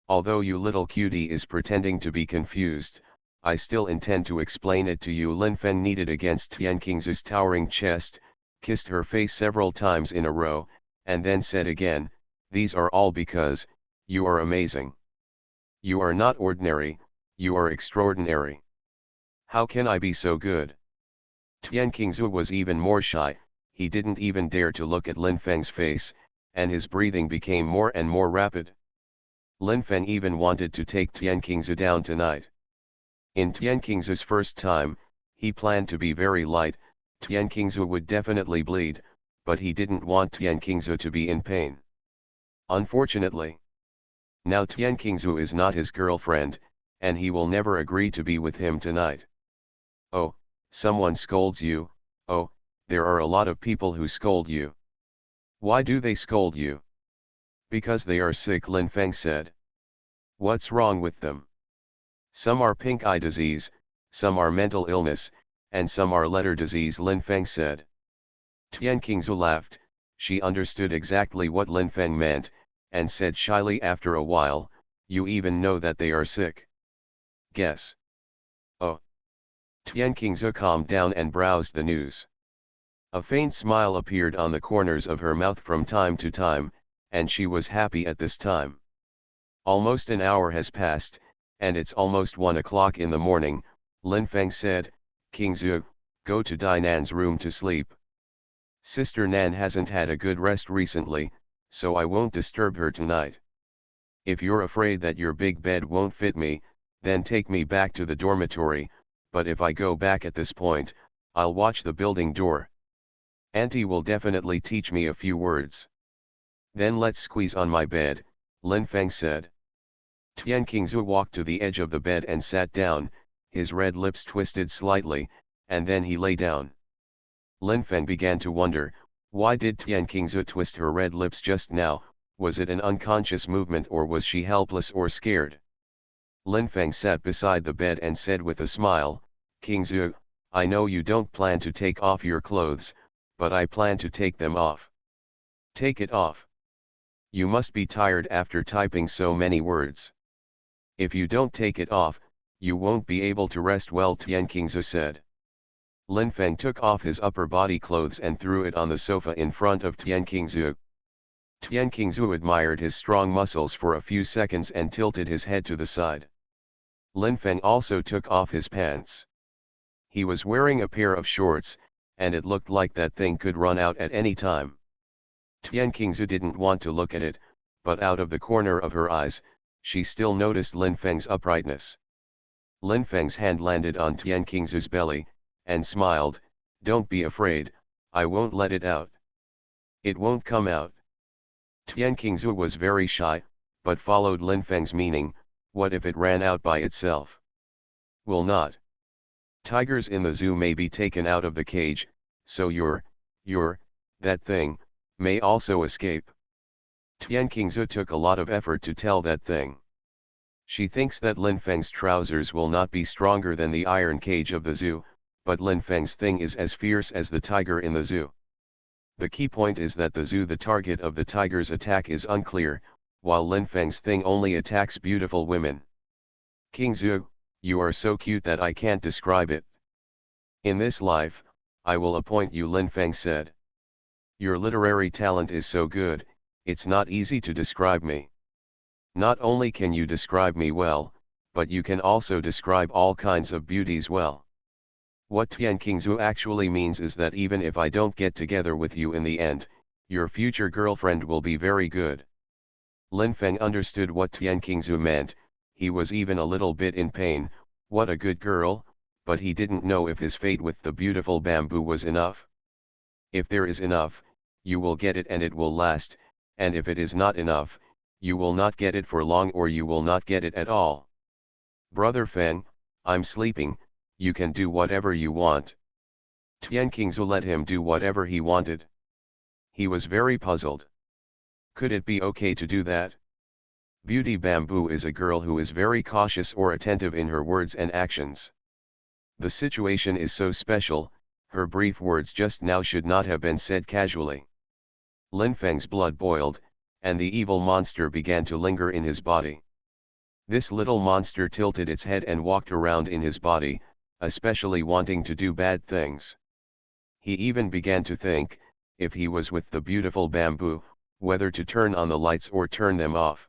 Although you little cutie is pretending to be confused, I still intend to explain it to you." Lin Feng kneaded against Tian Qingzu's towering chest, kissed her face several times in a row, and then said again, "These are all because, you are amazing. You are not ordinary, you are extraordinary. How can I be so good?" Tian Qingzu was even more shy, he didn't even dare to look at Lin Feng's face, and his breathing became more and more rapid. Lin Feng even wanted to take Tian Qingzu down tonight. In Tian Qingzu's first time, he planned to be very light. Tian Qingzu would definitely bleed, but he didn't want Tian Qingzu to be in pain. Unfortunately, now Tian Qingzu is not his girlfriend, and he will never agree to be with him tonight. "Oh, someone scolds you. Oh, there are a lot of people who scold you." "Why do they scold you?" "Because they are sick," Lin Feng said. "What's wrong with them?" "Some are pink eye disease, some are mental illness, and some are letter disease," Lin Feng said. Tian Qingzu laughed. She understood exactly what Lin Feng meant, and said shyly after a while, "You even know that they are sick?" "Guess." "Oh." Tian Qingzu calmed down and browsed the news. A faint smile appeared on the corners of her mouth from time to time, and she was happy at this time. "Almost an hour has passed, and it's almost 1 o'clock in the morning," Lin Feng said. "Qingzu, go to Dai Nan's room to sleep. Sister Nan hasn't had a good rest recently, so I won't disturb her tonight. If you're afraid that your big bed won't fit me, then take me back to the dormitory, but if I go back at this point, I'll watch the building door. Auntie will definitely teach me a few words. Then let's squeeze on my bed," Lin Feng said. Tian Qingzu walked to the edge of the bed and sat down, his red lips twisted slightly, and then he lay down. Lin Feng began to wonder, why did Tian Qingzu twist her red lips just now? Was it an unconscious movement, or was she helpless or scared? Lin Feng sat beside the bed and said with a smile, "Qingzu, I know you don't plan to take off your clothes, but I plan to take them off." "Take it off? You must be tired after typing so many words. If you don't take it off, you won't be able to rest well," Tian Qingzu said. Lin Feng took off his upper body clothes and threw it on the sofa in front of Tian Qingzu. Tian Qingzu admired his strong muscles for a few seconds and tilted his head to the side. Lin Feng also took off his pants. He was wearing a pair of shorts, and it looked like that thing could run out at any time. Tian Qingzu didn't want to look at it, but out of the corner of her eyes, she still noticed Lin Feng's uprightness. Lin Feng's hand landed on Tian Qingzu's belly, and smiled, "Don't be afraid, I won't let it out." "It won't come out." Tian Qingzu was very shy, but followed Lin Feng's meaning, "What if it ran out by itself?" "Will not. Tigers in the zoo may be taken out of the cage, so that thing, may also escape." Tian Qingzu took a lot of effort to tell that thing. She thinks that Lin Feng's trousers will not be stronger than the iron cage of the zoo, but Lin Feng's thing is as fierce as the tiger in the zoo. The key point is that the target of the tiger's attack is unclear, while Lin Feng's thing only attacks beautiful women. "Qingzu, you are so cute that I can't describe it. In this life, I will appoint you," Lin Feng said. "Your literary talent is so good, it's not easy to describe me. Not only can you describe me well, but you can also describe all kinds of beauties well." What Tian Qingzu actually means is that even if I don't get together with you in the end, Your future girlfriend will be very good. Lin Feng understood what Tian Qingzu meant. He was even a little bit in pain. What a good girl, but he didn't know if his fate with the beautiful bamboo was enough. If there is enough, you will get it and it will last, and if it is not enough, you will not get it for long or you will not get it at all. Brother Feng, I'm sleeping, you can do whatever you want. Tian Qingzu let him do whatever he wanted. He was very puzzled. Could it be okay to do that? Beauty Bamboo is a girl who is very cautious or attentive in her words and actions. The situation is so special, her brief words just now should not have been said casually. Lin Feng's blood boiled, and the evil monster began to linger in his body. This little monster tilted its head and walked around in his body, especially wanting to do bad things. He even began to think, if he was with the beautiful bamboo, whether to turn on the lights or turn them off.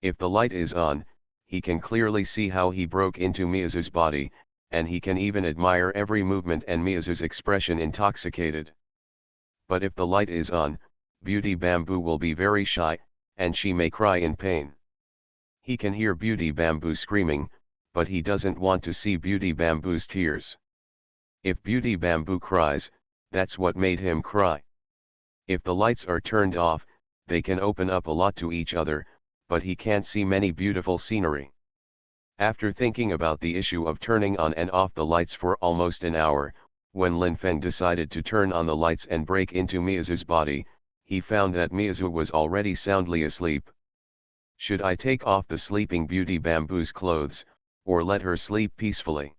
If the light is on, he can clearly see how he broke into Miazu's body, and he can even admire every movement and Miazu's expression intoxicated. But if the light is on, Beauty Bamboo will be very shy, and she may cry in pain. He can hear Beauty Bamboo screaming, but he doesn't want to see Beauty Bamboo's tears. If Beauty Bamboo cries, that's what made him cry. If the lights are turned off, they can open up a lot to each other, but he can't see many beautiful scenery. After thinking about the issue of turning on and off the lights for almost an hour, when Lin Feng decided to turn on the lights and break into Miazu's body, he found that Miazu was already soundly asleep. Should I take off the sleeping Beauty Bamboo's clothes, or let her sleep peacefully?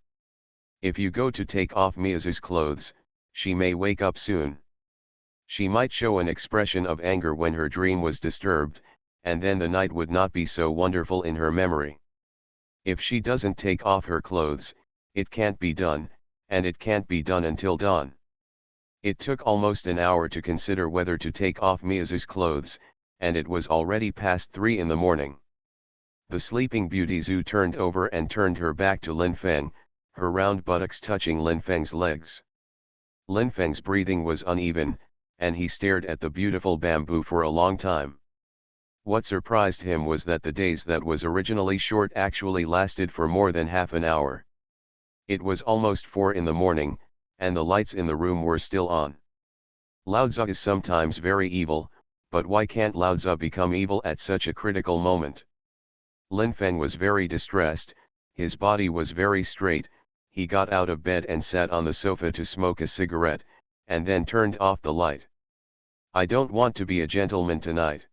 If you go to take off Miazu's clothes, she may wake up soon. She might show an expression of anger when her dream was disturbed, and then the night would not be so wonderful in her memory. If she doesn't take off her clothes, it can't be done, and it can't be done until dawn. It took almost an hour to consider whether to take off Miazu's clothes, and it was already past 3 in the morning. The sleeping Beauty Zhu turned over and turned her back to Lin Feng, her round buttocks touching Lin Feng's legs. Lin Feng's breathing was uneven, and he stared at the beautiful bamboo for a long time. What surprised him was that the daze that was originally short actually lasted for more than half an hour. It was almost 4 in the morning, and the lights in the room were still on. Laozi is sometimes very evil, but why can't Laozi become evil at such a critical moment? Lin Feng was very distressed, his body was very straight, he got out of bed and sat on the sofa to smoke a cigarette, and then turned off the light. I don't want to be a gentleman tonight.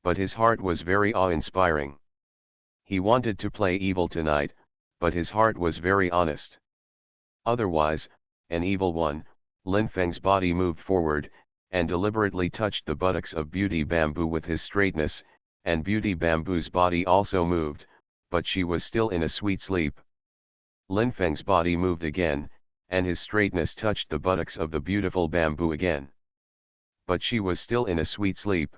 But his heart was very awe-inspiring. He wanted to play evil tonight, but his heart was very honest. Otherwise, an evil one. Lin Feng's body moved forward, and deliberately touched the buttocks of Beauty Bamboo with his straightness, and Beauty Bamboo's body also moved, but she was still in a sweet sleep. Lin Feng's body moved again, and his straightness touched the buttocks of the beautiful bamboo again. But she was still in a sweet sleep.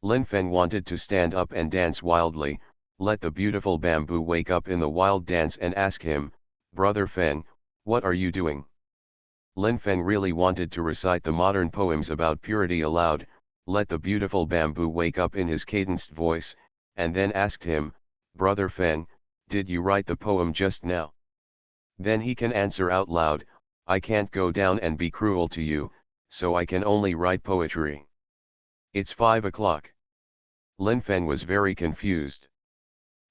Lin Feng wanted to stand up and dance wildly, let the beautiful bamboo wake up in the wild dance and ask him, "Brother Feng, what are you doing?" Lin Feng really wanted to recite the modern poems about purity aloud, let the beautiful bamboo wake up in his cadenced voice, and then asked him, "Brother Feng, did you write the poem just now?" Then he can answer out loud, "I can't go down and be cruel to you, so I can only write poetry." It's 5 o'clock. Lin Feng was very confused.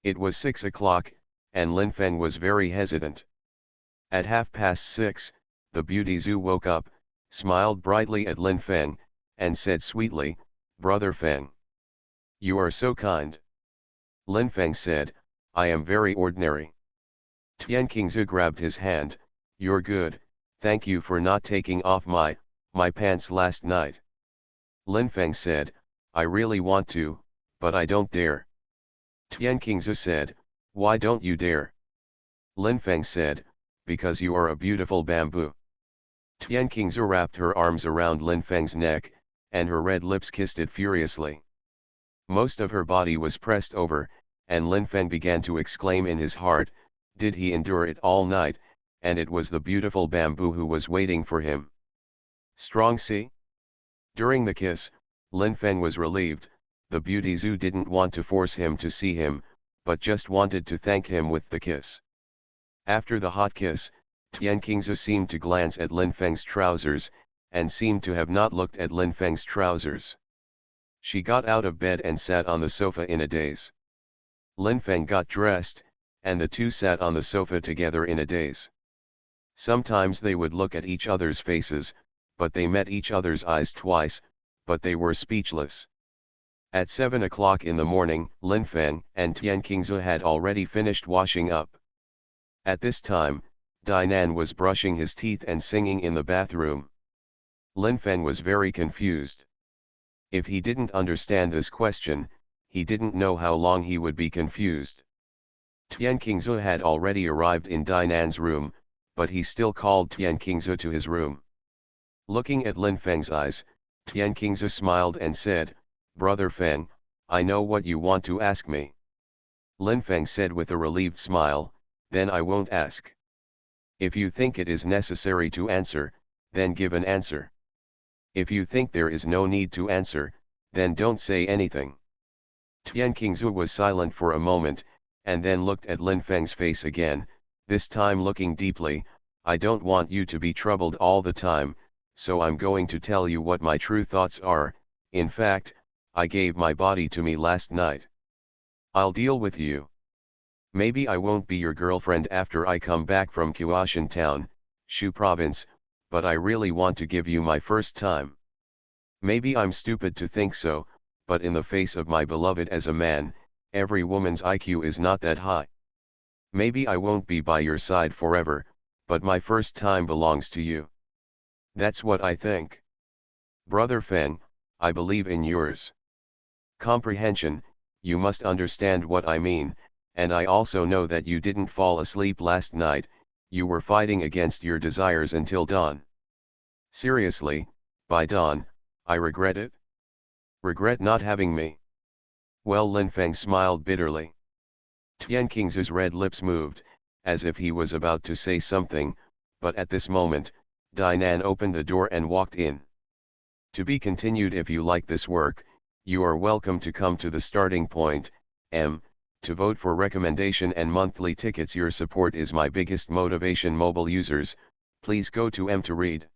It was 6 o'clock, and Lin Feng was very hesitant. At 6:30, the Beauty Zhu woke up, smiled brightly at Lin Feng, and said sweetly, "Brother Feng, you are so kind." Lin Feng said, "I am very ordinary." Tian Qingzu grabbed his hand, "You're good, thank you for not taking off my pants last night." Lin Feng said, "I really want to, but I don't dare." Tian Qingzu said, "Why don't you dare?" Lin Feng said, "Because you are a beautiful bamboo." Tian Qingzu wrapped her arms around Lin Feng's neck, and her red lips kissed it furiously. Most of her body was pressed over, and Lin Feng began to exclaim in his heart, did he endure it all night, and it was the beautiful bamboo who was waiting for him. Strong C? During the kiss, Lin Feng was relieved. The beauty Zhu didn't want to force him to see him, but just wanted to thank him with the kiss. After the hot kiss, Tian Qingzhe seemed to glance at Lin Feng's trousers, and seemed to have not looked at Lin Feng's trousers. She got out of bed and sat on the sofa in a daze. Lin Feng got dressed, and the two sat on the sofa together in a daze. Sometimes they would look at each other's faces, but they met each other's eyes twice, but they were speechless. At 7 o'clock in the morning, Lin Feng and Tian Qingzhe had already finished washing up. At this time, Dinan was brushing his teeth and singing in the bathroom. Lin Feng was very confused. If he didn't understand this question, he didn't know how long he would be confused. Tian Qingzhe had already arrived in Dinan's room, but he still called Tian Qingzhe to his room. Looking at Lin Feng's eyes, Tian Qingzhe smiled and said, "Brother Feng, I know what you want to ask me." Lin Feng said with a relieved smile, "Then I won't ask. If you think it is necessary to answer, then give an answer. If you think there is no need to answer, then don't say anything." Tian Qingzhe was silent for a moment, and then looked at Lin Feng's face again, this time looking deeply. "I don't want you to be troubled all the time, so I'm going to tell you what my true thoughts are. In fact, I gave my body to me last night. I'll deal with you. Maybe I won't be your girlfriend after I come back from Qiaoshan town, Shu province, but I really want to give you my first time. Maybe I'm stupid to think so, but in the face of my beloved as a man, every woman's IQ is not that high. Maybe I won't be by your side forever, but my first time belongs to you. That's what I think. Brother Feng, I believe in yours comprehension. You must understand what I mean, and I also know that you didn't fall asleep last night, you were fighting against your desires until dawn. Seriously, by dawn, I regret it. Regret not having me." Well, Lin Feng smiled bitterly. Tian Qingzhe's red lips moved, as if he was about to say something, but at this moment, Dinan opened the door and walked in. To be continued. If you like this work, you are welcome to come to the starting point, to vote for recommendation and monthly tickets. Your support is my biggest motivation. Mobile users, please go to to read.